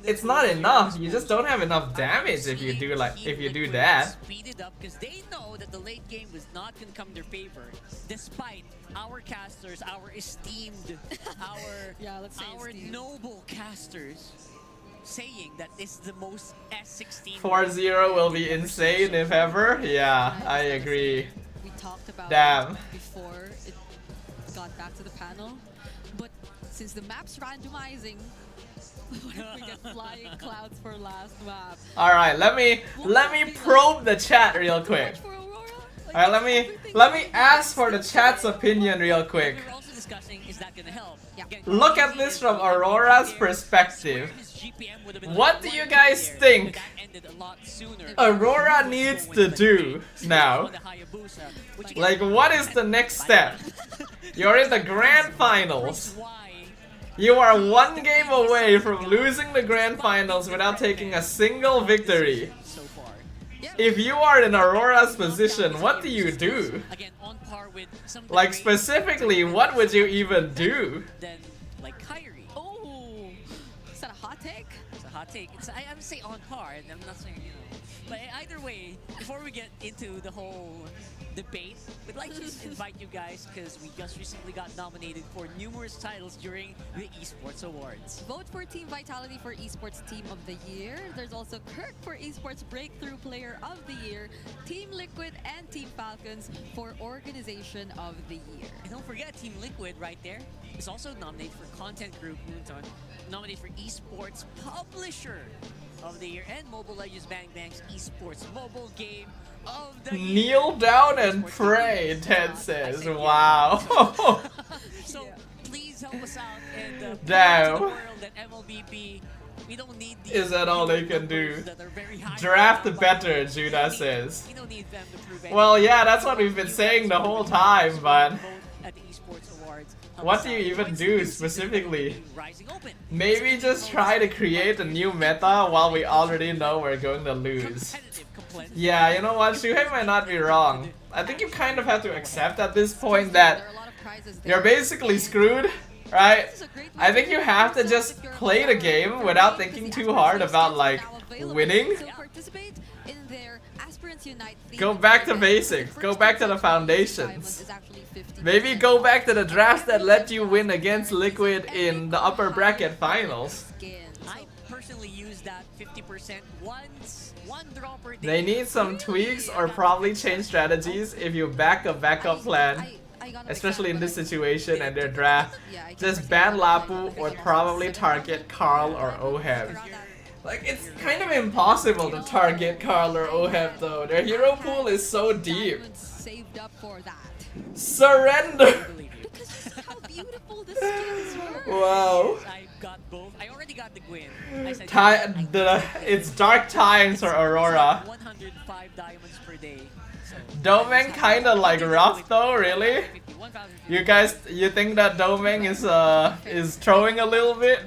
it's not enough. You just don't have enough damage if you do that. Speed it up because they know that the late game was not going to come in their favor, despite our casters, our esteemed, our noble casters saying that it's the most S16. 4-0 will be insane if ever. Yeah, I agree. We talked about Damn. Before it got back to the panel, but since the map's randomizing, what if we get flying clouds for last map? Alright, let me probe the chat real quick. Alright, let me ask for the chat's opinion real quick. We're also discussing, is that gonna help? Look at this from Aurora's perspective. What do you guys think Aurora needs to do now? Like, what is the next step? You're in the grand finals. You are 1 game away from losing the grand finals without taking a single victory. If you are in Aurora's position, what do you do? Like, specifically, what would you even do? Like Kyrie. Oh, is that a hot take? It's a hot take. I would say on par, and I'm not saying, you know. But either way, before we get into the whole debate, we'd like to invite you guys because we just recently got nominated for numerous titles during the Esports Awards. Vote for Team Vitality for Esports Team of the Year. There's also Kirk for Esports Breakthrough Player of the Year, Team Liquid and Team Falcons for Organization of the Year. And don't forget, Team Liquid right there is also nominated for Content Group Moonton, nominated for Esports Publisher of the Year, and Mobile Legends Bang Bang's Esports Mobile Game of the Year. Kneel down and pray, Ted says. Wow. So please help us out and prove to Damn. the world that MLBP, we don't need these Is that all they can do? that are very high. Draft better, Judah says. We don't need them to prove Well, anything. yeah, that's what we've been saying the whole time, but At the Esports Awards. Help what us do you out. even do specifically? Rising Open. Maybe just try to create a new meta while we already know we're going to lose. Yeah, you know what, Shuhei might not be wrong. I think you kind of have to accept at this point that you're basically screwed, right? I think you have to just play the game without thinking too hard about like winning. Go back to basics, go back to the foundations. Maybe go back to the drafts that let you win against Liquid in the upper bracket finals. I personally use that 50% once, one draw per day. They need some tweaks or probably change strategies if you back a backup plan. Especially in this situation and their draft. Just ban Lapu or probably target Carl or Oheb. Like, it's kind of impossible to target Carl or Oheb though. Their hero pool is so deep. Saved up for that. Surrender! Wow. I got both. I already got the Gwyn. I said It's dark times for Aurora. 105 diamonds per day. Domeng kinda like rough though, really? You guys, you think that Domeng is throwing a little bit?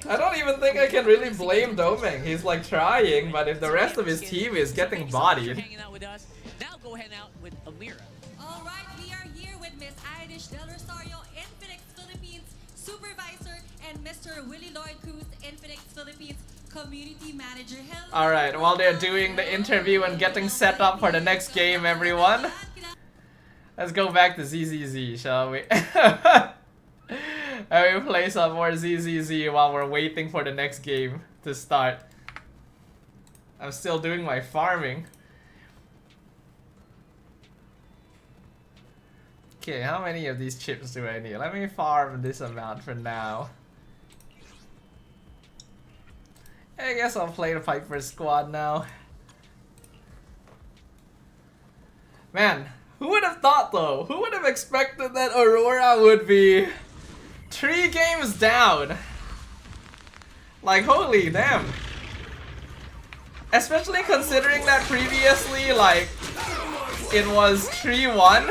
I don't even think I can really blame Domeng. He's like trying, but if the rest of his team is getting bodied. Hanging out with us. Now go hang out with Amira. Alright, we are here with Miss Irish Del Rosario, Infinix Philippines Supervisor, and Mr. Willie Lloyd Cruz, Infinix Philippines Community Manager. Hello. Alright, while they're doing the interview and getting set up for the next game, everyone. Let's go back to ZZZ, shall we? And we play some more ZZZ while we're waiting for the next game to start. I'm still doing my farming. Okay, how many of these chips do I need? Let me farm this amount for now. I guess I'll play the Piper squad now. Man, who would have thought though? Who would have expected that Aurora would be 3 games down? Like, holy damn. Especially considering that previously, like, it was 3-1.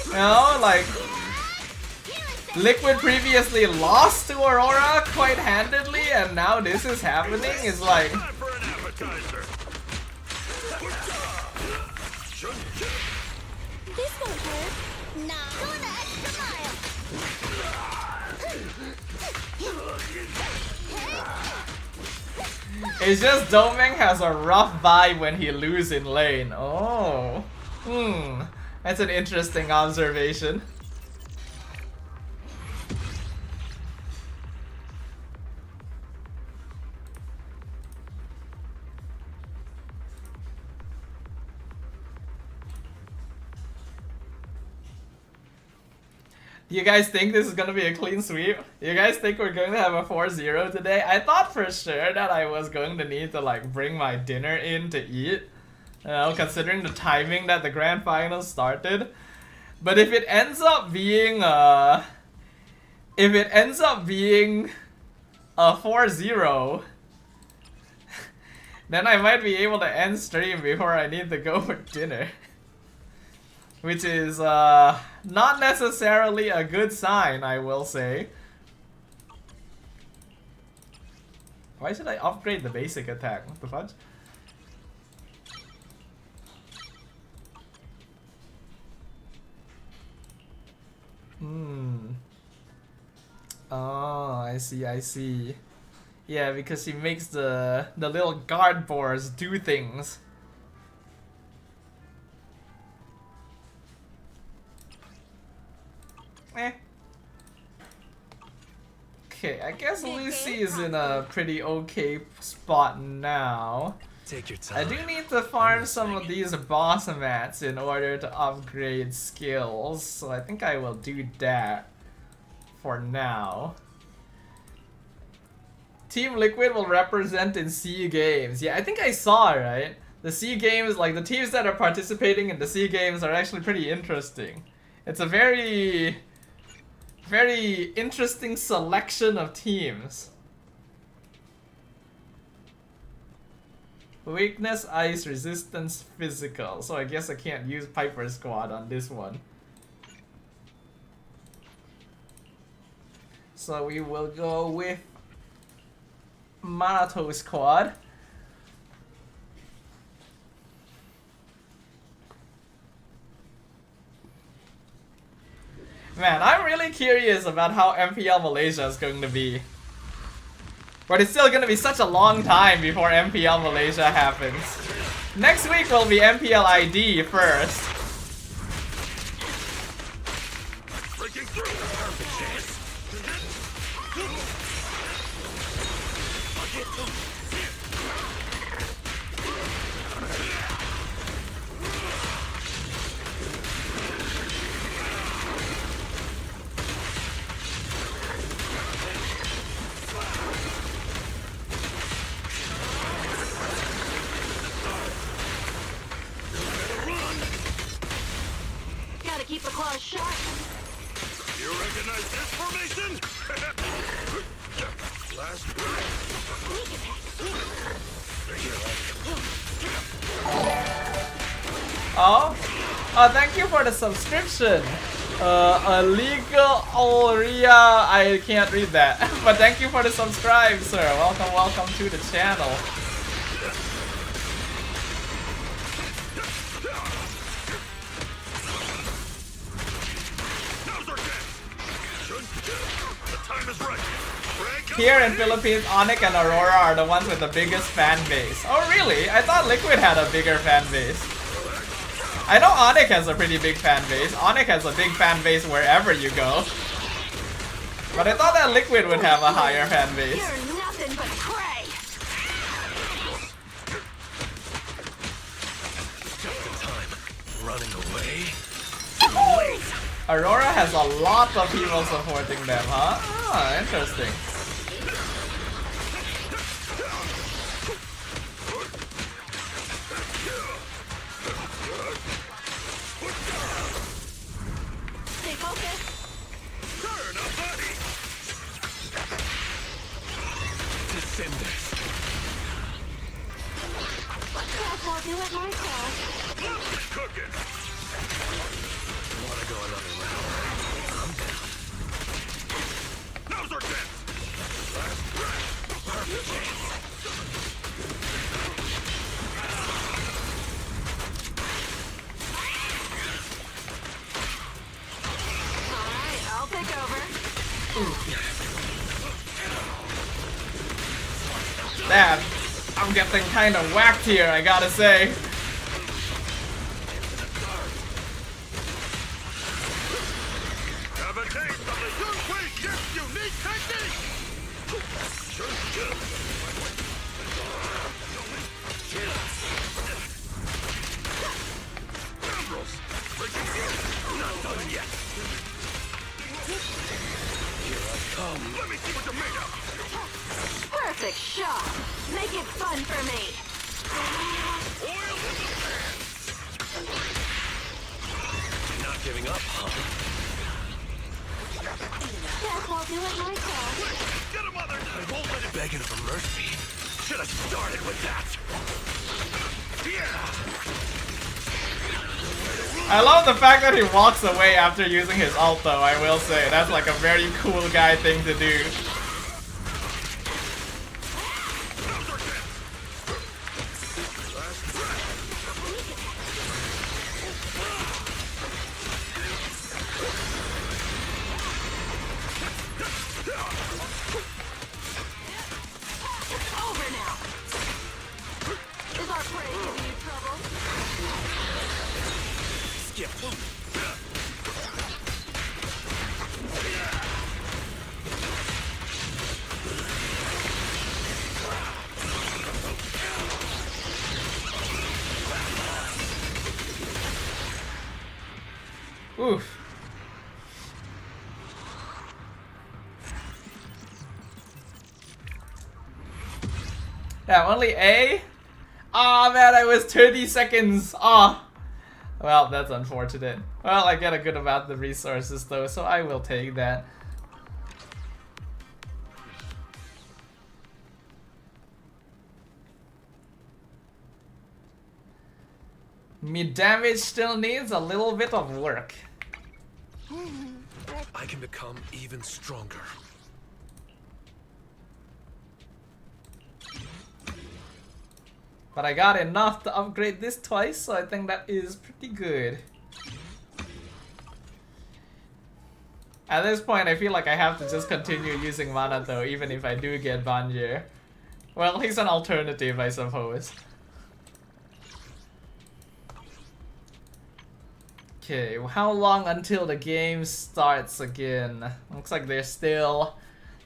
You know, like, Liquid previously lost to Aurora quite handedly, and now this is happening. It's like, This won't hurt. Nah. Going the extra mile. it's just Domeng has a rough vibe when he loses in lane. Oh, that's an interesting observation. You guys think this is gonna be a clean sweep? You guys think we're going to have a 4-0 today? I thought for sure that I was going to need to like bring my dinner in to eat. You know, considering the timing that the grand finals started. But if it ends up being a 4-0, then I might be able to end stream before I need to go for dinner. Which is not necessarily a good sign, I will say. Why should I upgrade the basic attack? What the fudge? Oh, I see, I see. Yeah, because he makes the little guard boars do things. Eh. Okay, I guess Lucy is in a pretty okay spot now. Take your time. I do need to farm some of these boss mats in order to upgrade skills, so I think I will do that for now. Team Liquid will represent in SEA Games. Yeah, I think I saw, right? The SEA Games, like the teams that are participating in the SEA Games are actually pretty interesting. It's a very interesting selection of teams. Weakness, ice, resistance, physical. So I guess I can't use Piper Squad on this one. So we will go with Manato Squad. Man, I'm really curious about how MPL Malaysia is going to be. But it's still going to be such a long time before MPL Malaysia happens. Next week will be MPL ID first. Breaking through. Perfect chance. Gotta keep the claws sharp. You recognize this formation? Last Oh, thank you for the subscription. Illegal AURORA, I can't read that. But thank you for the subscribe, sir. Welcome to the channel. Here in Philippines, Onyx and Aurora are the ones with the biggest fan base. Oh really? I thought Liquid had a bigger fan base. I know Onyx has a pretty big fan base. Onyx has a big fan base wherever you go. But I thought that Liquid would have a higher fan base. You're nothing but prey. just in time. Running away. Aurora has a lot of people supporting them, huh? Ah, interesting. Stay focused. Turn up, buddy. Descenders. Guess I'll do it myself. Cooking. Wanna go another round? I'm down. Now's our chance. Last breath. Perfect chance. Alright, I'll take over. Damn, I'm getting kind of whacked here, I gotta say. Have a taste of the Yunqi's unique technique! Ambrose! Not done yet! Here I come! Let me see what you're made of! Perfect shot. Make it fun for me. Oil in the pants! Not giving up, huh? Guess I'll do it myself. Get him, mother! I won't let it begging for mercy. Should have started with that. Yeah! I love the fact that he walks away after using his ult though, I will say. That's like a very cool guy thing to do. Oof. Yeah, only A? Oh man, I was 30 seconds off. Well, that's unfortunate. Well, I get a good amount of the resources though, so I will take that. Me damage still needs a little bit of work. I can become even stronger. But I got enough to upgrade this twice, so I think that is pretty good. At this point, I feel like I have to just continue using mana though, even if I do get Banjir. Well, he's an alternative, I suppose. Okay, how long until the game starts again? Looks like they're still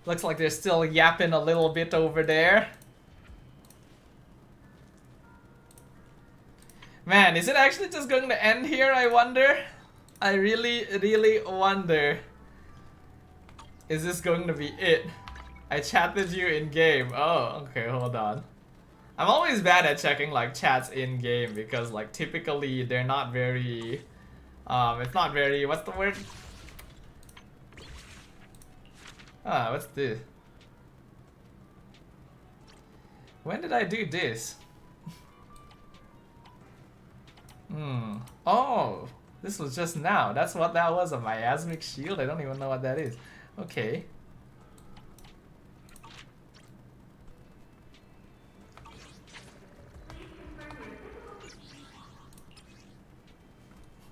yapping a little bit over there. Man, is it actually just going to end here, I wonder? I really wonder. Is this going to be it? I chatted you in game. Oh, okay, hold on. I'm always bad at checking like chats in game because like typically they're not very it's not very, what's the word? Ah, what's this? When did I do this? Oh, this was just now. That's what that was, a miasmic shield? I don't even know what that is. Okay.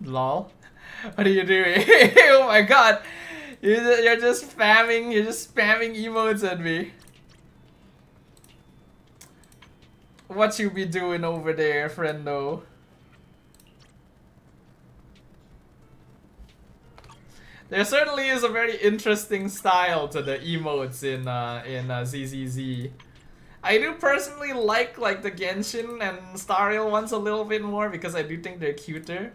Lol. What are you doing? Oh my god. You're just spamming emotes at me. What you be doing over there, friendo? There certainly is a very interesting style to the emotes in ZZZ. I do personally like the Genshin and Stariel ones a little bit more because I do think they're cuter.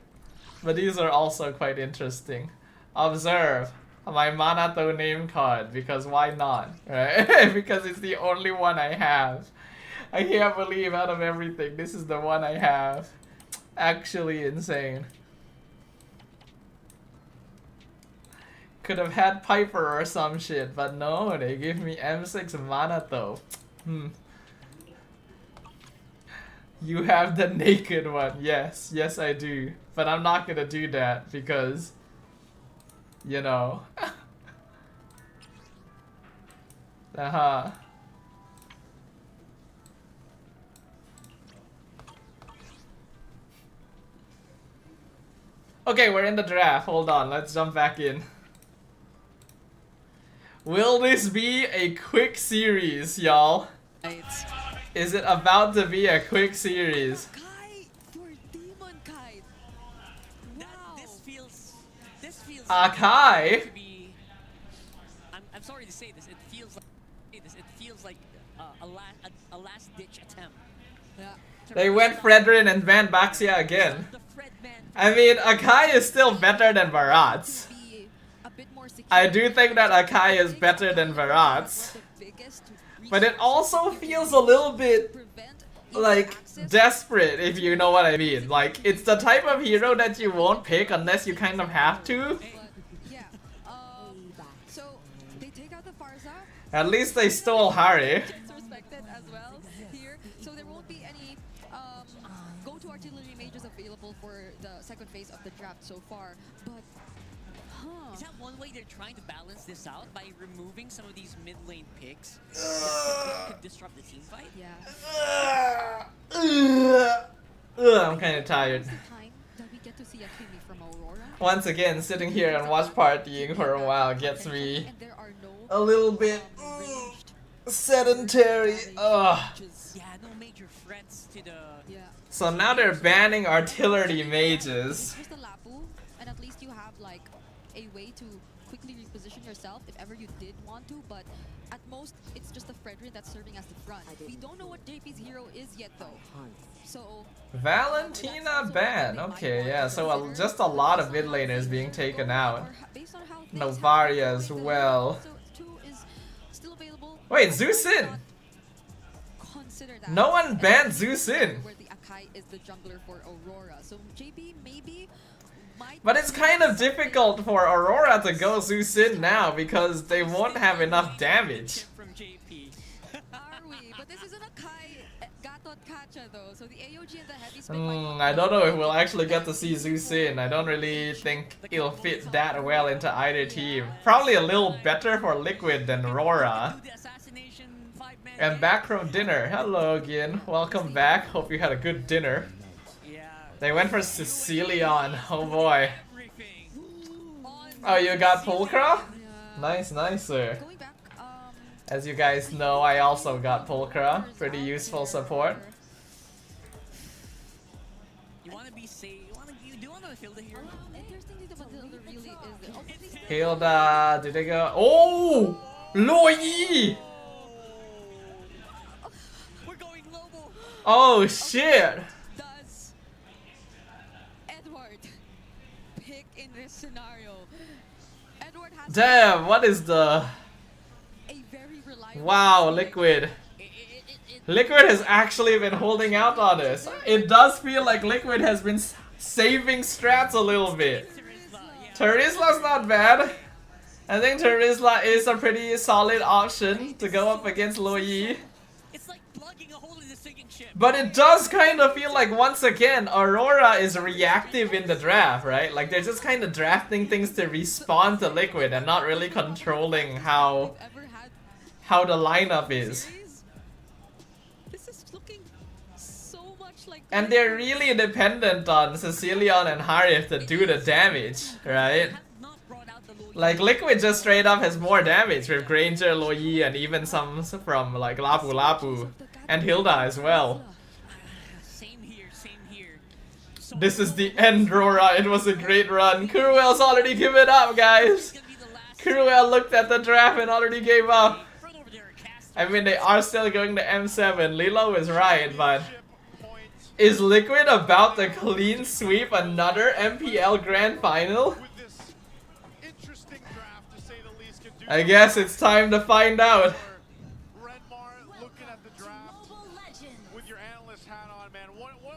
But these are also quite interesting. Observe my Manato name card, because why not, right? Because it's the only one I have. I can't believe out of everything, this is the one I have. Actually insane. Could have had Piper or some shit, but no, they give me M6 Manato. You have the naked one. Yes, yes I do. But I'm not gonna do that because, you know. Okay, we're in the draft. Hold on, let's jump back in. Will this be a quick series, y'all? Is it about to be a quick series? Akai? I'm sorry to say this. It feels like a last ditch attempt. They went Fredrin and Van Baxia again. I mean, Akai is still better than Varats. I do think that Akai is better than Varats. But it also feels a little bit like desperate, if you know what I mean. Like, it's the type of hero that you won't pick unless you kind of have to. At least they stole Hari. So there won't be any go-to artillery mages available for the second phase of the draft so far. But is that one way they're trying to balance this out, by removing some of these mid lane picks that could disrupt the team fight? Yeah. I'm kind of tired. Once again, sitting here and watch partying for a while gets me a little bit sedentary. Yeah, no major threats to the. So now they're banning artillery mages. Here's the Lapu, and at least you have like a way to quickly reposition yourself if ever you did want too, but at most, it's just the Fredrin that's serving as the front. We don't know what JP's hero is yet, though. So Valentina ban. Okay, yeah. So just a lot of mid laners being taken out. Novaria as well. Wait, Zeus in. No one banned Zeus in. Where the Akai is the jungler for Aurora. So JP maybe. But it's kind of difficult for Aurora to go Zeus in now because they won't have enough damage. Are we? But this is an Akai Gatot Kacha though, so the AOG and the heavy spin I don't know if we'll actually get to see Zeus in. I don't really think it'll fit that well into either team. Probably a little better for Liquid than Aurora. And back from dinner. Hello again. Welcome back. Hope you had a good dinner. They went for Sicilian. Oh boy. Oh, you got Pulchra? Nice, nice, sir. As you guys know, I also got Pulchra. Pretty useful support. You want to be safe. You do want to Hilda here. Interesting thing about Hilda really is that Hilda, did they go? Oh! Loyi! We're going Lobo. Oh shit! Does Edward pick in this scenario? Edward has Damn, what is the... Wow, Liquid. Liquid has actually been holding out on this. It does feel like Liquid has been saving strats a little bit. Terizla's not bad. I think Terizla is a pretty solid option to go up against Loyi. But it does kind of feel like, once again, Aurora is reactive in the draft, right? Like, they're just kind of drafting things to respond to Liquid and not really controlling how the lineup is. This is looking so much like. And they're really dependent on Sicilian and Harif to do the damage, right? Like, Liquid just straight up has more damage with Granger, Loyi, and even some from like Lapu Lapu and Hilda as well. Same here. This is the end, Rora. It was a great run. Cruel's already given up, guys. Cruel looked at the draft and already gave up. I mean, they are still going to M7. Lilo is right, but is Liquid about to clean sweep another MPL Grand Final? I guess it's time to find out. Looking at the draft with your analyst hat on, man.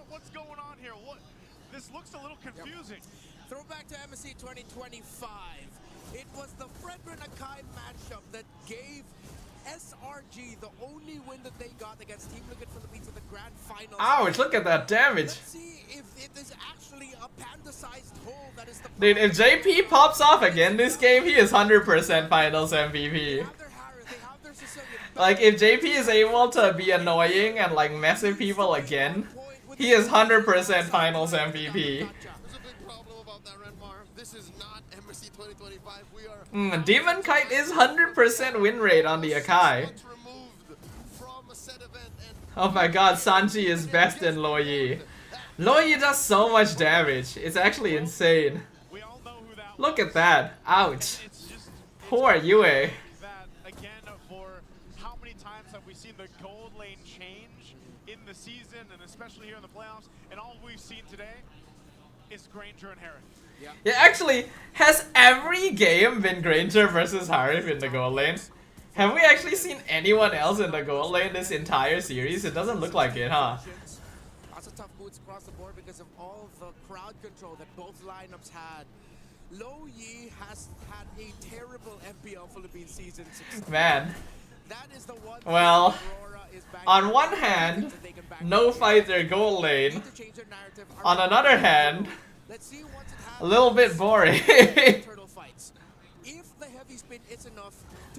What's going on here? This looks a little confusing. Throwback to MSC 2025. It was the Fredrin Akai matchup that gave SRG the only win that they got against Team Liquid Philippines in the grand final. Ouch, look at that damage. Let's see if it is actually a panda-sized hole that is the Dude, if JP pops off again this game, he is 100% finals MVP. Like, if JP is able to be annoying and like mess with people again, he is 100% finals MVP. This is not MSC 2025. We are Demon Kite is 100% win rate on the Akai. Oh my god, Sanji is best in Loyi. Loyi does so much damage. It's actually insane. Look at that. Ouch. Poor Yue. Again, for how many times have we seen the gold lane change in the season, and especially here in the playoffs, and all we've seen today is Granger and Harif. Yeah, actually, has every game been Granger versus Harif in the gold lane? Have we actually seen anyone else in the gold lane this entire series? It doesn't look like it, huh? Lots of tough boots across the board because of all the crowd control that both lineups had. Loyi has had a terrible MPL Philippines season 16. Man. That is the one well, on one hand, no fighter gold lane. On another hand, a little bit boring.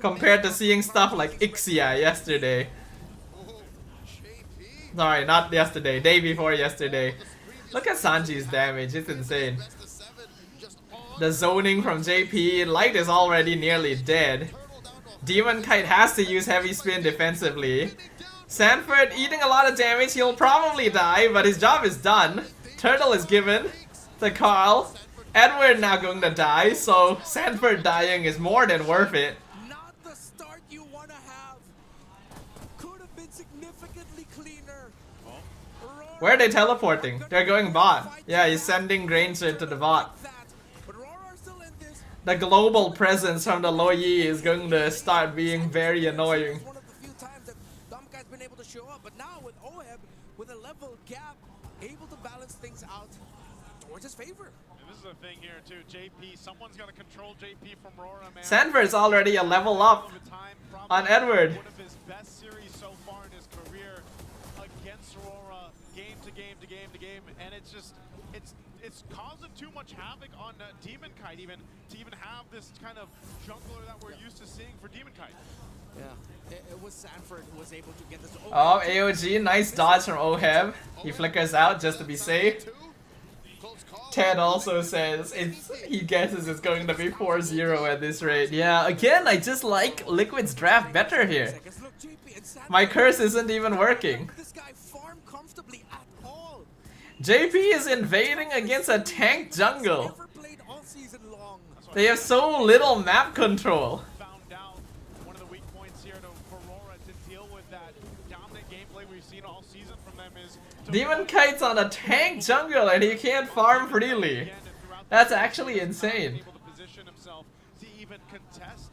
Compared to seeing stuff like Ixia yesterday. Sorry, not yesterday, day before yesterday. Look at Sanji's damage, it's insane. The zoning from JP, Light is already nearly dead. Demon Kite has to use heavy spin defensively. Sanford eating a lot of damage, he'll probably die, but his job is done. Turtle is given to Carl. Edward now going to die, so Sanford dying is more than worth it. want to have could have been significantly cleaner. Where are they teleporting? They're going bot. Yeah, he's sending Granger to the bot. The global presence from the Lo Yi is going to start being very annoying. One of the few times that Domkai's been able to show up, but now with Oheb, with a level gap, able to balance things out towards his favor. And this is the thing here too, JP, someone's gonna control JP from Aurora, man. Sanford's already a level up on Edward. One of his best series so far in his career against Aurora, game to game to game to game, and it's just, it's causing too much havoc on Demon Kite even to even have this kind of jungler that we're used to seeing for Demon Kite. Yeah, it was Sanford who was able to get this. Oh, AOG, nice dodge from Oheb. He flickers out just to be safe. Ted also says he guesses it's going to be 4-0 at this rate. Yeah, again, I just like Liquid's draft better here. My curse isn't even working. JP is invading against a tank jungle. They have so little map control. Found out one of the weak points here for Aurora to deal with that dominant gameplay we've seen all season from them is Demon Kite's on a tank jungle and he can't farm freely. That's actually insane. able to position himself to even contest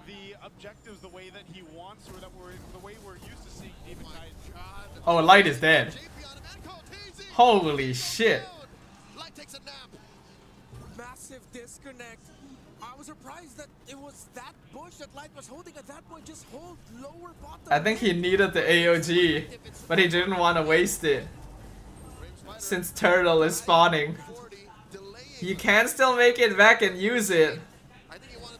the objectives the way that he wants, or that the way we're used to seeing Demon Kite. Oh, Light is dead. Holy shit. Massive disconnect. I was surprised that it was that bush that Light was holding at that point. Just hold lower bottom. I think he needed the AOG, but he didn't want to waste it. Since Turtle is spawning. You can still make it back and use it.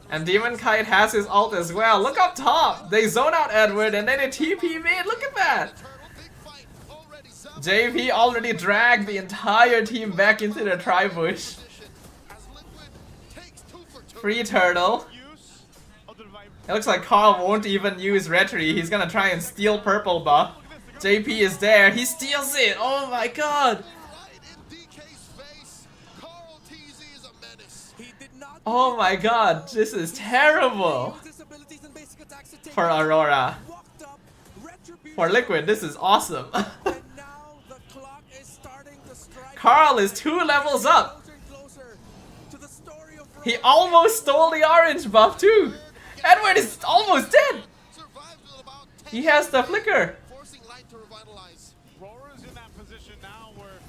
And Demon Kite has his ult as well. Look up top! They zone out Edward and then they TP mid. Look at that! JP already dragged the entire team back into the tri-bush. Free Turtle. It looks like Carl won't even use Retry. He's gonna try and steal purple buff. JP is there. He steals it. Oh my god. Oh my god. This is terrible. For Aurora. For Liquid, this is awesome. Carl is 2 levels up. He almost stole the orange buff too. Edward is almost dead. He has the flicker.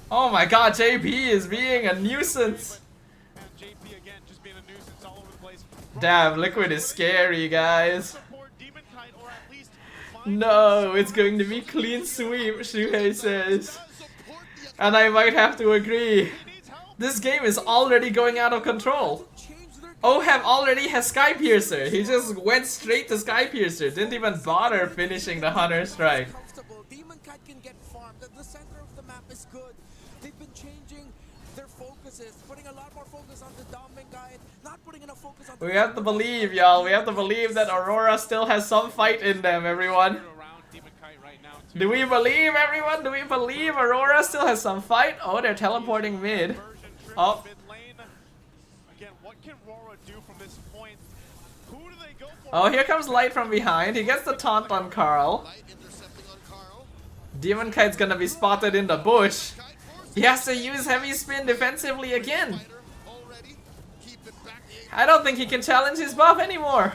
Oh my god, JP is being a nuisance. Damn, Liquid is scary, guys. No, it's going to be clean sweep, Shuhei says. And I might have to agree. This game is already going out of control. Oheb already has Sky Piercer. He just went straight to Sky Piercer. Didn't even bother finishing the Hunter Strike. Demon Kite can get farmed. The center of the map is good. They've been changing their focuses, putting a lot more focus on the Demon Kite, not putting enough focus on the... We have to believe, y'all. We have to believe that Aurora still has some fight in them, everyone. Do we believe, everyone? Do we believe Aurora still has some fight? Oh, they're teleporting mid. Oh. Oh, here comes Light from behind. He gets the taunt on Carl. Demon Kite's gonna be spotted in the bush. He has to use heavy spin defensively again. I don't think he can challenge his buff anymore.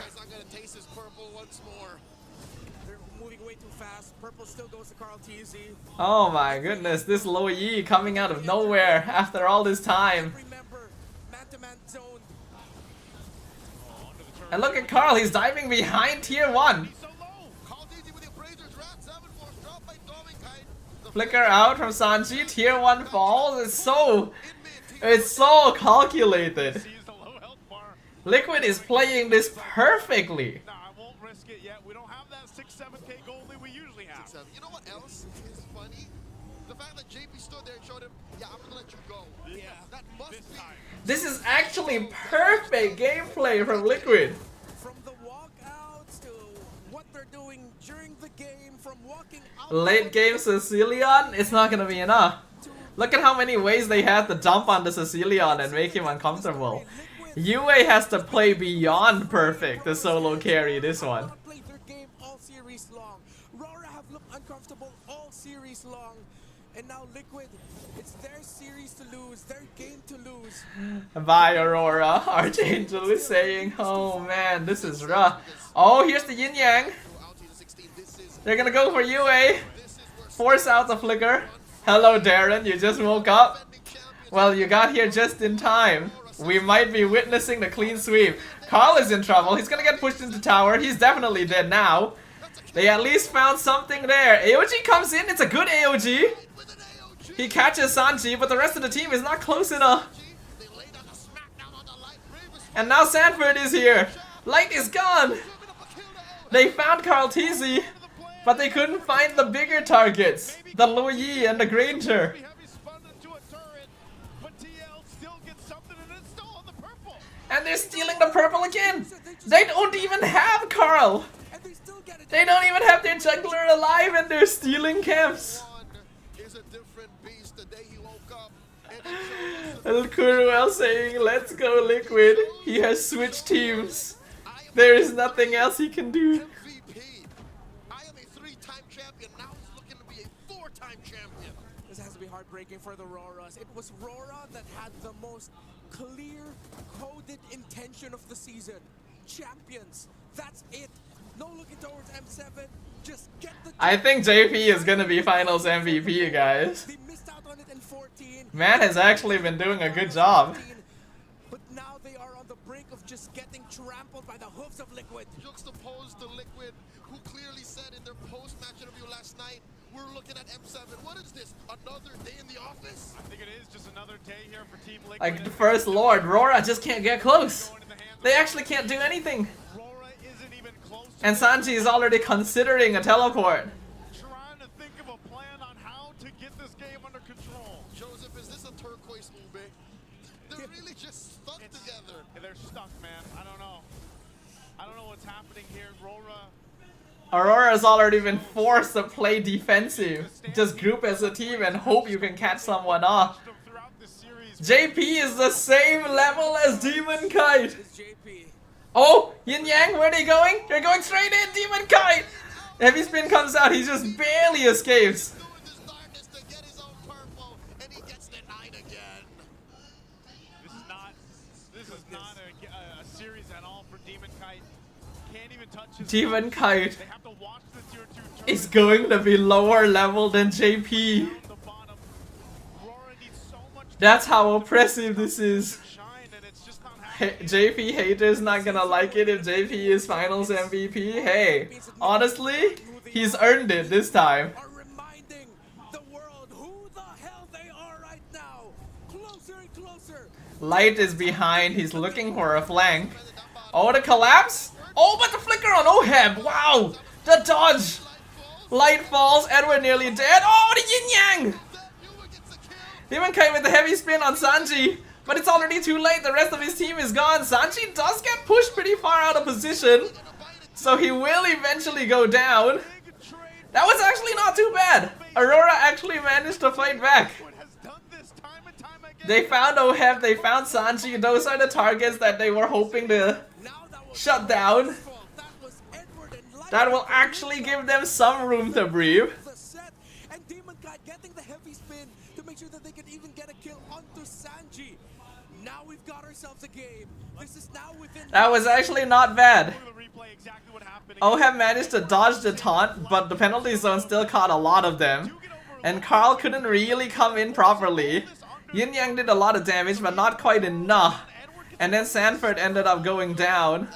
Oh my goodness, this Lo Yi coming out of nowhere after all this time. And look at Carl, he's diving behind tier 1. Flicker out from Sanji, tier 1 falls. It's so calculated. Liquid is playing this perfectly. Nah, I won't risk it yet. We don't have that 6-7k gold lead we usually have. You know what else is funny? The fact that JP stood there and showed him, yeah, I'm gonna let you go. Yeah, that must be. This is actually perfect gameplay from Liquid. From the walkouts to what they're doing during the game, from walking out. Late game Cecilion, it's not gonna be enough. Look at how many ways they had to jump on the Cecilion and make him UA has to play beyond perfect to solo carry this one. Play their game series long. Aurora have looked uncomfortable all series long. And now Liquid, it's their series to lose, their game to lose. Bye, Aurora. Archangel is saying, oh man, this is rough. Oh, here's the Yin Yang. They're gonna go for you, eh? Force out the flicker. Hello, Darren. You just woke up? Well, you got here just in time. We might be witnessing the clean sweep. Carl is in trouble. He's gonna get pushed into tower. He's definitely dead now. They at least found something there. AOG comes in. It's a good AOG. He catches Sanji, but the rest of the team is not close enough. And now Sanford is here. Light is gone. They found Carl TZ, but they couldn't find the bigger targets. The Lo Yi and the Granger. And they're stealing the purple again. They don't even have Carl. They don't even have their jungler alive and they're stealing camps. El Kuruel saying, let's go Liquid. He has switched teams. There is nothing else he can do. I am a 3-time champion. Now he's looking to be a 4-time champion. This has to be heartbreaking for the Auroras. It was Aurora that had the most clear, coded intention of the season. Champions. That's it. No looking towards M7. Just get the. I think JP is gonna be finals MVP, guys. They missed out on it in 14. Man has actually been doing a good job. But now they are on the brink of just getting trampled by the hooves of Liquid. Juxtaposed to Liquid, who clearly said in their post-match interview last night, we're looking at M7. What is this? Another day in the office? I think it is just another day here for Team Liquid. Like the first Lord, Rora just can't get close. They actually can't do anything. And Sanji is already considering a teleport. Trying to think of a plan on how to get this game under control. Joseph, is this a turquoise ube? They're really just stuck together. They're stuck, man. I don't know. I don't know what's happening here. Aurora's already been forced to play defensive. Just group as a team and hope you can catch someone off. JP is the same level as Demon Kite. Oh, Yin Yang, where are they going? They're going straight in, Demon Kite! Heavy Spin comes out, he just barely escapes. This is not a series at all for Demon Kite. Can't even touch his Demon Kite They have to watch the tier 2 is going to be lower level than JP. That's how oppressive this is. JP haters not gonna like it if JP is finals MVP. Hey, honestly, he's earned it this time. Light is behind, he's looking for a flank. Oh, the collapse? Oh, but the flicker on Oheb, wow! The dodge! Light falls, Edward nearly dead. Oh, the Yin Yang! Demon Kite with the heavy spin on Sanji. But it's already too late, the rest of his team is gone. Sanji does get pushed pretty far out of position, so he will eventually go down. That was actually not too bad. Aurora actually managed to fight back. They found Oheb, they found Sanji. Those are the targets that they were hoping to shut down. That will actually give them some room to breathe. And Demon Kite getting the heavy spin to make sure that they can even get a kill onto Sanji. Now we've got ourselves a game. This is now within. That was actually not bad. Oheb managed to dodge the taunt, but the penalty zone still caught a lot of them. And Carl couldn't really come in properly. Yin Yang did a lot of damage, but not quite enough. And then Sanford ended up going down,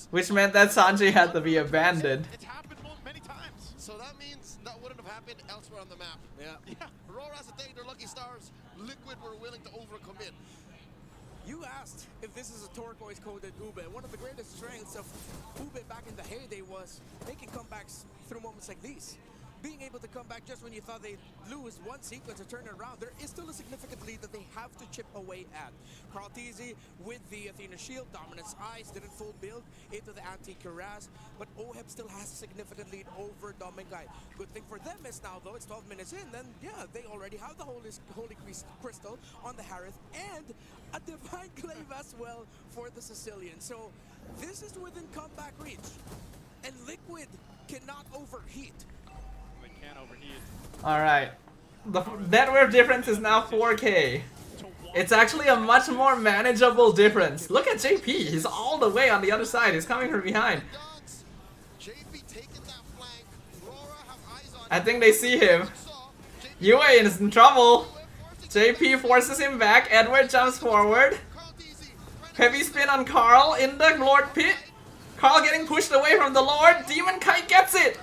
which meant that Sanji had to be abandoned. So that means that wouldn't have happened elsewhere on the map. Yeah. Aurora has to take their lucky stars. Liquid were willing to overcommit. You asked if this is a turquoise coded Ube. One of the greatest strengths of Ube back in the heyday was making comebacks through moments like these. Being able to come back just when you thought they'd lose one sequence to turn it around. There is still a significant lead that they have to chip away at. Carl TZ with the Athena shield, Dominance Eyes, didn't full build into the anti-Cuirass, but Oheb still has a significant lead over Dominkai. Good thing for them is now, though, it's 12 minutes in, then yeah, they already have the Holy Crystal on the Harith and a Divine Glaive as well for the Sicilian. So this is within comeback reach. And Liquid Liquid cannot overheat. They can't overheat. Alright. The net worth difference is now 4k. It's actually a much more manageable difference. Look at JP. He's all the way on the other side. He's coming from behind. I think they see him. Yue is in trouble. JP forces him back. Edward jumps forward. Heavy spin on Carl in the Lord pit. Carl getting pushed away from the Lord. Demon Kite gets it.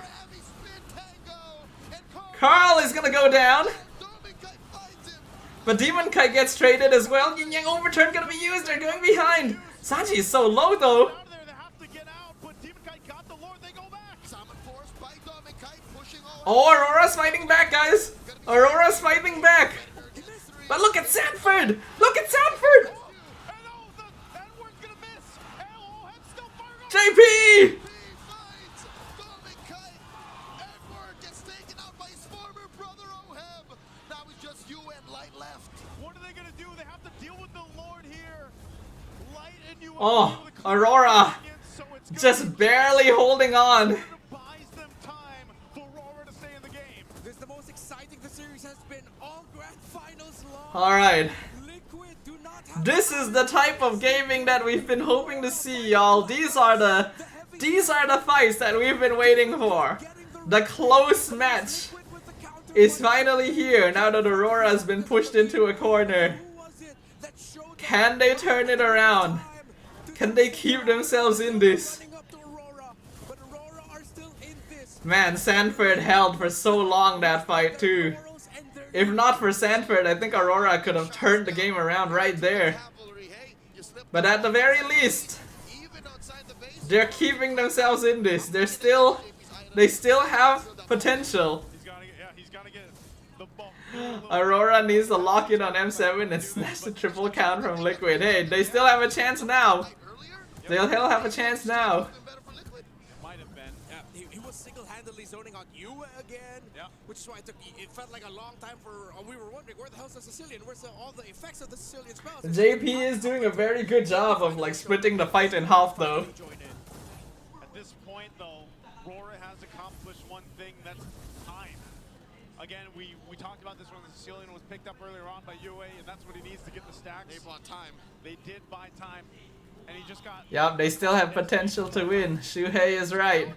Carl is gonna go down. But Demon Kite gets traded as well. Yin Yang overturn gonna be used. They're going behind. Sanji is so low though. Oh, Aurora's fighting back, guys. Aurora's fighting back. But look at Sanford. Look at Sanford. JP. Oh, Aurora just barely holding on. This is the most exciting the series has been all grand finals long. Alright. This is the type of gaming that we've been hoping to see, y'all. These are the fights that we've been waiting for. The close match is finally here now that Aurora has been pushed into a corner. Can they turn it around? Can they keep themselves in this? Man, Sanford held for so long that fight too. If not for Sanford, I think Aurora could have turned the game around right there. But at the very least, they're keeping themselves in this. They still have potential. Aurora needs to lock in on M7 and snatch the triple count from Liquid. Hey, they still have a chance now. They'll have a chance now. He was single-handedly zoning out you again, which is why it felt like a long time for we were wondering where the hell's the Sicilian, where's all the effects of the Sicilian spells. JP is doing a very good job of like splitting the fight in half though. At this point though, Aurora has accomplished one thing, that's time. Again, we talked about this when the Sicilian was picked up earlier on by UA, and that's what he needs to get the stacks. They bought time. They did buy time. And he just got... Yup, they still have potential to win. Shuhei is right.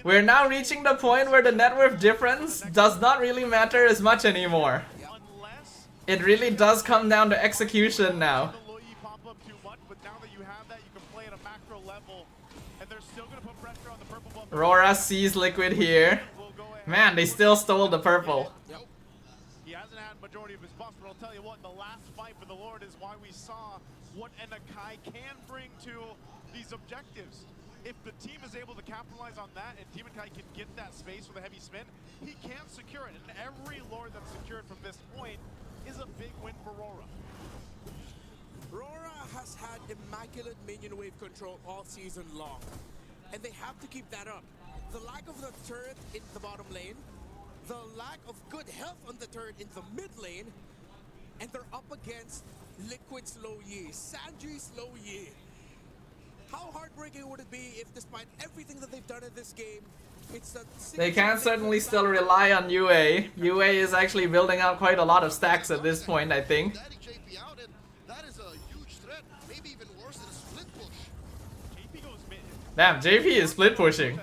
We're now reaching the point where the net worth difference does not really matter as much anymore. It really does come down to execution now. Aurora sees Liquid here. Man, they still stole the purple. He hasn't had majority of his buffs, but I'll tell you what, the last fight for the Lord is why we saw what an Akai can bring to these objectives. If the team is able to capitalize on that and Demon Kai can get that space with a heavy spin, he can secure it. And every Lord that's secured from this point is a big win for Aurora. Aurora has had immaculate minion wave control all season long, and they have to keep that up. The lack of the turret in the bottom lane, the lack of good health on the turret in the mid lane, and they're up against Liquid Slow Yi, Sanji Slow Yi. How heartbreaking would it be if, despite everything that they've done in this game, it's a... They can certainly still rely on UA. UA is actually building out quite a lot of stacks at this point, I think. Damn, JP is split pushing.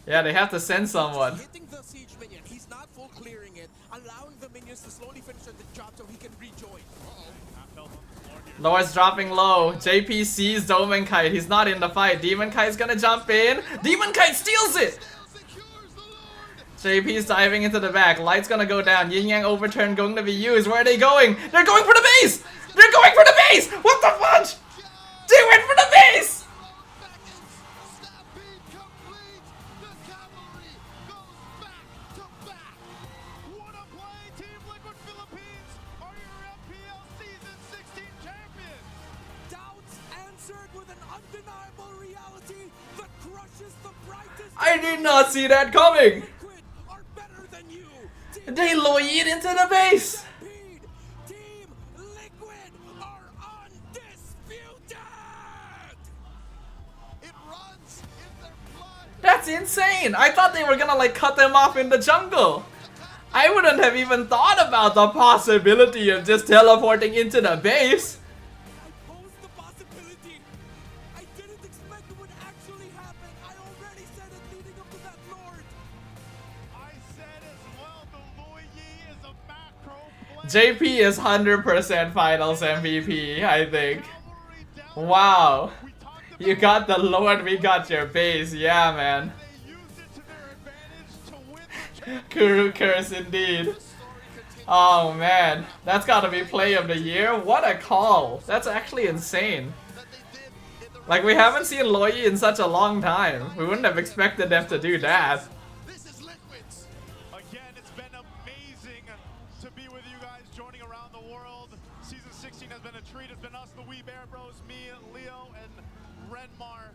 Yeah, they have to send someone. Hitting the siege minion, he's not full clearing it, allowing the minions to slowly finish the job so he can rejoin. Lord's dropping low. JP sees Demon Kite. He's not in the fight. Demon Kite's gonna jump in. Demon Kite steals it! JP's diving into the back. Light's gonna go down. Yin Yang overturn going to be used. Where are they going? They're going for the base! They're going for the base! What the fudge? They went for the base! I did not see that coming! They lowered into the base! That's insane! I thought they were gonna like cut them off in the jungle. I wouldn't have even thought about the possibility of just teleporting into the base. JP is 100% finals MVP, I think. Wow. You got the Lord, we got your base. Yeah, man. Kuru curse indeed. Oh man, that's gotta be play of the year. What a call. That's actually insane. Like, we haven't seen Loyi in such a long time. We wouldn't have expected them to do that. Again, it's been amazing to be with you guys joining around the world. Season 16 has been a treat. It's been us, the Wee Bear Bros, me, Leo, and Renmar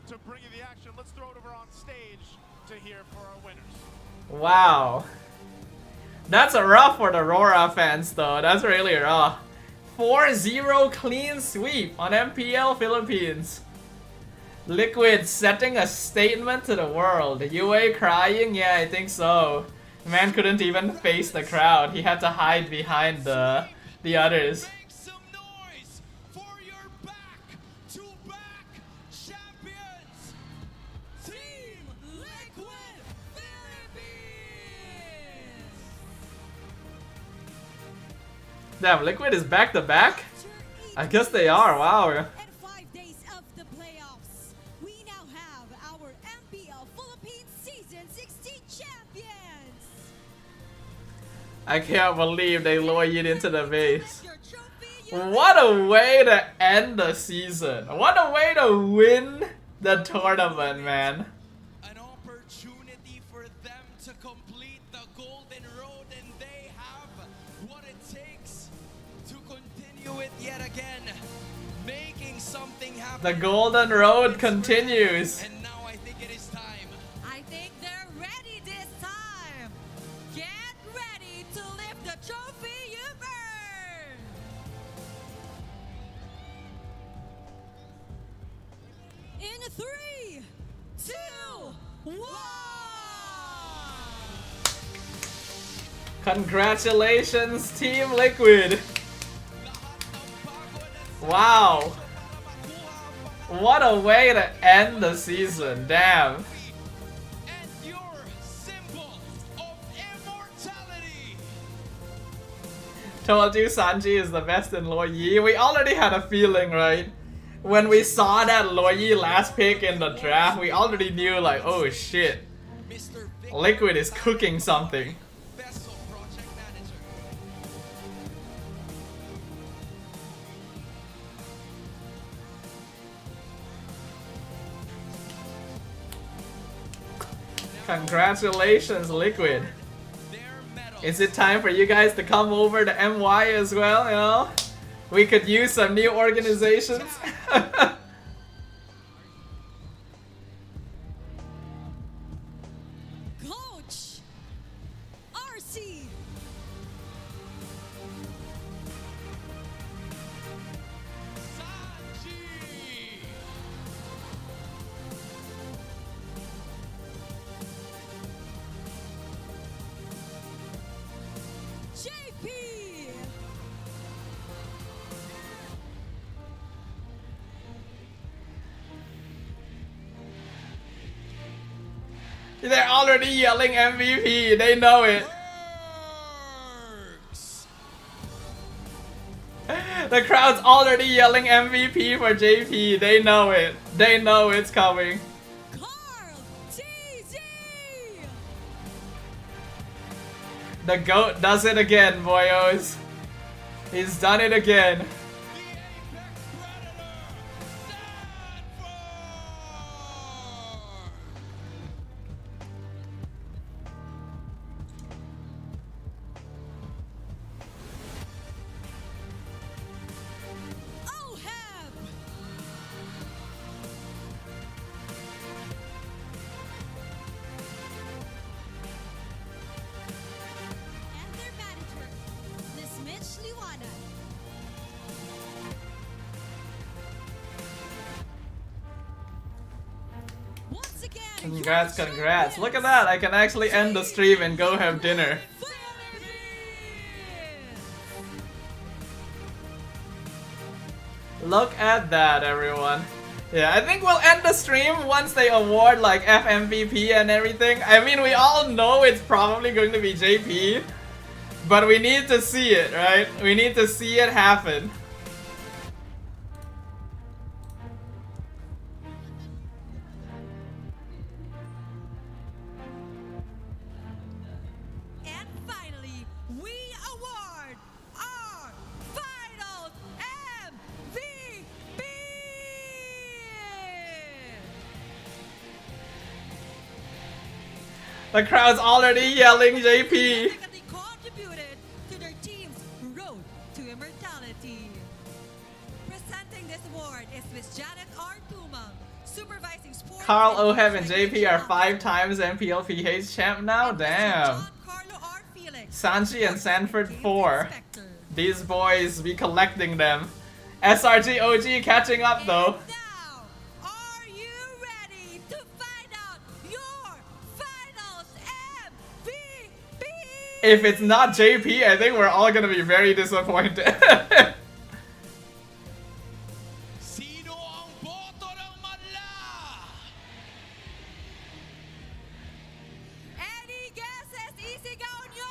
to bring you the action. Let's throw it over on stage to hear for our winners. Wow. That's a rough for the Aurora fans though. That's really rough. 4-0 clean sweep on MPL Philippines. Liquid setting a statement to the world. UA crying? Yeah, I think so. The man couldn't even face the crowd. He had to hide behind the others. Damn, Liquid is back to back? I guess they are, wow. And 5 days of the playoffs, we now have our MPL Philippines Season 16 champions! I can't believe they lured it into the base. What a way to end the season. What a way to win the tournament, man. An opportunity for them to complete the golden road, and they have what it takes to continue it yet again, making something happen. The golden road continues. And now I think it is time. I think they're ready this time. Get ready to lift the trophy you burn. In 3, 2, 1! Congratulations, Team Liquid. Wow. What a way to end the season. Damn. Told you Sanji is the best in Loyi. We already had a feeling, right? When we saw that Loyi last pick in the draft, we already knew like, oh shit. Liquid is cooking something. Congratulations, Liquid. Is it time for you guys to come over to MY as well, you know? We could use some new organizations. Coach RC. JP. They're already yelling MVP. They know it. The crowd's already yelling MVP for JP. They know it. They know it's coming. The GOAT does it again, boyos. He's done it again. Congrats, congrats. Look at that, I can actually end the stream and go have dinner. Look at that, everyone. Yeah, I think we'll end the stream once they award like FMVP and everything. I mean, we all know it's probably going to be JP, but we need to see it, right? We need to see it happen. And finally, we award our finals MVP! The crowd's already yelling JP. Contributed to their team's road to immortality. Presenting this award is Miss Janet R. Tumang, supervising sports. Carl Oheb and JP are 5 times MPL PH champ now? Damn. Sanji and Sanford 4. These boys be collecting them. SRG OG catching up though. Are you ready to find out your finals MVP? If it's not JP, I think we're all gonna be very disappointed. Any guesses? Isigaw nyo!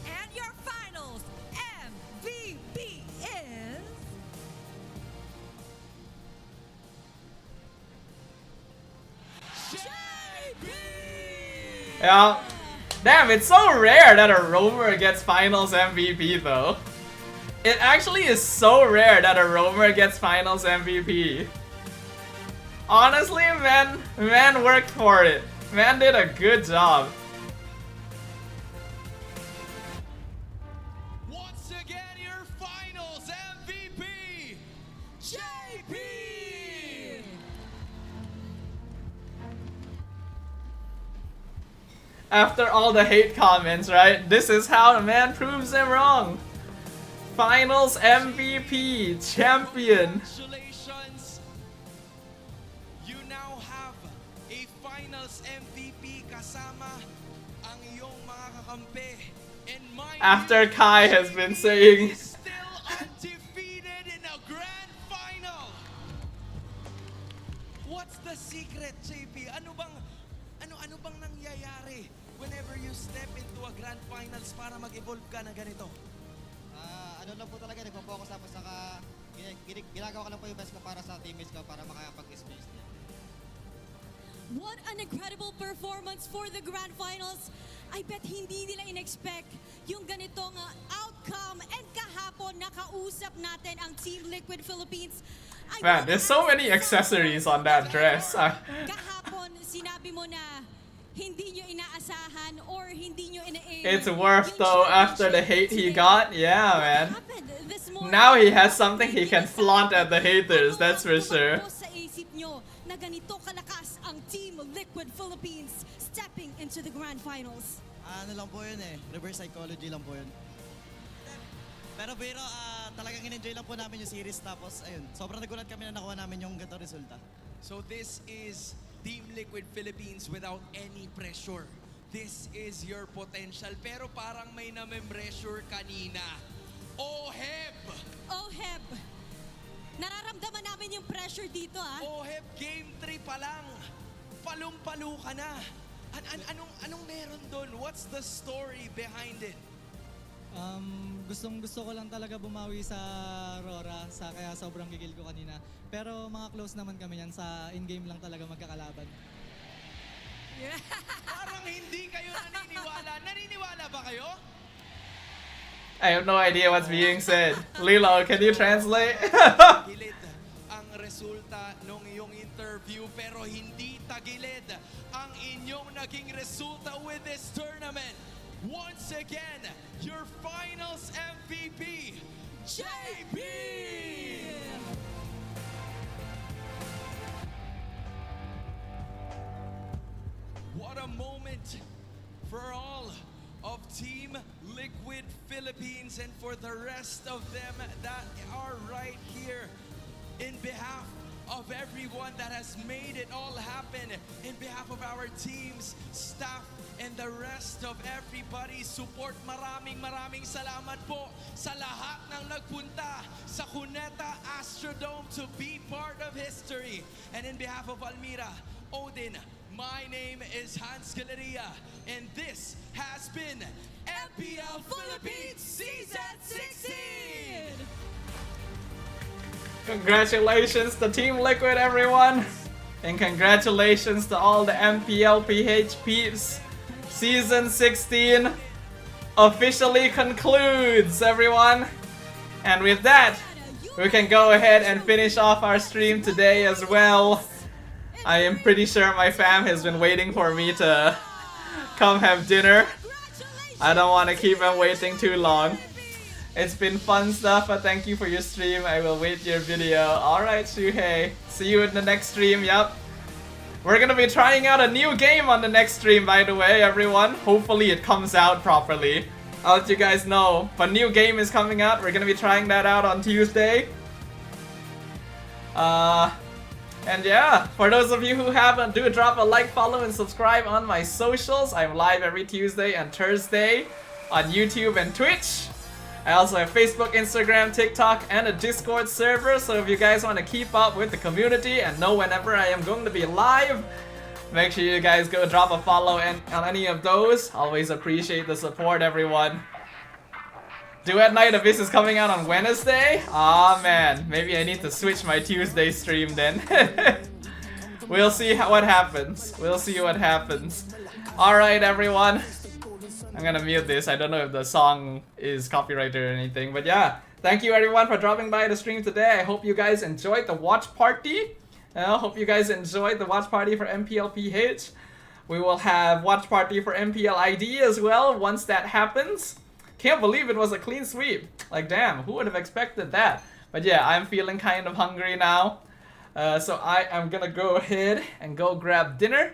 And your finals MVP is... Yeah. Damn, it's so rare that a roamer gets finals MVP though. It actually is so rare that a roamer gets finals MVP. Honestly, man worked for it. Man did a good job. Once again, your finals MVP, JP! After all the hate comments, right? This is how the man proves them wrong. Finals MVP, champion. Congratulations! You now have a finals MVP kasama ang iyong mga kakampi. And mind After you, Kai has been saying still undefeated in a grand final. What's the secret, JP? Ano bang nangyayari whenever you step into a grand finals para mag-evolve ka na ganito? Ano lang po talaga, nagpo-focus ako sa ginagawa ko lang po yung best ko para sa teammates ko para makakapag-experience din. What an incredible performance for the grand finals. I bet hindi nila in-expect yung ganitong outcome. And kahapon, nakausap natin ang Team Liquid Philippines. Man, there's so many accessories on that dress. Kahapon, sinabi mo na hindi nyo inaasahan or hindi nyo ina-aim. It's worth though after the hate he got. Yeah, man. Now he has something he can flaunt at the haters, that's for sure. Sa isip nyo na ganito kalakas ang Team Liquid Philippines stepping into the grand finals. Ano lang po yun eh, reverse psychology lang po yun. Pero talagang in-enjoy lang po namin yung series tapos ayun, sobrang nagulat kami na nakuha namin yung ganito resulta. So this is Team Liquid Philippines without any pressure. This is your potential. Pero parang may na-pressure kanina. Oheb! Oheb! Nararamdaman namin yung pressure dito Oheb, game 3 pa lang. Palong-palo ka na. Anong meron doon? What's the story behind it? Gusto ko lang talaga bumawi sa AURORA, kaya sobrang gigil ko kanina. Pero mga close naman kami yan, sa in-game lang talaga magkakalaban. Parang hindi kayo naniniwala. Naniniwala ba kayo? I have no idea what's being said. Lilo, can you translate? Tagilid ang resulta ng iyong interview pero hindi tagilid ang inyong naging resulta with this tournament. Once again, your finals MVP, JP! What a moment for all of Team Liquid Philippines and for the rest of them that are right here in behalf of everyone that has made it all happen, in behalf of our teams, staff, and the rest of everybody, support, maraming salamat po sa lahat ng nagpunta sa Cuneta Astrodome to be part of history. And in behalf of Almira, Odin, my name is Hans Galeria, and this has been MPL Philippines Season 16! Congratulations to Team Liquid, everyone! And congratulations to all the MPL PH peeps! Season 16 officially concludes, everyone! And with that, we can go ahead and finish off our stream today as well. I am pretty sure my fam has been waiting for me to come have dinner. I don't want to keep them waiting too long. It's been fun stuff, but thank you for your stream. I will wait your video. Alright, Shuhei. See you in the next stream, yup. We're gonna be trying out a new game on the next stream, by the way, everyone. Hopefully it comes out properly. I'll let you guys know. But a new game is coming out. We're gonna be trying that out on Tuesday. And yeah, for those of you who haven't, do drop a like, follow, and subscribe on my socials. I'm live every Tuesday and Thursday on YouTube and Twitch. I also have Facebook, Instagram, TikTok, and a Discord server, so if you guys want to keep up with the community and know whenever I am going to be live, make sure you guys go drop a follow on any of those. Always appreciate the support, everyone. Duet Night Abyss is coming out on Wednesday? Aw man, maybe I need to switch my Tuesday stream then. We'll see what happens. We'll see what happens. Alright, everyone. I'm gonna mute this. I don't know if the song is copyrighted or anything, but yeah. Thank you everyone for dropping by the stream today. I hope you guys enjoyed the watch party. I hope you guys enjoyed the watch party for MPL PH. We will have watch party for MPL ID as well once that happens. Can't believe it was a clean sweep. Like damn, who would have expected that? But yeah, I'm feeling kind of hungry now. So I am gonna go ahead and go grab dinner.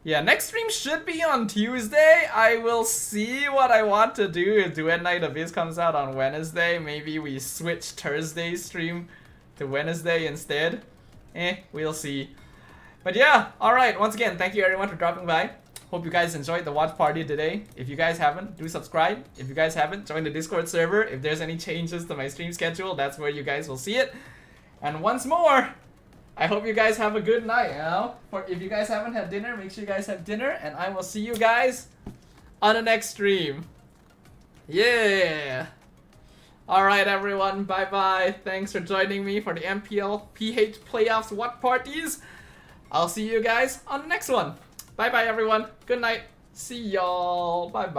Yeah, next stream should be on Tuesday. I will see what I want to do. If Duet Night Abyss comes out on Wednesday, maybe we switch Thursday's stream to Wednesday instead. We'll see. But yeah, alright, once again, thank you everyone for dropping by. Hope you guys enjoyed the watch party today. If you guys haven't, do subscribe. If you guys haven't, join the Discord server. If there's any changes to my stream schedule, that's where you guys will see it. And once more, I hope you guys have a good night, you know? If you guys haven't had dinner, make sure you guys have dinner, and I will see you guys on the next stream. Yeah! Alright everyone, bye-bye. Thanks for joining me for the MPL PH Playoffs Watch Parties. I'll see you guys on the next one. Bye-bye everyone. Good night. See y'all. Bye-bye.